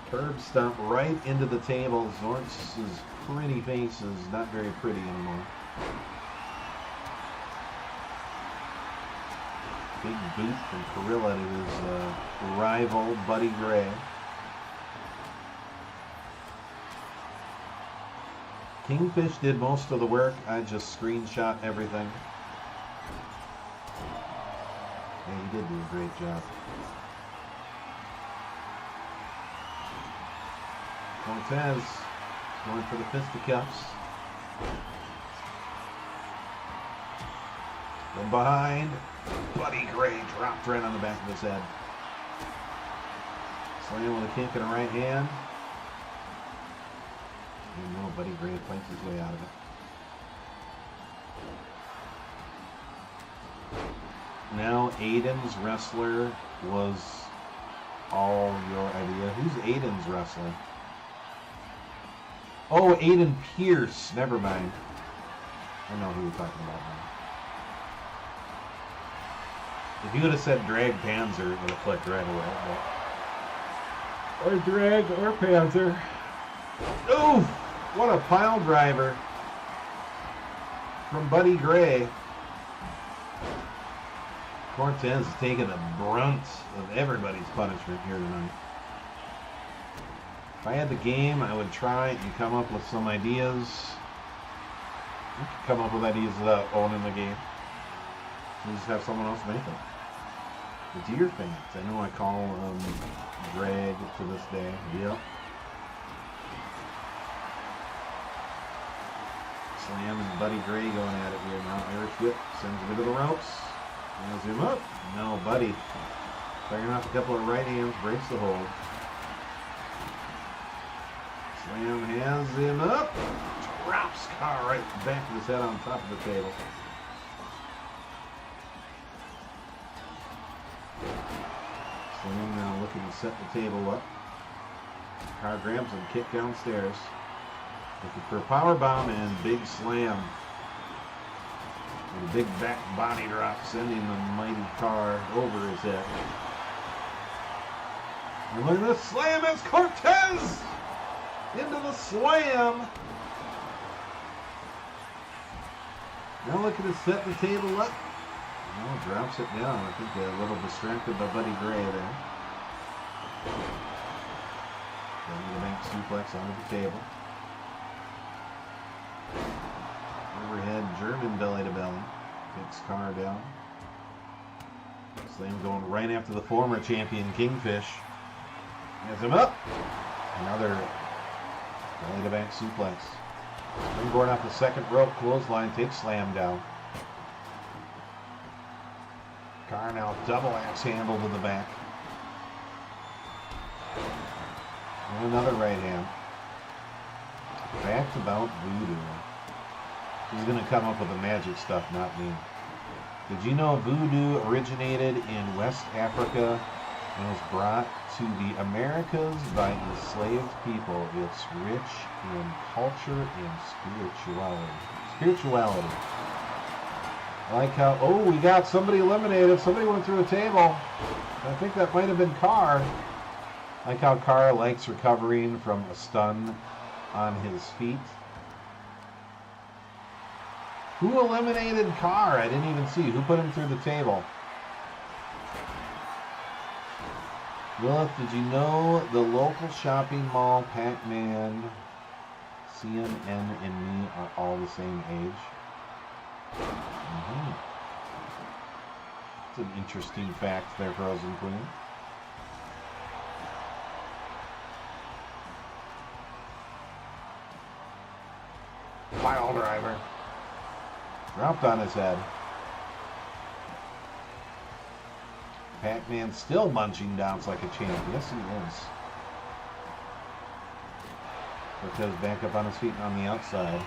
Curb stomp right into the table. Zorks' pretty face is not very pretty anymore. Big boot from Carilla to his rival, Buddy Gray. Kingfish did most of the work. I just screenshot everything. Yeah, he did do a great job. Cortez going for the fisticuffs. From behind, Buddy Gray dropped right on the back of his head. Slam with a kick and a right hand. And no, Buddy Gray fights his way out of it. Now Aiden's wrestler was all your idea. Who's Aiden's wrestler? Oh, Aiden Pierce. Never mind. I know who you're talking about now. If you would have said Drag Panzer, it would have clicked right away. Or Drag or Panzer. Oof! What a pile driver from Buddy Gray. Cortez is taking the brunt of everybody's punishment here tonight. If I had the game, I would try and come up with some ideas. You could come up with ideas without owning the game. You just have someone else make them. The Deer fans. I know I call Greg to this day. Yep. Slam and Buddy Gray going at it here now. Irish whip sends him into the ropes. Has him up. No, Buddy. Firing off a couple of right hands, breaks the hold. Slam has him up. drops Carr right back of his head on top of the table. Slam now looking to set the table up. Carr grabs him, kick downstairs. Looking for a power bomb and big slam. And a big back body drop, sending the mighty Carr over his head. And look at this slam as Cortez into the slam. Now looking to set the table up. Now drops it down. I think a little distracted by Buddy Gray there. Going the back suplex onto the table. Overhead German belly to belly. Kicks Carr down. Slam going right after the former champion Kingfish. Has him up. Another belly to back suplex. Springboard off the second rope. Clothesline takes slam down. Carr now double axe handle to the back. And another right hand. Fact about voodoo. He's going to come up with the magic stuff, not me. Did you know voodoo originated in West Africa and was brought to the Americas by enslaved people? It's rich in culture and spirituality. I like how, oh, we got somebody eliminated. Somebody went through a table. I think that might have been Carr. I like how Carr likes recovering from a stun on his feet. Who eliminated Carr? I didn't even see. Who put him through the table? Lilith, did you know the local shopping mall, Pac-Man, CNN, and me are all the same age? It's an interesting fact there, Frozen Queen. Pile driver. Dropped on his head. Pac-Man still munching down like a champ. Yes, he is. Cortez back up on his feet and on the outside.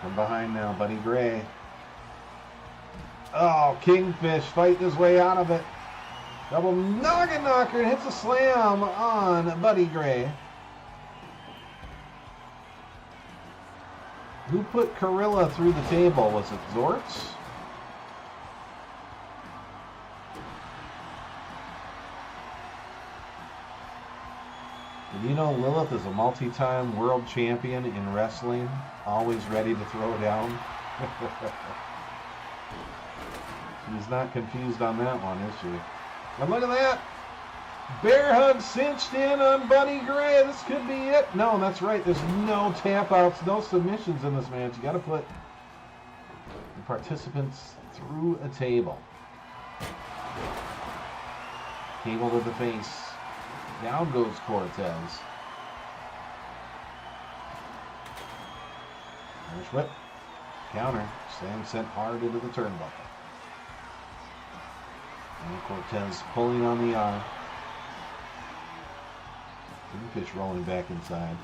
From behind now, Buddy Gray. Oh, Kingfish fighting his way out of it. Double noggin knocker and hits a slam on Buddy Gray. Who put Carilla through the table? Was it Zortz? Did you know Lilith is a multi-time world champion in wrestling? Always ready to throw down? She's not confused on that one, is she? And look at that! Bear hug cinched in on Buddy Gray. This could be it. No, that's right. There's no tap outs, no submissions in this match. You got to put the participants through a table. Table to the face. Down goes Cortez. Irish whip. Counter. Slam sent hard into the turnbuckle. And Cortez pulling on the arm. Kingfish rolling back inside.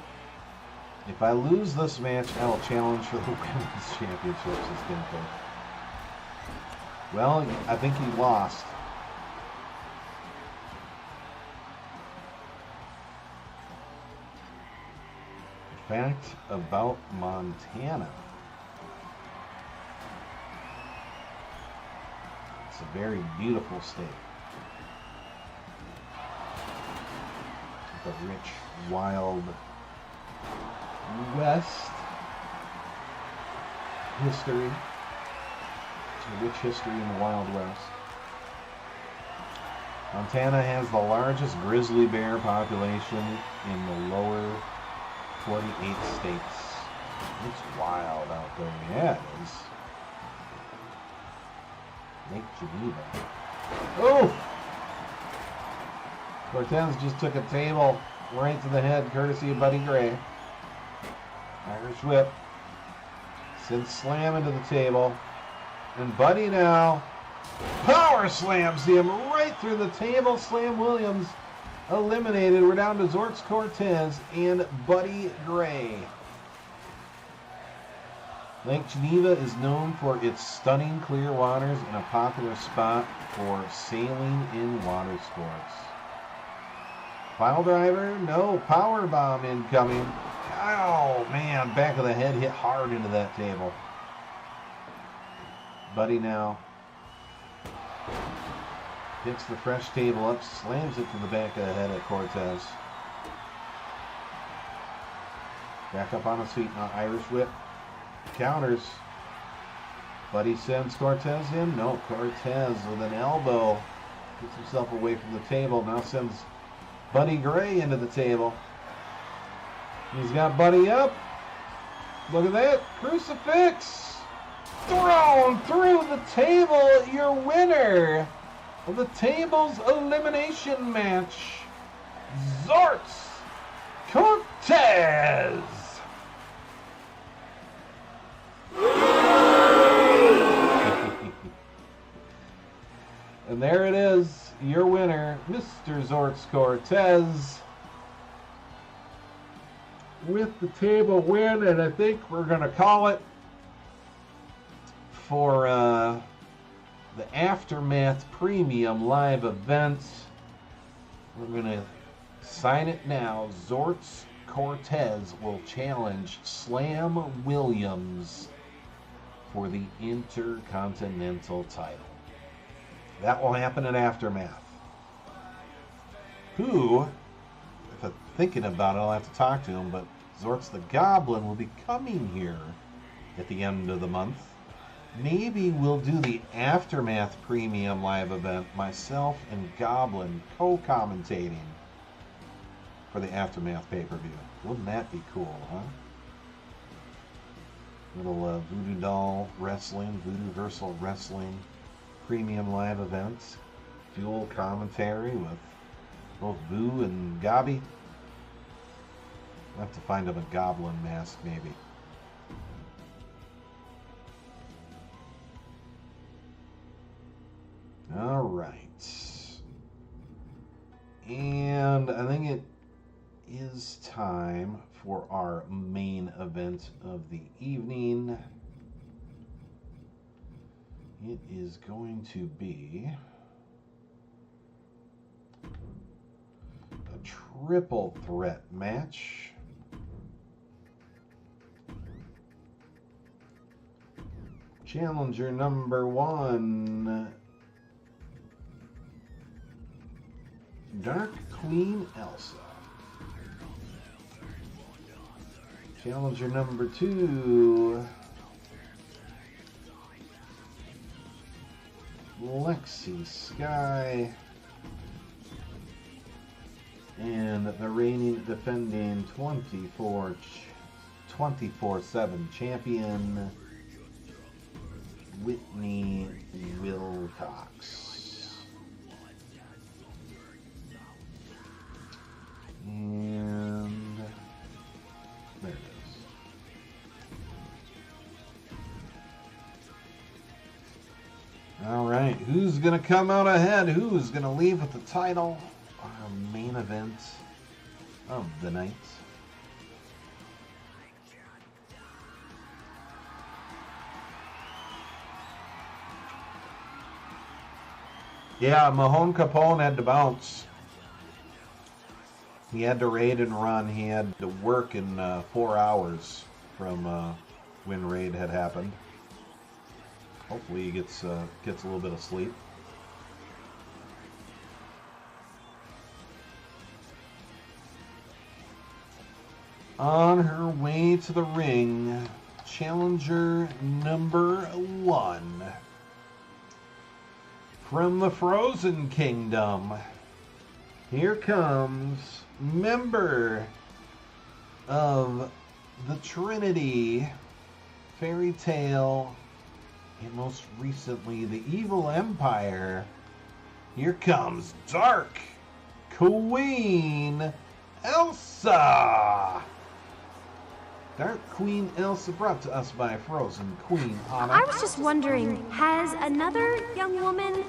If I lose this match, I will challenge for the women's championships, says Kingfish. Well, I think he lost. Fact about Montana. It's a very beautiful state. The rich, wild West history. It's a rich history in the Wild West. Montana has the largest grizzly bear population in the lower 48 states. It's wild out there. Yeah, it is. Lake Geneva. Oh! Cortez just took a table right to the head, courtesy of Buddy Gray. Irish whip. Sends slam into the table. And Buddy now power slams him right through the table. Slam Williams eliminated. We're down to Zortz Cortez and Buddy Gray. Lake Geneva is known for its stunning clear waters and a popular spot for sailing in water sports. Pile driver, no, power bomb incoming. Oh man, back of the head hit hard into that table. Buddy now picks the fresh table up, slams it to the back of the head at Cortez. Back up on his feet now, Irish whip. Counters. Buddy sends Cortez in. No, Cortez with an elbow. Gets himself away from the table. Now sends Buddy Gray into the table. He's got Buddy up. Look at that. Crucifix. Thrown through the table. Your winner of the table's elimination match, Zortz Cortez. And there it is, your winner, Mr. Zortz Cortez, with the table win, and I think we're going to call it for the Aftermath Premium live event. We're going to sign it now. Zortz Cortez will challenge Slam Williams for the Intercontinental title. That will happen at Aftermath. Who, if I'm thinking about it, I'll have to talk to him, but Zortz the Goblin will be coming here at the end of the month. Maybe we'll do the Aftermath Premium live event, myself and Goblin co-commentating for the Aftermath pay-per-view. Wouldn't that be cool, huh? Little Voodoo Doll Wrestling, VooDooVerse Wrestling Premium live events. Dual commentary with both Voo and Gobby. I'll have to find him a goblin mask, maybe. All right. And I think it is time for our main event of the evening. It is going to be a triple threat match. Challenger number 1, Dark Queen Elsa. Challenger number 2, Lexi Sky. And the reigning defending 24/7 champion, Whitney Wilcox. And there it is. All right, who's going to come out ahead? Who's going to leave with the title? Our main event of the night. Yeah, Mahone Capone had to bounce. He had to raid and run. He had to work in 4 hours from when raid had happened. Hopefully he gets a little bit of sleep. On her way to the ring, challenger number 1 from the Frozen Kingdom. Here comes member of the Trinity, Fairy Tale, and most recently the Evil Empire. Here comes Dark Queen Elsa. Dark Queen Elsa, brought to us by Frozen Queen Anna. I was just wondering, has another young woman,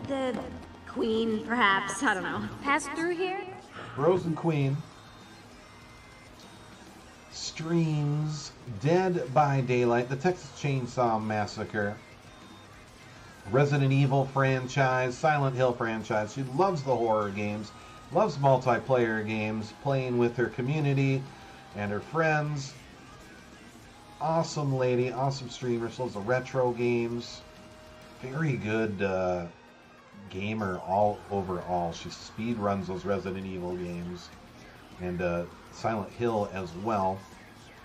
the queen perhaps, I don't know, passed through here? Frozen Queen streams Dead by Daylight, the Texas Chainsaw Massacre, Resident Evil franchise, Silent Hill franchise. She loves the horror games, loves multiplayer games, playing with her community and her friends. Awesome lady, awesome streamer. She loves the retro games. Very good gamer all overall. She speed runs those Resident Evil games and Silent Hill as well.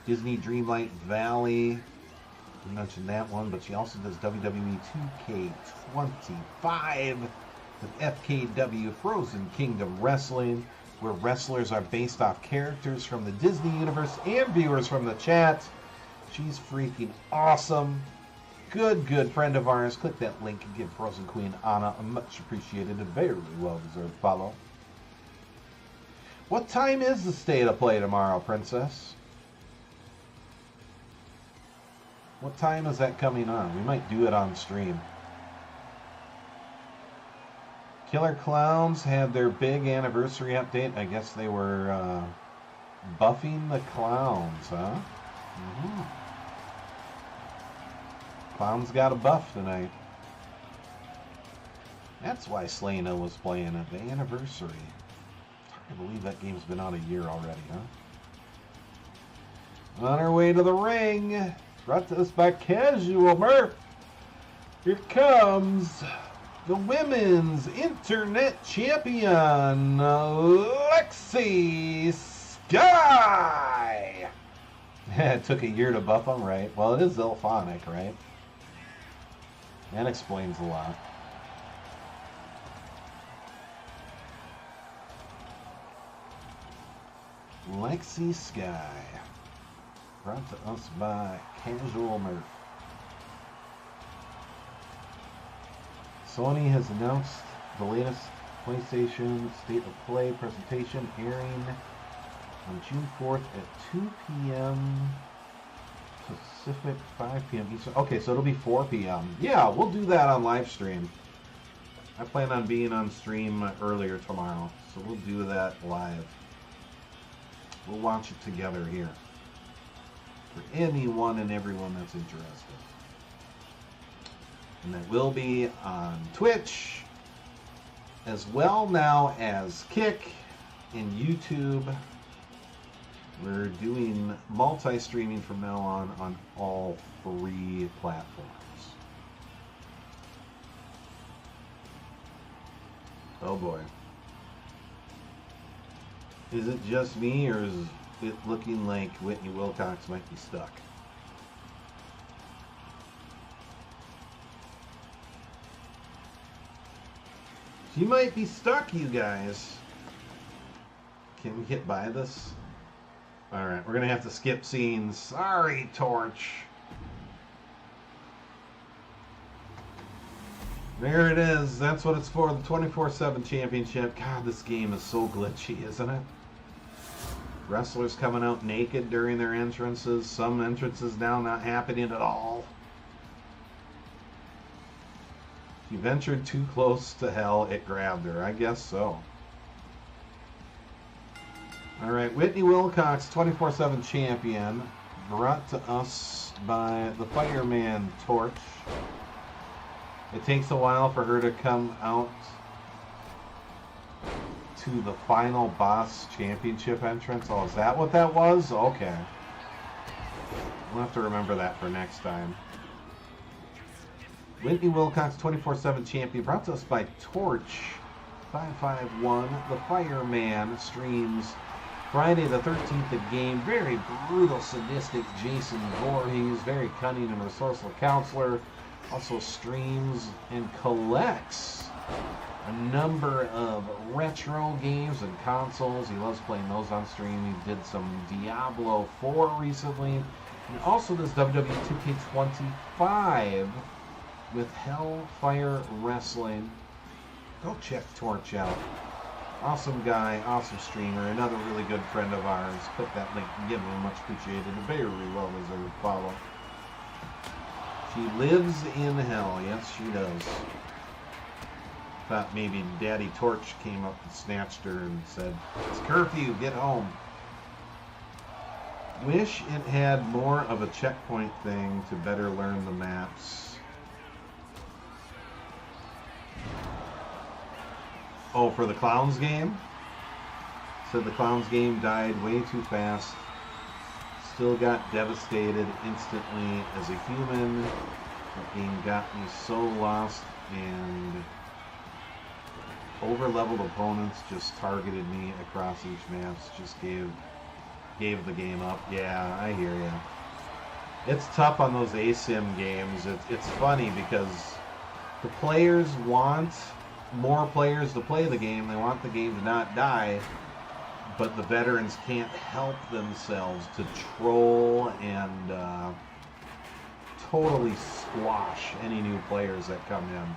Disney Dreamlight Valley, we mentioned that one, but she also does WWE 2K25 with FKW Frozen Kingdom Wrestling, where wrestlers are based off characters from the Disney universe and viewers from the chat. She's freaking awesome. Good friend of ours. Click that link and give Frozen Queen Anna a much appreciated and very well-deserved follow. What time is the state of play tomorrow, Princess? What time is that coming on? We might do it on stream. Killer Clowns had their big anniversary update. I guess they were buffing the clowns, huh? Mm-hmm. Clowns got a buff tonight. That's why Selena was playing it. The anniversary. It's hard to believe that game's been out a year already, huh? On our way to the ring. Brought to us by Casual Murph. Here comes the Women's Internet Champion, Lexi Sky. It took a year to buff them, right? Well, it is Zilphonic, right? That explains a lot. Lexi Sky. Brought to us by Casual Murph. Sony has announced the latest PlayStation State of Play presentation airing on June 4th at 2 p.m. Pacific, 5 p.m. Eastern. Okay, so it'll be 4 p.m. Yeah, we'll do that on live stream. I plan on being on stream earlier tomorrow, so we'll do that live. We'll watch it together here. For anyone and everyone that's interested. And that will be on Twitch, as well now as Kick and YouTube. We're doing multi-streaming from now on all 3 platforms. Oh boy. Is it just me, or is it looking like Whitney Wilcox might be stuck? She might be stuck, you guys. Can we get by this? Alright, we're going to have to skip scenes. Sorry, Torch. There it is. That's what it's for, the 24/7 championship. God, this game is so glitchy, isn't it? Wrestlers coming out naked during their entrances. Some entrances now not happening at all. She ventured too close to hell, it grabbed her. I guess so. Alright, Whitney Wilcox, 24/7 champion, brought to us by the Fireman Torch. It takes a while for her to come out to the final boss championship entrance. Oh, is that what that was? Okay. We'll have to remember that for next time. Whitney Wilcox, 24/7 champion, brought to us by Torch 551. The Fireman streams Friday the 13th at game. Very brutal, sadistic Jason Voorhees, very cunning and resourceful counselor. Also streams and collects a number of retro games and consoles. He loves playing those on stream. He did some Diablo 4 recently. And also does WWE 2K25 with Hellfire Wrestling. Go check Torch out. Awesome guy, awesome streamer, another really good friend of ours. Click that link and give him a much appreciated and very well deserved follow. She lives in hell, yes she does. Thought maybe Daddy Torch came up and snatched her and said, "It's curfew, get home." Wish it had more of a checkpoint thing to better learn the maps. Oh, for the Clowns game? Said the Clowns game died way too fast. Still got devastated instantly as a human. That game got me so lost, and over-leveled opponents just targeted me across each map. Just gave the game up. Yeah, I hear ya. It's tough on those ASIM games. It's funny because the players want more players to play the game. They want the game to not die, but the veterans can't help themselves to troll and totally squash any new players that come in.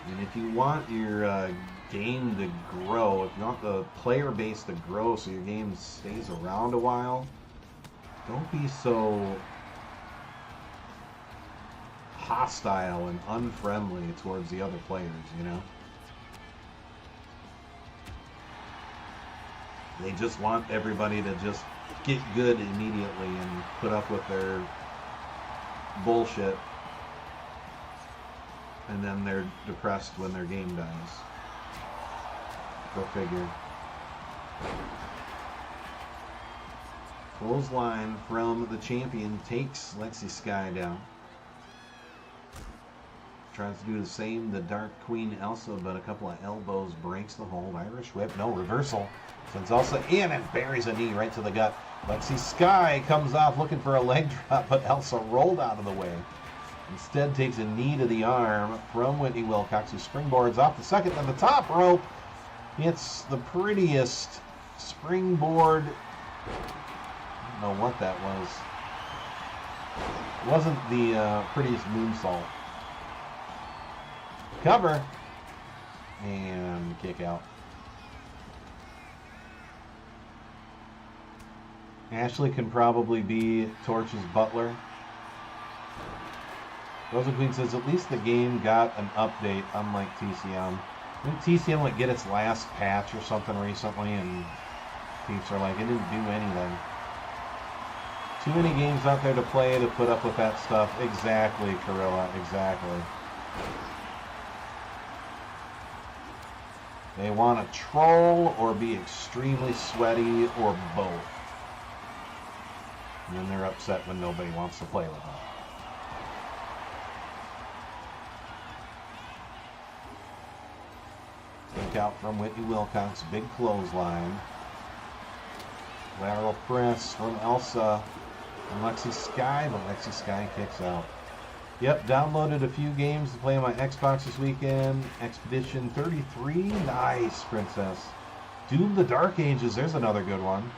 And if you want your game to grow, if you want the player base to grow so your game stays around a while, don't be so hostile and unfriendly towards the other players, you know? They just want everybody to just get good immediately and put up with their bullshit, and then they're depressed when their game dies. Go figure. Clothesline from the champion takes Lexi Sky down. Tries to do the same to Dark Queen Elsa, but a couple of elbows breaks the hold. Irish whip, no reversal. Sends Elsa in and buries a knee right to the gut. Lexi Sky comes off looking for a leg drop, but Elsa rolled out of the way. Instead takes a knee to the arm from Whitney Wilcox, who springboards off the second to the top rope. It's the prettiest springboard. I don't know what that was. It wasn't the prettiest moonsault. Cover. And kick out. Ashley can probably be Torch's butler. Rosa Queen says, at least the game got an update, unlike TCM. Didn't TCM like get its last patch or something recently, and peeps are like, it didn't do anything. Too many games out there to play to put up with that stuff. Exactly, Corilla, exactly. They want to troll or be extremely sweaty or both. And then they're upset when nobody wants to play with them. Take out from Whitney Wilcox. Big clothesline. Lateral press from Elsa and Lexi Sky, but Lexi Sky kicks out. Yep, downloaded a few games to play on my Xbox this weekend. Expedition 33. Nice, Princess. Doom the Dark Ages. There's another good one.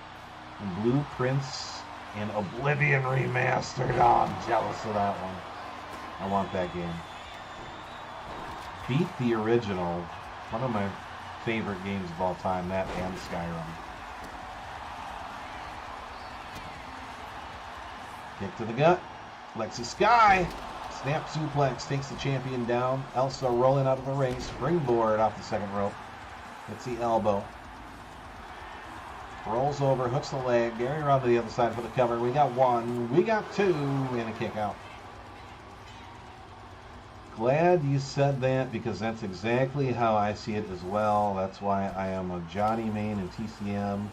And Blueprints and Oblivion Remastered. Oh, I'm jealous of that one. I want that game. Beat the original. One of my favorite games of all time, that and Skyrim. Kick to the gut. Lexi Sky. Snap suplex takes the champion down. Elsa rolling out of the ring. Springboard off the second rope. Hits the elbow. Rolls over, hooks the leg. Gary around to the other side for the cover. We got one. We got two. And a kick out. Glad you said that, because that's exactly how I see it as well. That's why I am a Johnny Main in TCM.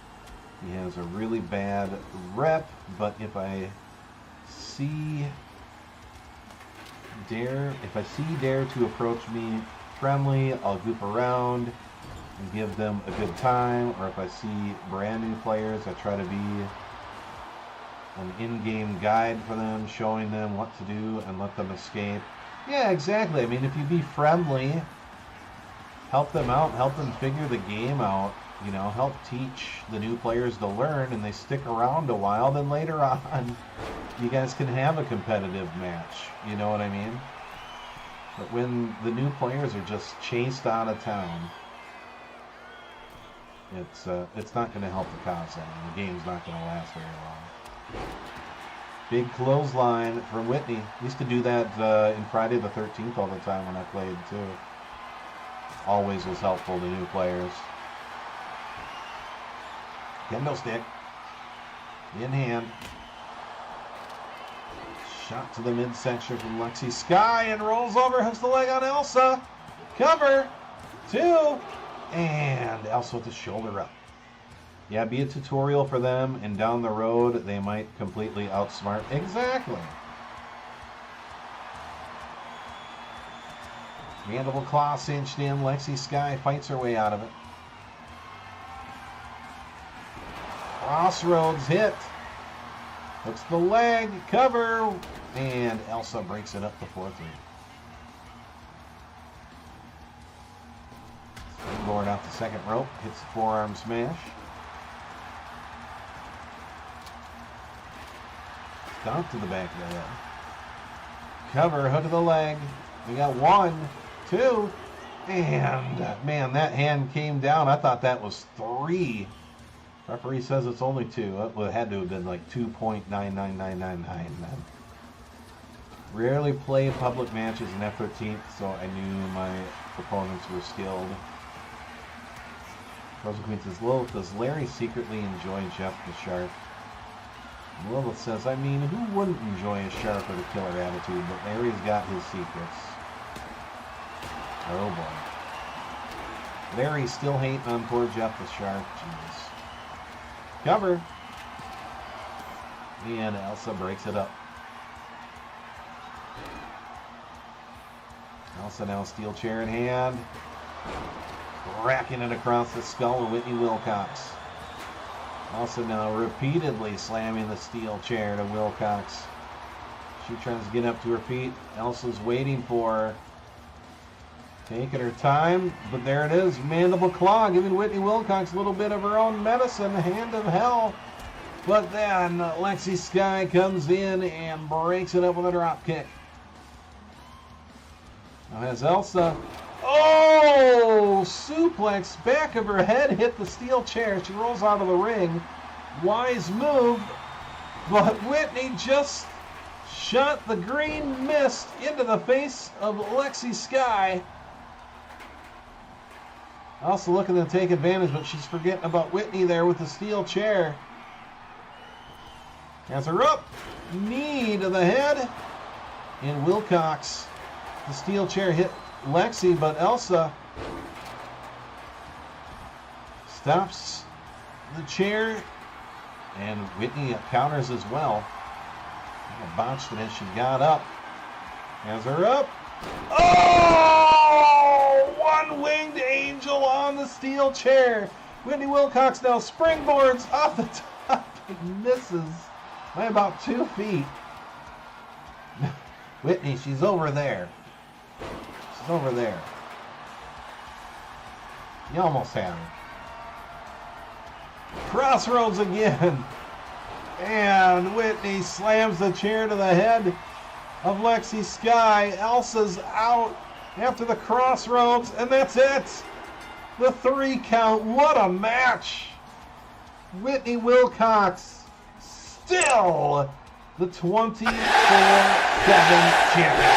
He has a really bad rep, but if I see Dare to approach me friendly, I'll goof around and give them a good time. Or if I see brand new players, I try to be an in-game guide for them, showing them what to do and let them escape. Yeah, exactly. I mean, if you be friendly, help them out, help them figure the game out, you know, help teach the new players to learn, and they stick around a while, then later on, you guys can have a competitive match. You know what I mean? But when the new players are just chased out of town, it's not going to help the cause any. The game's not going to last very long. Big clothesline from Whitney. Used to do that in Friday the 13th all the time when I played too. always was helpful to new players. Kendo stick. In hand. Shot to the midsection from Lexi Sky and rolls over, hooks the leg on Elsa. Cover. 2. And Elsa with the shoulder up. Yeah, be a tutorial for them, and down the road, they might completely outsmart. Exactly. Mandible claw cinched in. Lexi Sky fights her way out of it. Crossroads hit. Hooks the leg. Cover. And Elsa breaks it up to 4-3. Springboard out the second rope. Hits the forearm smash. Stomp to the back of the head. Cover. Hook of the leg. We got 1, 2. And, man, that hand came down. I thought that was 3. Referee says it's only 2. It had to have been like 2.99999, man. Rarely play public matches in F13, so I knew my opponents were skilled. Frozen Queen says, Lilith, does Larry secretly enjoy Jeff the Shark? And Lilith says, I mean, who wouldn't enjoy a shark with a killer attitude, but Larry's got his secrets. Oh boy. Larry's still hating on poor Jeff the Shark. Jeez. Cover. And Elsa breaks it up. Elsa now steel chair in hand. Cracking it across the skull of Whitney Wilcox. Elsa now repeatedly slamming the steel chair to Wilcox. She tries to get up to her feet. Elsa's waiting for her. Taking her time, but there it is. Mandible claw, giving Whitney Wilcox a little bit of her own medicine. Hand of hell. But then Lexi Sky comes in and breaks it up with a drop kick. Now has Elsa. Oh! Suplex, back of her head hit the steel chair. She rolls out of the ring. Wise move, but Whitney just shot the green mist into the face of Lexi Sky. Also looking to take advantage, but she's forgetting about Whitney there with the steel chair. Has her up. Knee to the head. And Wilcox. The steel chair hit Lexi, but Elsa stops the chair. And Whitney counters as well. Botched it as she got up. Has her up. Oh! One-winged angel on the steel chair. Whitney Wilcox now springboards off the top and misses by about 2 feet. Whitney, she's over there. She's over there. You almost had her. Crossroads again. And Whitney slams the chair to the head of Lexi Sky. Elsa's out after the crossroads, and that's it. The 3 count. What a match. Whitney Wilcox still the 24/7 champion.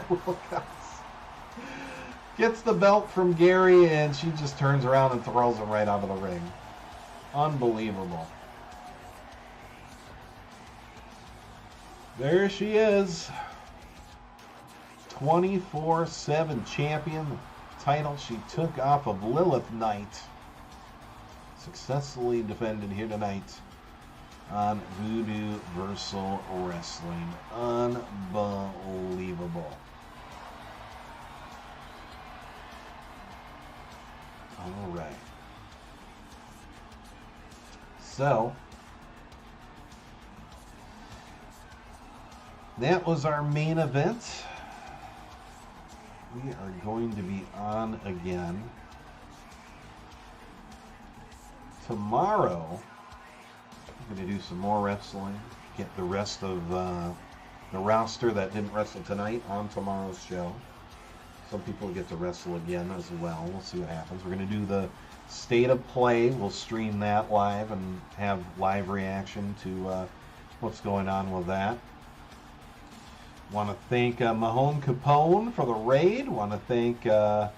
Wilcox gets the belt from Gary, and she just turns around and throws him right out of the ring. Unbelievable. There she is. 24/7 champion. The title she took off of Lilith Knight. Successfully defended here tonight on VooDooVerse Wrestling. Unbelievable. All right. So, that was our main event. We are going to be on again tomorrow. I'm going to do some more wrestling. Get the rest of the roster that didn't wrestle tonight on tomorrow's show. Some people get to wrestle again as well. We'll see what happens. We're going to do the State of Play. We'll stream that live and have live reaction to what's going on with that. Want to thank Mahone Capone for the raid. Want to thank Hoddings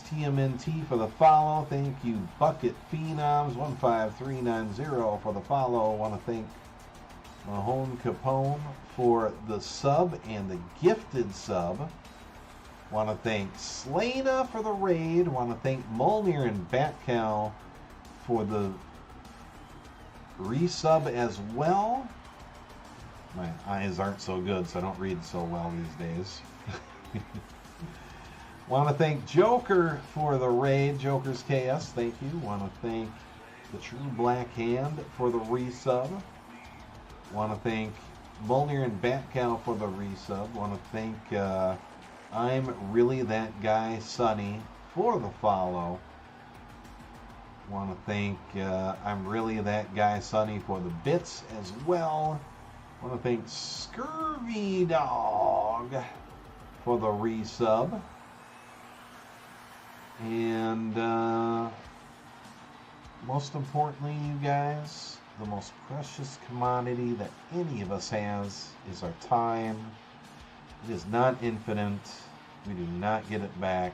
TMNT for the follow. Thank you Bucket Phenoms 15390 for the follow. Want to thank Mahone Capone for the sub and the gifted sub. Want to thank Slana for the raid. Want to thank Molnir and Batcow for the resub as well. My eyes aren't so good, so I don't read so well these days. Want to thank Joker for the raid. Joker's KS, thank you. Want to thank the True Black Hand for the resub. Want to thank Molnir and Batcow for the resub. Want to thank I'm Really That Guy Sonny for the follow. Want to thank I'm Really That Guy Sonny for the bits as well. Want to thank Scurvy Dog for the resub. And most importantly, you guys, the most precious commodity that any of us has is our time. It is not infinite. We do not get it back.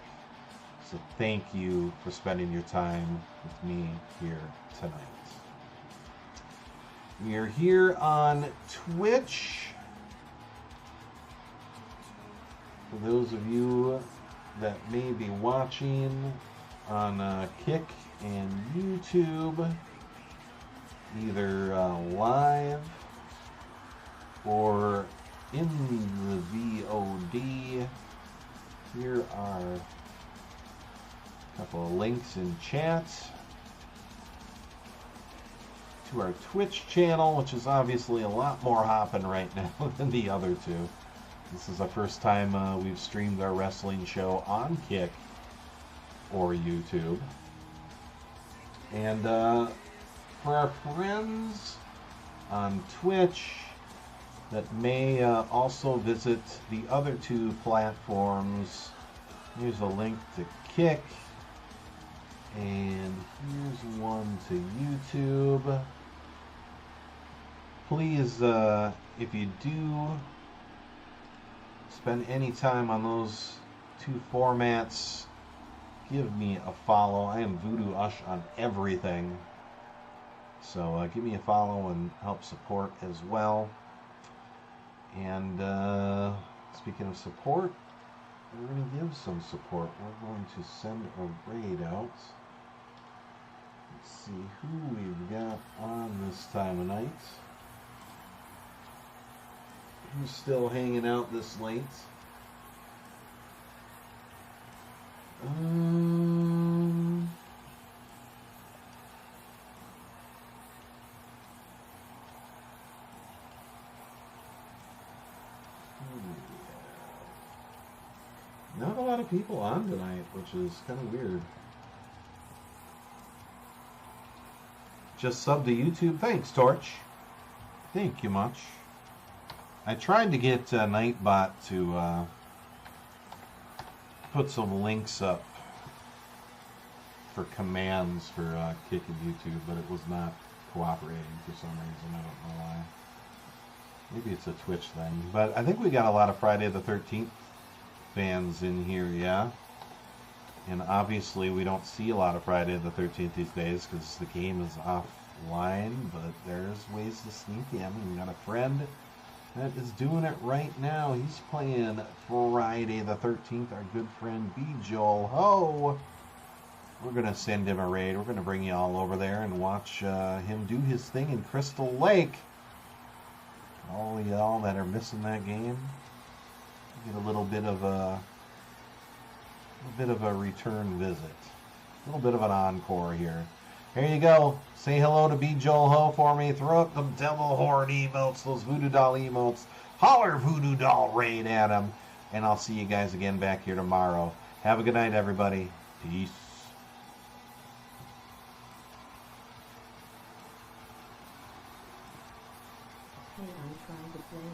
So thank you for spending your time with me here tonight. We are here on Twitch. For those of you that may be watching on Kick and YouTube, either live or in the VOD, here are a couple of links in chat to our Twitch channel, which is obviously a lot more hopping right now than the other two. This is the first time we've streamed our wrestling show on Kick or YouTube. And for our friends on Twitch that may also visit the other two platforms, here's a link to Kick, and here's one to YouTube. Please, if you do spend any time on those two formats, give me a follow. I am Voodoo Ush on everything. So give me a follow and help support as well. And speaking of support, we're going to give some support. We're going to send a raid out. Let's see who we've got on this time of night. Who's still hanging out this late? Not a lot of people on tonight, which is kind of weird. Just sub to YouTube. Thanks, Torch. Thank you much. I tried to get Nightbot to put some links up for commands for Kick and YouTube, but it was not cooperating for some reason. I don't know why. Maybe it's a Twitch thing. But I think we got a lot of Friday the 13th fans in here, yeah? And obviously we don't see a lot of Friday the 13th these days because the game is offline, but there's ways to sneak in. We got a friend that is doing it right now. He's playing Friday the 13th. Our good friend B. Joel Ho. We're going to send him a raid. We're going to bring you all over there and watch him do his thing in Crystal Lake. All of y'all that are missing that game, get a little bit of a return visit. A little bit of an encore here. Here you go. Say hello to B. Joel Ho for me. Throw up them devil horde emotes, those voodoo doll emotes. Holler voodoo doll raid at them. And I'll see you guys again back here tomorrow. Have a good night, everybody. Peace. Hey, I'm trying to play